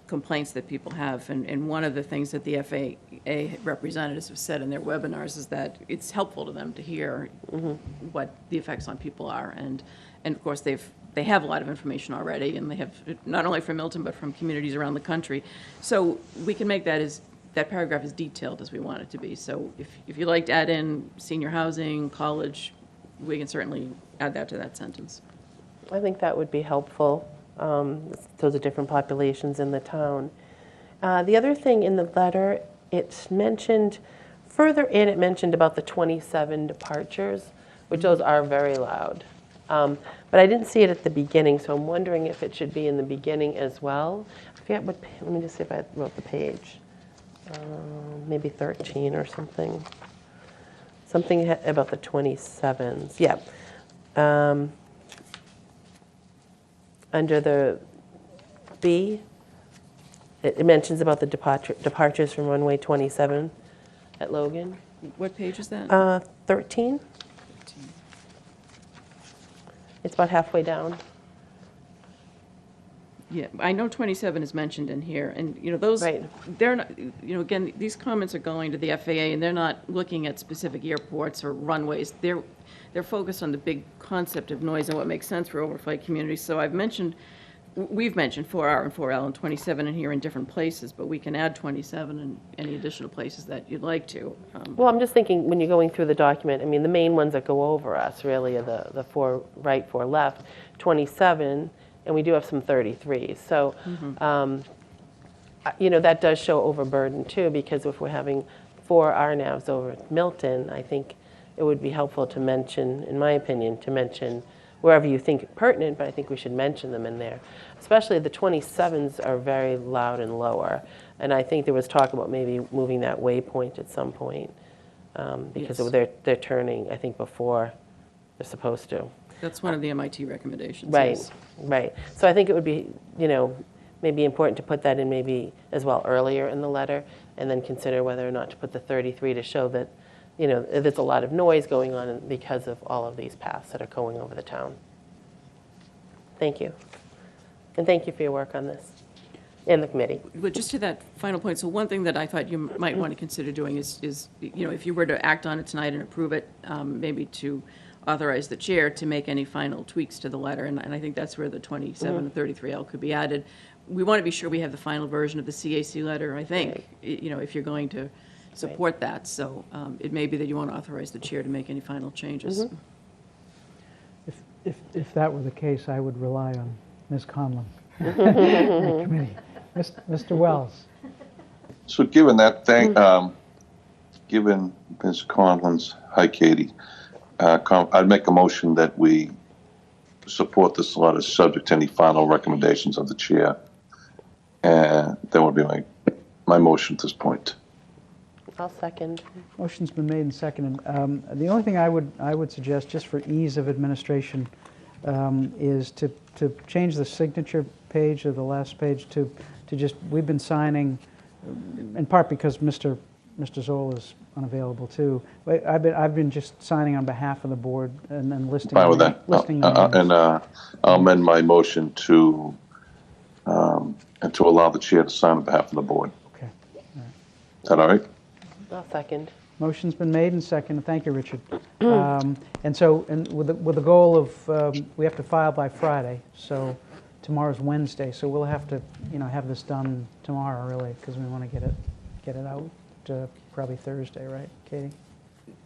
Speaker 12: complaints that people have, and one of the things that the FAA representatives have said in their webinars is that it's helpful to them to hear what the effects on people are, and of course they have a lot of information already, and they have not only from Milton but from communities around the country. So we can make that paragraph as detailed as we want it to be. So if you'd like to add in senior housing, college, we can certainly add that to that sentence.
Speaker 7: I think that would be helpful. Those are different populations in the town. The other thing in the letter, it's mentioned, further in it mentioned about the 27 departures, which those are very loud. But I didn't see it at the beginning, so I'm wondering if it should be in the beginning as well. I forget what, let me just see if I wrote the page. Maybe 13 or something. Something about the 27s, yeah. Under the B, it mentions about the departures from runway 27 at Logan.
Speaker 12: What page is that?
Speaker 7: 13. It's about halfway down.
Speaker 12: Yeah, I know 27 is mentioned in here, and those,
Speaker 7: Right.
Speaker 12: They're not, again, these comments are going to the FAA, and they're not looking at specific airports or runways. They're focused on the big concept of noise and what makes sense for overflight communities. So I've mentioned we've mentioned 4R and 4L and 27 in here in different places, but we can add 27 in any additional places that you'd like to.
Speaker 7: Well, I'm just thinking, when you're going through the document, I mean, the main ones that go over us really are the 4 right, 4 left, 27, and we do have some 33s. So, that does show overburden too, because if we're having 4 RNAVs over at Milton, I think it would be helpful to mention, in my opinion, to mention wherever you think pertinent, but I think we should mention them in there. Especially the 27s are very loud and lower. And I think there was talk about maybe moving that waypoint at some point, because they're turning, I think, before they're supposed to.
Speaker 12: That's one of the MIT recommendations.
Speaker 7: Right,
Speaker 12: yes.
Speaker 7: right. So I think it would be, maybe important to put that in maybe as well earlier in the letter, and then consider whether or not to put the 33 to show that, there's a lot of noise going on because of all of these paths that are going over the town. Thank you. And thank you for your work on this, and the committee.
Speaker 12: But just to that final point, so one thing that I thought you might want to consider doing is if you were to act on it tonight and approve it, maybe to authorize the chair to make any final tweaks to the letter, and I think that's where the 27 and 33L could be added. We want to be sure we have the final version of the CAC letter, I think, if you're going to support that. So it may be that you want to authorize the chair to make any final changes.
Speaker 1: If that were the case, I would rely on Ms. Conlon. The committee. Mr. Wells.
Speaker 9: So given that thing, given Ms. Conlon's, hi Katie, I'd make a motion that we support this letter subject to any final recommendations of the chair. And that would be my motion at this point.
Speaker 7: I'll second.
Speaker 1: Motion's been made and seconded. The only thing I would suggest, just for ease of administration, is to change the signature page or the last page to just, we've been signing, in part because Mr. Zoll is unavailable too. I've been just signing on behalf of the board and then listing.
Speaker 9: Fine with that.
Speaker 1: Listing the names.
Speaker 9: And I'll amend my motion to allow the chair to sign on behalf of the board.
Speaker 1: Okay.
Speaker 9: Is that all right?
Speaker 7: I'll second.
Speaker 1: Motion's been made and seconded. Thank you, Richard. And so, with the goal of, we have to file by Friday, so tomorrow's Wednesday, so we'll have to, have this done tomorrow, really, because we want to get it out probably Thursday, right, Katie?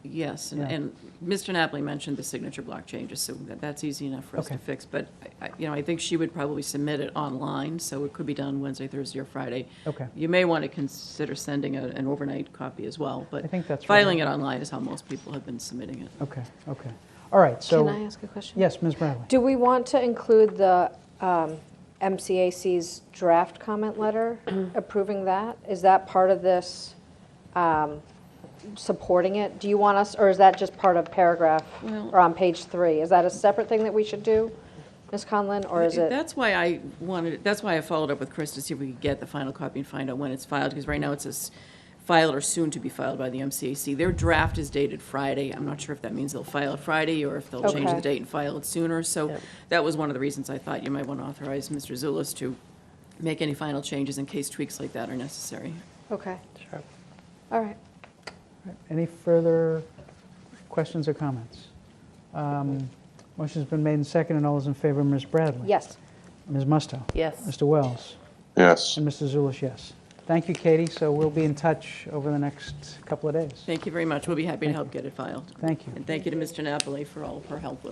Speaker 12: Yes,
Speaker 1: Yeah.
Speaker 12: and Mr. Napoli mentioned the signature block changes, so that's easy enough for us to fix. But, I think she would probably submit it online, so it could be done Wednesday, Thursday, or Friday.
Speaker 1: Okay.
Speaker 12: You may want to consider sending an overnight copy as well, but
Speaker 1: I think that's
Speaker 12: filing
Speaker 1: right.
Speaker 12: it online is how most people have been submitting it.
Speaker 1: Okay. All right, so.
Speaker 8: Can I ask a question?
Speaker 1: Yes, Ms. Bradley.
Speaker 8: Do we want to include the MCAC's draft comment letter approving that? Is that part of this supporting it? Do you want us, or is that just part of paragraph, or on page 3? Is that a separate thing that we should do, Ms. Conlon, or is it?
Speaker 12: That's why I followed up with Chris to see if we could get the final copy and find out when it's filed, because right now it says filed or soon to be filed by the MCAC. Their draft is dated Friday. I'm not sure if that means they'll file it Friday or if they'll change
Speaker 8: Okay.
Speaker 12: the date and file it sooner. So that was one of the reasons I thought you might want to authorize Mr. Zulus to make any final changes in case tweaks like that are necessary.
Speaker 8: Okay. Sure. All right.
Speaker 1: Any further questions or comments? Motion's been made and seconded. All those in favor, Ms. Bradley?
Speaker 8: Yes.
Speaker 1: Ms. Musto?
Speaker 7: Yes.
Speaker 1: Mr. Wells?
Speaker 9: Yes.
Speaker 1: And Mr. Zulish, yes. Thank you, Katie. So we'll be in touch over the next couple of days.
Speaker 12: Thank you very much. We'll be happy to help get it filed.
Speaker 1: Thank you.
Speaker 12: And thank you to Mr. Napoli for all of her help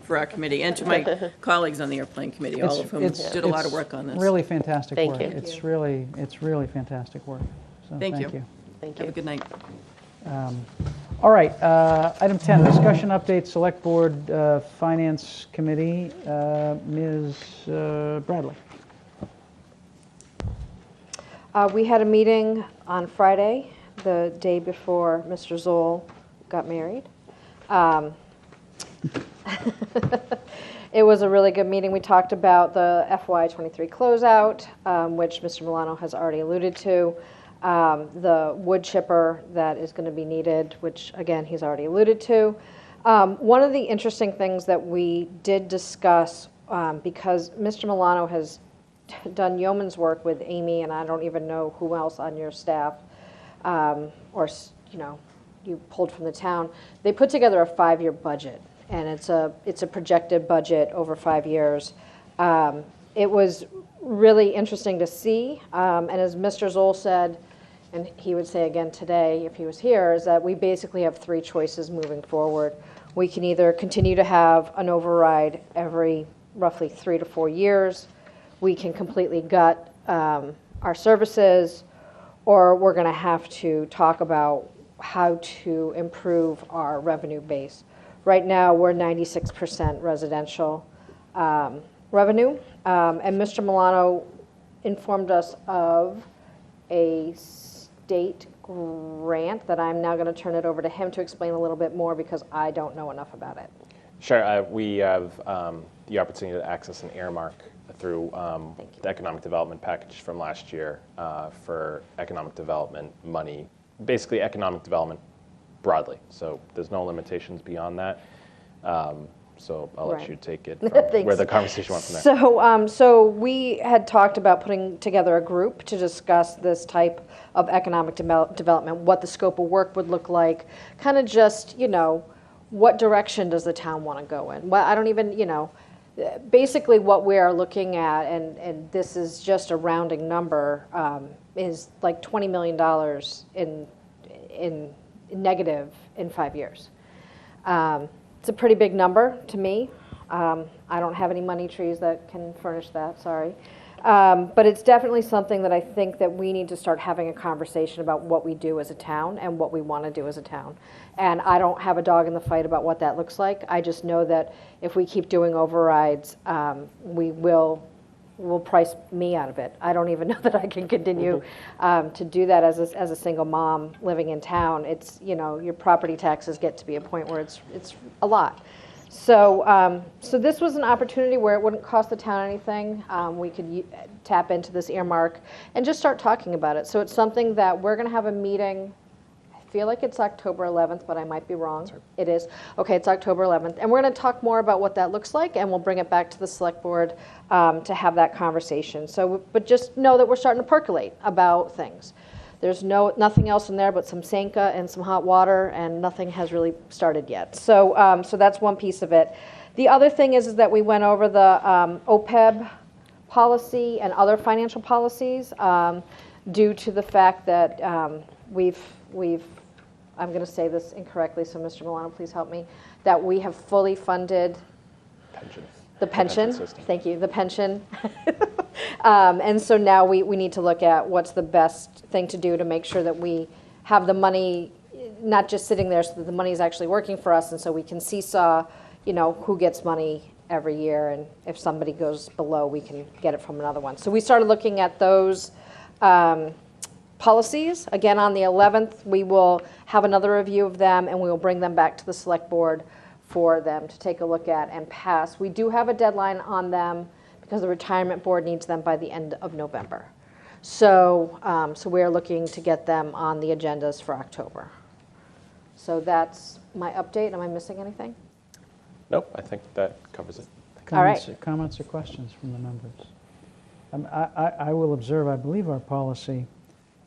Speaker 12: for our committee, and to my colleagues on the airplane committee, all of whom did a lot of work on this.
Speaker 1: Really fantastic
Speaker 7: Thank
Speaker 1: work.
Speaker 7: you.
Speaker 1: It's really fantastic work. So
Speaker 12: Thank you.
Speaker 7: Thank
Speaker 12: Have
Speaker 7: you.
Speaker 12: a good night.
Speaker 1: All right, item 10, discussion update, Select Board Finance Committee. Ms. Bradley.
Speaker 8: We had a meeting on Friday, the day before Mr. Zoll got married. It was a really good meeting. We talked about the FY23 closeout, which Mr. Milano has already alluded to. The wood chipper that is going to be needed, which again he's already alluded to. One of the interesting things that we did discuss, because Mr. Milano has done yeoman's work with Amy, and I don't even know who else on your staff, or you pulled from the town. They put together a 5-year budget, and it's a projected budget over 5 years. it was really interesting to see. And as Mr. Zoll said, and he would say again today if he was here, is that we basically have three choices moving forward. We can either continue to have an override every roughly 3 to 4 years, we can completely gut our services, or we're going to have to talk about how to improve our revenue base. Right now, we're 96% residential revenue, and Mr. Milano informed us of a state grant that I'm now going to turn it over to him to explain a little bit more because I don't know enough about it.
Speaker 4: Sure. We have the opportunity to access an earmark through the economic development package from last year for economic development money, basically economic development broadly. So there's no limitations beyond that. So I'll let you take it from where the conversation went from there.
Speaker 8: So we had talked about putting together a group to discuss this type of economic development, what the scope of work would look like, kind of just, what direction does the town want to go in? Well, I don't even, basically what we are looking at, and this is just a rounding number, is like $20 million in negative in 5 years. It's a pretty big number to me. I don't have any money trees that can furnish that, sorry. But it's definitely something that I think that we need to start having a conversation about what we do as a town and what we want to do as a town. And I don't have a dog in the fight about what that looks like. I just know that if we keep doing overrides, will price me out of it. I don't even know that I can continue to do that as a single mom living in town. It's, your property taxes get to be a point where it's a lot. So this was an opportunity where it wouldn't cost the town anything. We could tap into this earmark and just start talking about it. So it's something that we're going to have a meeting. I feel like it's October 11th, but I might be wrong. Sorry. It is. Okay, it's October 11th. And we're going to talk more about what that looks like, and we'll bring it back to the select board to have that conversation. So, but just know that we're starting to percolate about things. There's nothing else in there but some Sanka and some hot water, and nothing has really started yet. So, so that's one piece of it. The other thing is that we went over the OPEB policy and other financial policies due to the fact that we've I'm going to say this incorrectly, so Mr. Milano, please help me, that we have fully funded the pension. Thank you, the pension. And so now we need to look at what's the best thing to do to make sure that we have the money not just sitting there so that the money is actually working for us, and so we can seesaw, who gets money every year, and if somebody goes below, we can get it from another one. So we started looking at those policies. Again, on the 11th, we will have another review of them, and we will bring them back to the select board for them to take a look at and pass. We do have a deadline on them because the retirement board needs them by the end of November. So, so we're looking to get them on the agendas for October. So that's my update. Am I missing anything?
Speaker 4: Nope, I think that covers it.
Speaker 1: Comments or questions from the members? I will observe, I believe our policy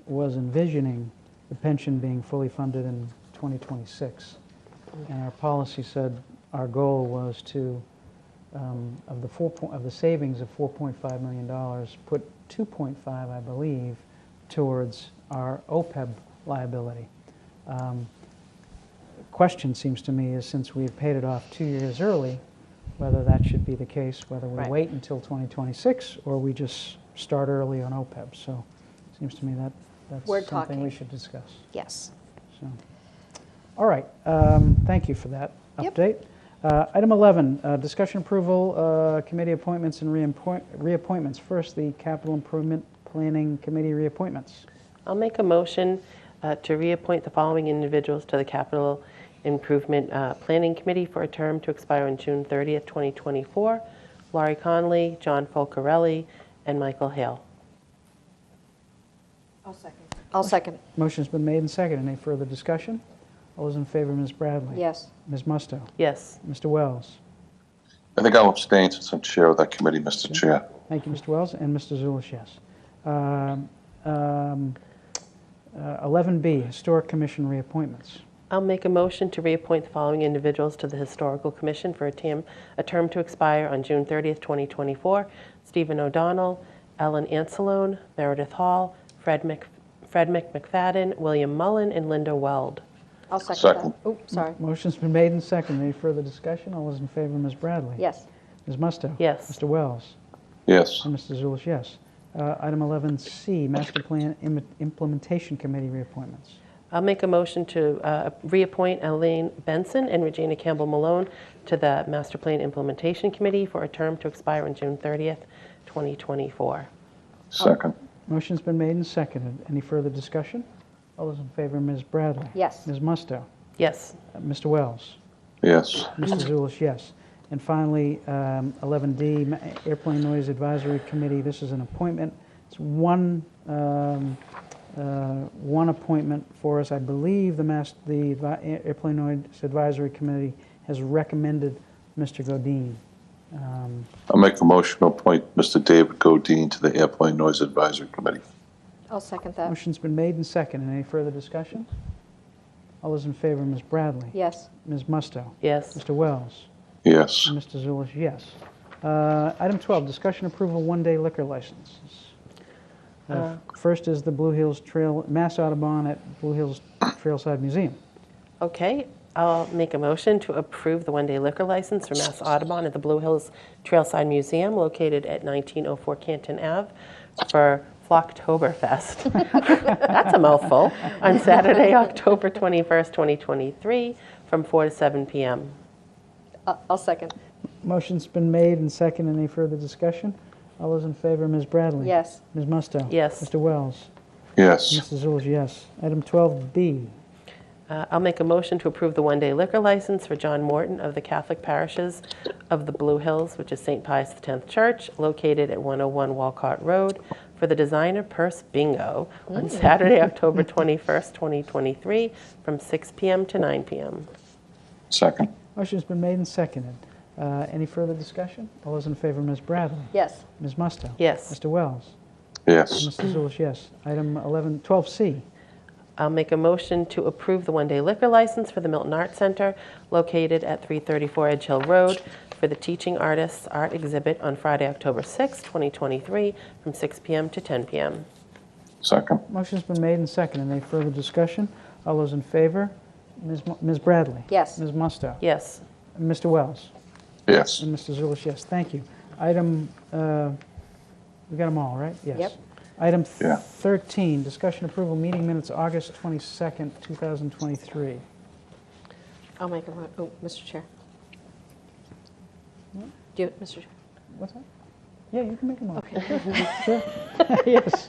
Speaker 1: was envisioning the pension being fully funded in 2026. And our policy said our goal was to, of the savings of $4.5 million, put 2.5, I believe, towards our OPEB liability. Question seems to me is, since we've paid it off 2 years early, whether that should be the case, whether we wait until 2026 or we just start early on OPEB. So it seems to me that that's something we should discuss.
Speaker 8: Yes.
Speaker 1: So, all right. Thank you for that update. Item 11, discussion approval, committee appointments and reappointments. First, the Capital Improvement Planning Committee reappointments.
Speaker 7: I'll make a motion to reappoint the following individuals to the Capital Improvement Planning Committee for a term to expire on June 30th, 2024. Laurie Conley, John Folcarelli, and Michael Hale.
Speaker 8: I'll second.
Speaker 1: Motion's been made and seconded. Any further discussion? All those in favor, Ms. Bradley?
Speaker 8: Yes.
Speaker 1: Ms. Musto?
Speaker 7: Yes.
Speaker 1: Mr. Wells?
Speaker 9: I think I'll abstain since I'm chair of that committee, Mr. Chair.
Speaker 1: Thank you, Mr. Wells. And Mr. Zulish, yes. 11B, Historic Commission reappointments.
Speaker 7: I'll make a motion to reappoint the following individuals to the Historical Commission for a term to expire on June 30th, 2024. Stephen O'Donnell, Ellen Ancelone, Meredith Hall, Fred McFadden, William Mullen, and Linda Weld.
Speaker 8: I'll second
Speaker 9: Second.
Speaker 8: that. Oh, sorry.
Speaker 1: Motion's been made and seconded. Any further discussion? All those in favor, Ms. Bradley?
Speaker 8: Yes.
Speaker 1: Ms. Musto?
Speaker 7: Yes.
Speaker 1: Mr. Wells?
Speaker 9: Yes.
Speaker 1: And Mr. Zulish, yes. Item 11C, Master Plan Implementation Committee reappointments.
Speaker 7: I'll make a motion to reappoint Elaine Benson and Regina Campbell Malone to the Master Plan Implementation Committee for a term to expire on June 30th, 2024.
Speaker 9: Second.
Speaker 1: Motion's been made and seconded. Any further discussion? All those in favor, Ms. Bradley?
Speaker 8: Yes.
Speaker 1: Ms. Musto?
Speaker 7: Yes.
Speaker 1: Mr. Wells?
Speaker 9: Yes.
Speaker 1: Mr. Zulish, yes. And finally, 11D, Airplane Noise Advisory Committee. This is an appointment. It's one appointment for us. I believe the Airplane Noise Advisory Committee has recommended Mr. Godine.
Speaker 9: I'll make a motion to appoint Mr. David Godine to the Airplane Noise Advisory Committee.
Speaker 8: I'll second that.
Speaker 1: Motion's been made and seconded. Any further discussion? All those in favor, Ms. Bradley?
Speaker 8: Yes.
Speaker 1: Ms. Musto?
Speaker 7: Yes.
Speaker 1: Mr. Wells?
Speaker 9: Yes.
Speaker 1: And Mr. Zulish, yes. Item 12, discussion approval one-day liquor licenses. First is the Blue Hills Trail, Mass Audubon at Blue Hills Trailside Museum.
Speaker 7: Okay. I'll make a motion to approve the one-day liquor license for Mass Audubon at the Blue Hills Trailside Museum located at 1904 Canton Ave for Flocktoberfest. That's a mouthful. On Saturday, October 21st, 2023, from 4 to 7 p.m.
Speaker 8: I'll second.
Speaker 1: Motion's been made and seconded. Any further discussion? All those in favor, Ms. Bradley?
Speaker 8: Yes.
Speaker 1: Ms. Musto?
Speaker 7: Yes.
Speaker 1: Mr. Wells?
Speaker 9: Yes.
Speaker 1: Mr. Zulish, yes. Item 12B.
Speaker 7: I'll make a motion to approve the one-day liquor license for John Morton of the Catholic Parishes of the Blue Hills, which is St. Pius X Church, located at 101 Walcott Road, for the Designer Purse Bingo on Saturday, October 21st, 2023, from 6 p.m. to 9 p.m.
Speaker 9: Second.
Speaker 1: Motion's been made and seconded. Any further discussion? All those in favor, Ms. Bradley?
Speaker 8: Yes.
Speaker 1: Ms. Musto?
Speaker 7: Yes.
Speaker 1: Mr. Wells?
Speaker 9: Yes.
Speaker 1: Mr. Zulish, yes. Item 12C.
Speaker 7: I'll make a motion to approve the one-day liquor license for the Milton Art Center, located at 334 Edge Hill Road, for the Teaching Artists Art Exhibit on Friday, October 6, 2023, from 6 p.m. to 10 p.m.
Speaker 9: Second.
Speaker 1: Motion's been made and seconded. Any further discussion? All those in favor? Ms. Bradley?
Speaker 8: Yes.
Speaker 1: Ms. Musto?
Speaker 7: Yes.
Speaker 1: Mr. Wells?
Speaker 9: Yes.
Speaker 1: And Mr. Zulish, yes. Thank you. Item, we got them all, right? Yes.
Speaker 8: Yep.
Speaker 1: Item
Speaker 9: Yeah.
Speaker 1: 13, discussion approval meeting minutes, August 22nd, 2023.
Speaker 8: I'll make a Mr. Chair. Do you, Mr. Chair?
Speaker 1: What's that? Yeah, you can make a motion.
Speaker 8: Okay.
Speaker 1: Sure. Yes.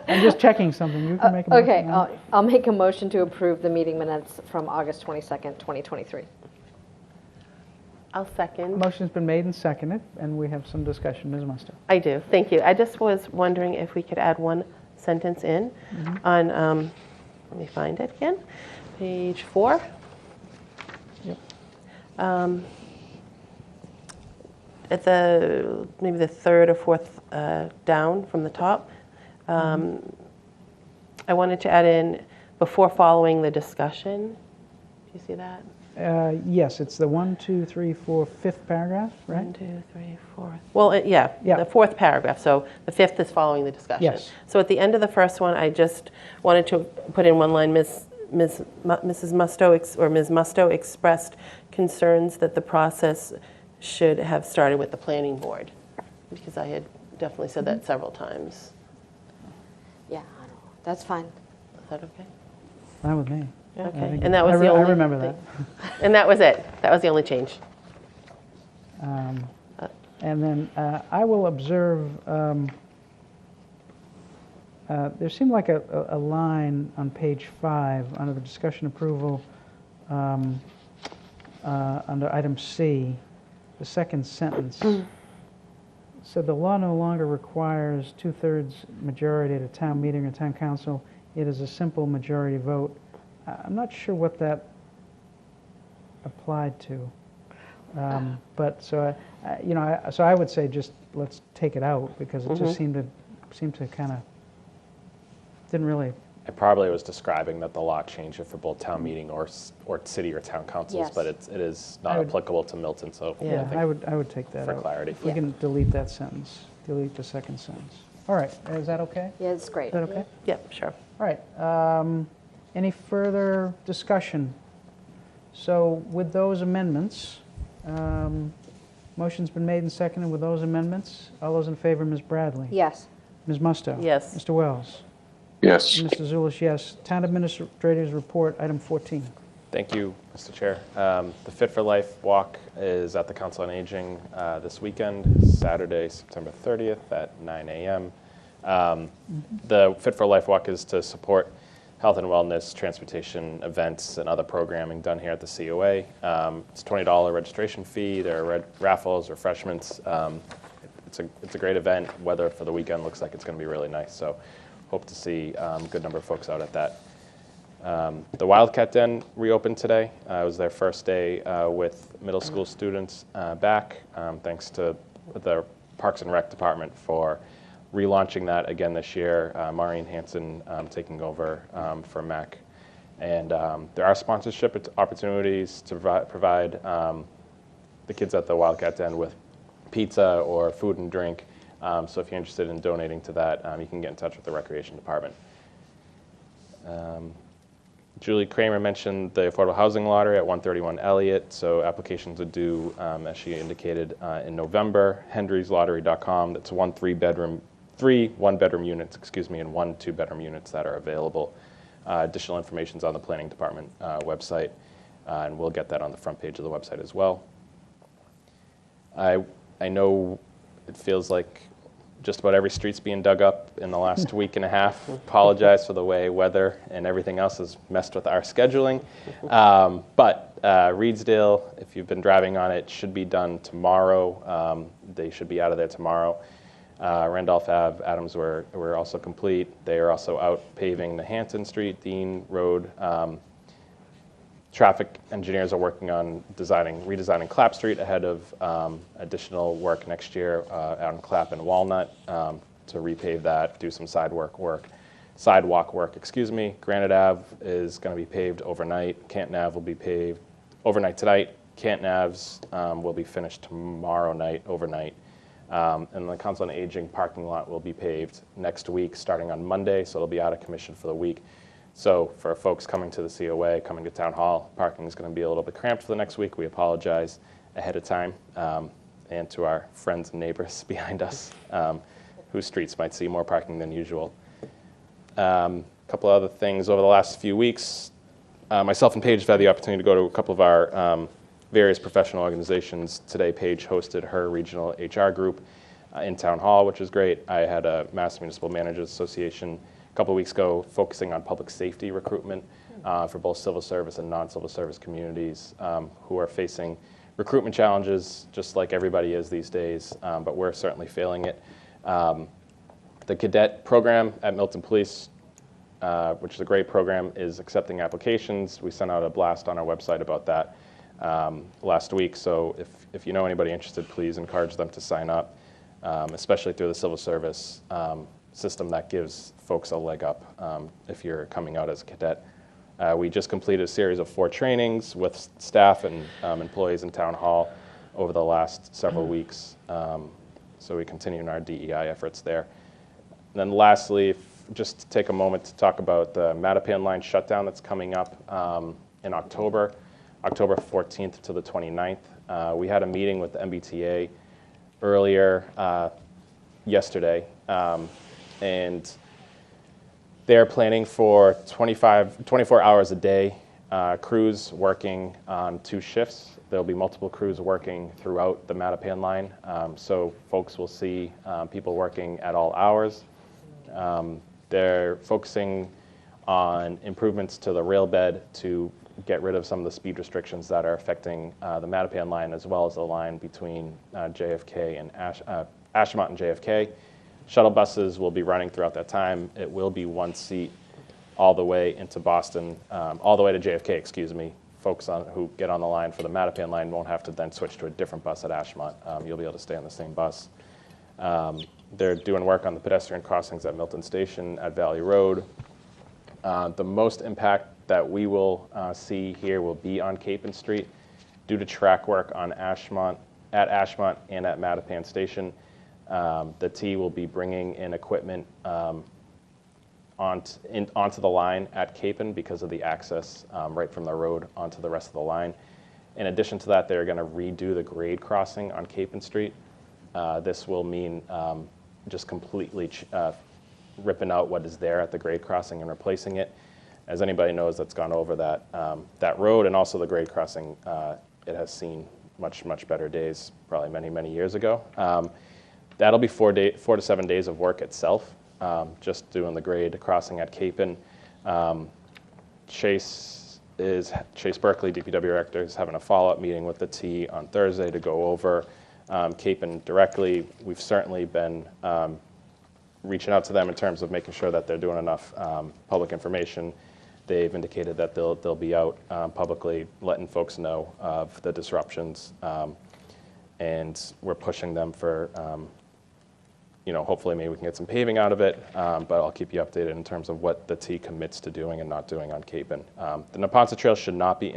Speaker 1: I'm just checking something. You can make a motion.
Speaker 8: Okay, I'll make a motion to approve the meeting minutes from August 22nd, 2023.
Speaker 7: I'll second.
Speaker 1: Motion's been made and seconded, and we have some discussion. Ms. Musto.
Speaker 7: I do. Thank you. I just was wondering if we could add one sentence in on, let me find it again, page 4.
Speaker 1: Yep.
Speaker 7: At the, maybe the third or fourth down from the top, I wanted to add in before following the discussion. Do you see that?
Speaker 1: Yes, it's the 1, 2, 3, 4, 5th paragraph, right?
Speaker 7: 1, 2, 3, 4. Well,
Speaker 1: Yeah.
Speaker 7: the fourth paragraph. So the fifth is following the discussion.
Speaker 1: Yes.
Speaker 7: So at the end of the first one, I just wanted to put in one line, Mrs. Musto or Ms. Musto expressed concerns that the process should have started with the planning board, because I had definitely said that several times.
Speaker 8: Yeah, I know. That's fine.
Speaker 7: Is that okay?
Speaker 1: Fine with me. I
Speaker 7: Okay.
Speaker 1: think-
Speaker 7: And that was the only.
Speaker 1: I remember that.
Speaker 7: And that was it. That was the only change.
Speaker 1: And then I will observe, there seemed like a line on page 5 under the discussion approval under item C, the second sentence. Said the law no longer requires 2/3 majority at a town meeting or town council. It is a simple majority vote. I'm not sure what that applied to. But so, so I would say just let's take it out, because it just seemed to kind of didn't really
Speaker 4: I probably was describing that the law changed it for both town meeting or city or town councils,
Speaker 8: Yes.
Speaker 4: but it is not applicable to Milton, so
Speaker 1: Yeah,
Speaker 4: think
Speaker 1: I would take that
Speaker 4: for
Speaker 1: out.
Speaker 4: clarity.
Speaker 1: If we can delete that sentence, delete the second sentence. All right, is that okay?
Speaker 8: Yeah, it's great.
Speaker 1: Is that okay?
Speaker 7: Yep, sure.
Speaker 1: All right, any further discussion? So with those amendments, motion's been made and seconded with those amendments. All those in favor, Ms. Bradley?
Speaker 8: Yes.
Speaker 1: Ms. Musto?
Speaker 7: Yes.
Speaker 1: Mr. Wells?
Speaker 9: Yes.
Speaker 1: And Mr. Zulish, yes. Town Administrator's Report, item 14.
Speaker 4: Thank you, Mr. Chair. The Fit for Life Walk is at the Council on Aging this weekend, Saturday, September 30th at 9 a.m. The Fit for Life Walk is to support health and wellness, transportation events, and other programming done here at the COA. It's a $20 registration fee. There are raffles, refreshments. It's a great event. Weather for the weekend looks like it's going to be really nice. So hope to see a good number of folks out at that. The Wildcat Den reopened today. It was their first day with middle school students back. Thanks to the Parks and Rec Department for relaunching that again this year. Maureen Hansen taking over for MAC. And there are sponsorship opportunities to provide the kids at the Wildcat Den with pizza or food and drink. So if you're interested in donating to that, you can get in touch with the Recreation Department. Julie Kramer mentioned the Affordable Housing Lottery at 131 Elliott. So applications are due, as she indicated, in November. Henry'sLottery.com. That's three one-bedroom units, and 1 2-bedroom units that are available. Additional information is on the Planning Department website, and we'll get that on the front page of the website as well. I know it feels like just about every street's being dug up in the last week and a half. Apologize for the way weather and everything else has messed with our scheduling. But Reedsdale, if you've been driving on it, should be done tomorrow. They should be out of there tomorrow. Randolph Ave, Adams were also complete. They are also out paving the Hampton Street, Dean Road. Traffic engineers are working on redesigning Clapp Street ahead of additional work next year on Clapp and Walnut to repave that, do some sidewalk work. Granite Ave is going to be paved overnight. Canton Ave will be paved overnight tonight. Canton Ave's will be finished tomorrow night, overnight. And the Council on Aging parking lot will be paved next week, starting on Monday, so it'll be out of commission for the week. So for folks coming to the COA, coming to Town Hall, parking is going to be a little bit cramped for the next week. We apologize ahead of time, and to our friends and neighbors behind us, whose streets might see more parking than usual. A couple other things over the last few weeks. Myself and Paige have had the opportunity to go to a couple of our various professional organizations. Today, Paige hosted her regional HR group in Town Hall, which was great. I had a Mass Municipal Managers Association a couple of weeks ago focusing on public safety recruitment for both civil service and non-civil service communities who are facing recruitment challenges just like everybody is these days, but we're certainly feeling it. The cadet program at Milton Police, which is a great program, is accepting applications. We sent out a blast on our website about that last week, so if you know anybody interested, please encourage them to sign up, especially through the civil service system that gives folks a leg up if you're coming out as a cadet. We just completed a series of 4 trainings with staff and employees in Town Hall over the last several weeks, so we continue in our DEI efforts there. And then lastly, just to take a moment to talk about the Mattapan line shutdown that's coming up in October 14th to the 29th. We had a meeting with the MBTA earlier yesterday, and they're planning for 24 hours a day crews working on 2 shifts. There'll be multiple crews working throughout the Mattapan line, so folks will see people working at all hours. They're focusing on improvements to the rail bed to get rid of some of the speed restrictions that are affecting the Mattapan line, as well as the line between JFK and Ashmont and JFK. Shuttle buses will be running throughout that time. It will be 1 seat all the way into Boston, all the way to JFK, Folks who get on the line for the Mattapan line won't have to then switch to a different bus at Ashmont. You'll be able to stay on the same bus. They're doing work on the pedestrian crossings at Milton Station, at Valley Road. The most impact that we will see here will be on Capon Street due to track work on Ashmont and at Mattapan Station. The T will be bringing in equipment onto the line at Capon because of the access right from the road onto the rest of the line. In addition to that, they're going to redo the grade crossing on Capon Street. This will mean just completely ripping out what is there at the grade crossing and replacing it. As anybody knows that's gone over that road and also the grade crossing, it has seen much better days, probably many years ago. That'll be 4 to 7 days of work itself, just doing the grade crossing at Capon. Chase Berkeley, DPW director, is having a follow-up meeting with the T on Thursday to go over Capon directly. We've certainly been reaching out to them in terms of making sure that they're doing enough public information. They've indicated that they'll be out publicly letting folks know of the disruptions, and we're pushing them for, hopefully maybe we can get some paving out of it, but I'll keep you updated in terms of what the T commits to doing and not doing on Capon. The Neponset Trail should not be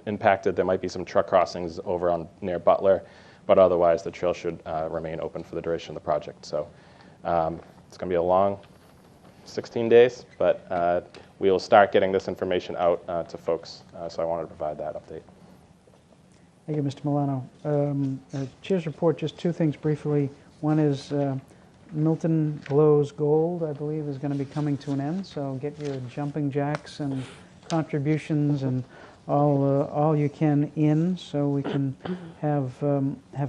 Speaker 4: impacted. There might be some truck crossings over near Butler, but otherwise the trail should remain open for the duration of the project. So it's going to be a long 16 days, but we will start getting this information out to folks, so I wanted to provide that update.
Speaker 1: Thank you, Mr. Milano. Chair's report, just two things briefly. One is Milton Glows Gold, I believe, is going to be coming to an end, so get your jumping jacks and contributions and all you can in, so we can have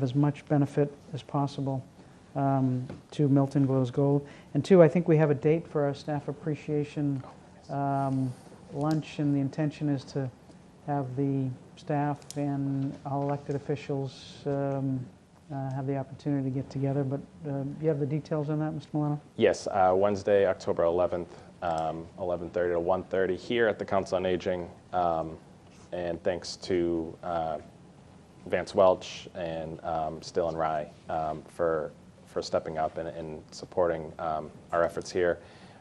Speaker 1: as much benefit as possible to Milton Glows Gold. And two, I think we have a date for our staff appreciation lunch, and the intention is to have the staff and all elected officials have the opportunity to get together. But you have the details on that, Mr. Milano?
Speaker 4: Yes, Wednesday, October 11th, 11:30 to 1:30 here at the Council on Aging. And thanks to Vance Welch and Still and Rye for stepping up and supporting our efforts here.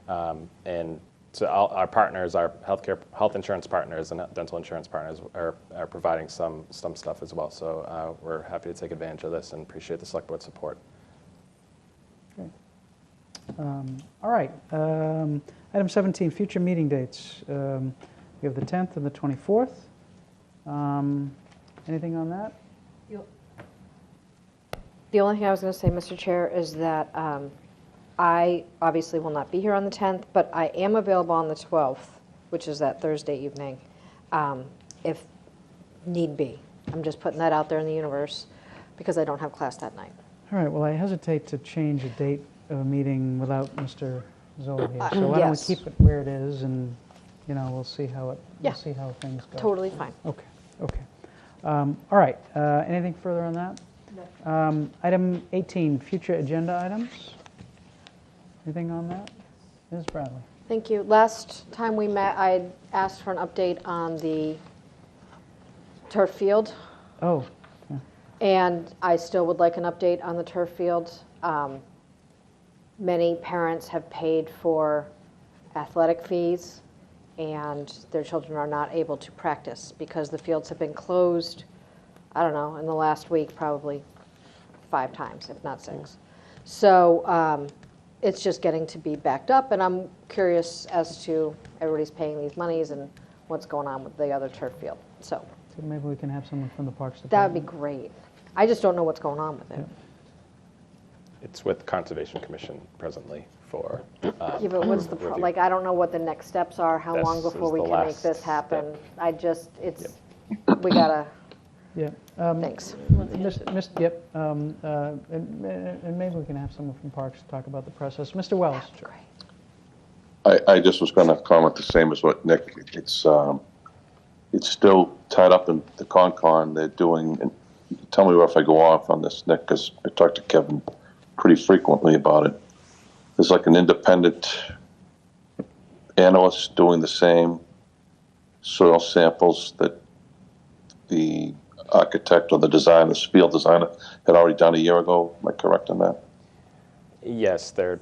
Speaker 4: And to all our partners, our health insurance partners and dental insurance partners are providing some stuff as well. So we're happy to take advantage of this and appreciate the Select Board support.
Speaker 1: Okay. All right. Item 17, future meeting dates. We have the 10th and the 24th. Anything on that?
Speaker 8: The only thing I was going to say, Mr. Chair, is that I obviously will not be here on the 10th, but I am available on the 12th, which is that Thursday evening, if need be. I'm just putting that out there in the universe because I don't have class that night.
Speaker 1: All right. Well, I hesitate to change a date of a meeting without Mr. Zoll here. So why don't we
Speaker 8: Yes.
Speaker 1: keep it where it is, and we'll see how
Speaker 8: Yeah.
Speaker 1: we'll see how things go.
Speaker 8: Totally fine.
Speaker 1: Okay. Okay. All right. Anything further on that? No. Item 18, future agenda items. Anything on that? Ms. Bradley.
Speaker 8: Thank you. Last time we met, I asked for an update on the turf field,
Speaker 1: Oh. Yeah.
Speaker 8: and I still would like an update on the turf field. Many parents have paid for athletic fees, and their children are not able to practice because the fields have been closed, I don't know, in the last week, probably 5 times, if not 6. So it's just getting to be backed up, and I'm curious as to everybody's paying these monies and what's going on with the other turf field. So
Speaker 1: Maybe we can have someone from the Parks
Speaker 8: that would
Speaker 1: Department.
Speaker 8: be great. I just don't know what's going on with it.
Speaker 4: It's with Conservation Commission presently for.
Speaker 8: Yeah, but what's the,
Speaker 4: review.
Speaker 8: like, I don't know what the next steps are, how
Speaker 4: This
Speaker 8: long before
Speaker 4: is
Speaker 8: we
Speaker 4: the
Speaker 8: can make
Speaker 4: last
Speaker 8: this happen.
Speaker 4: step.
Speaker 8: I just, we gotta,
Speaker 1: Yeah.
Speaker 8: thanks.
Speaker 1: Yep. And maybe we can have someone from Parks talk about the process. Mr. Wells.
Speaker 9: I just was going to comment the same as what Nick. It's still tied up in the Concon. They're doing. And tell me if I go off on this, Nick, because I talk to Kevin pretty frequently about it. There's like an independent analyst doing the same soil samples that the architect or the designer, the field designer, had already done a year ago. Am I correct on that?
Speaker 4: Yes, they're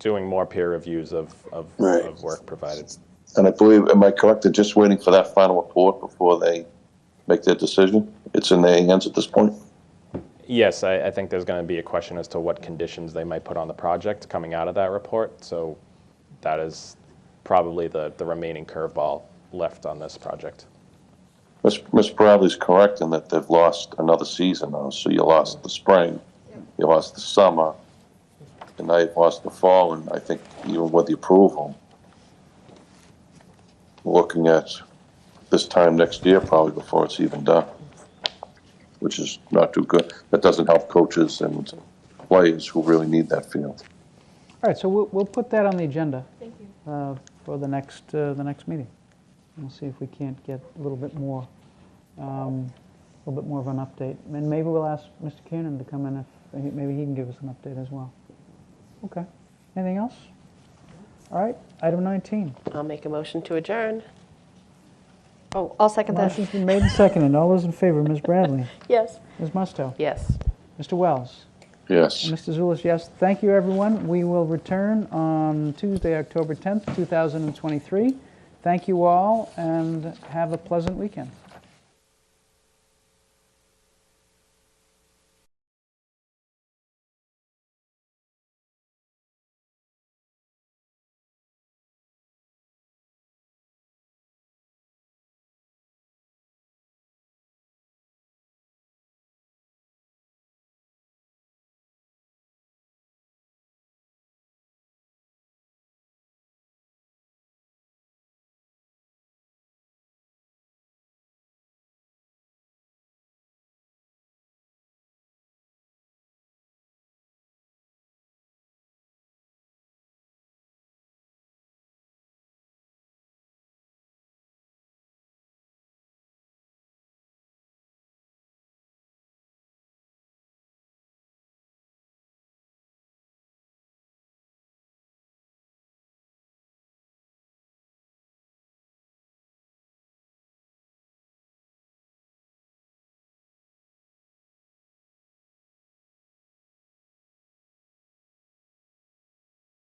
Speaker 4: doing more peer reviews of
Speaker 9: Right.
Speaker 4: work provided.
Speaker 9: And I believe, am I correct, they're just waiting for that final report before they make their decision? It's in their hands at this point?
Speaker 4: Yes, I think there's going to be a question as to what conditions they might put on the project coming out of that report. So that is probably the remaining curveball left on this project.
Speaker 9: Ms. Bradley's correct in that they've lost another season now. So you lost the spring, you lost the summer, and now you've lost the fall. And I think even with the approval, we're looking at this time next year probably before it's even done, which is not too good. That doesn't help coaches and players who really need that field.
Speaker 1: All right, so we'll put that on the agenda for the next meeting. We'll see if we can't get a little bit more of an update. And maybe we'll ask Mr. Kiernan to come in if maybe he can give us an update as well. Okay. Anything else? All right, item 19.
Speaker 7: I'll make a motion to adjourn.
Speaker 8: Oh, I'll second that.
Speaker 1: Motion's been made and seconded. All those in favor, Ms. Bradley,
Speaker 8: Yes.
Speaker 1: Ms. Musto,
Speaker 7: Yes.
Speaker 1: Mr. Wells,
Speaker 9: Yes.
Speaker 1: and Mr. Zulus, yes. Thank you, everyone. We will return on Tuesday, October 10th, 2023. Thank you all, and have a pleasant weekend.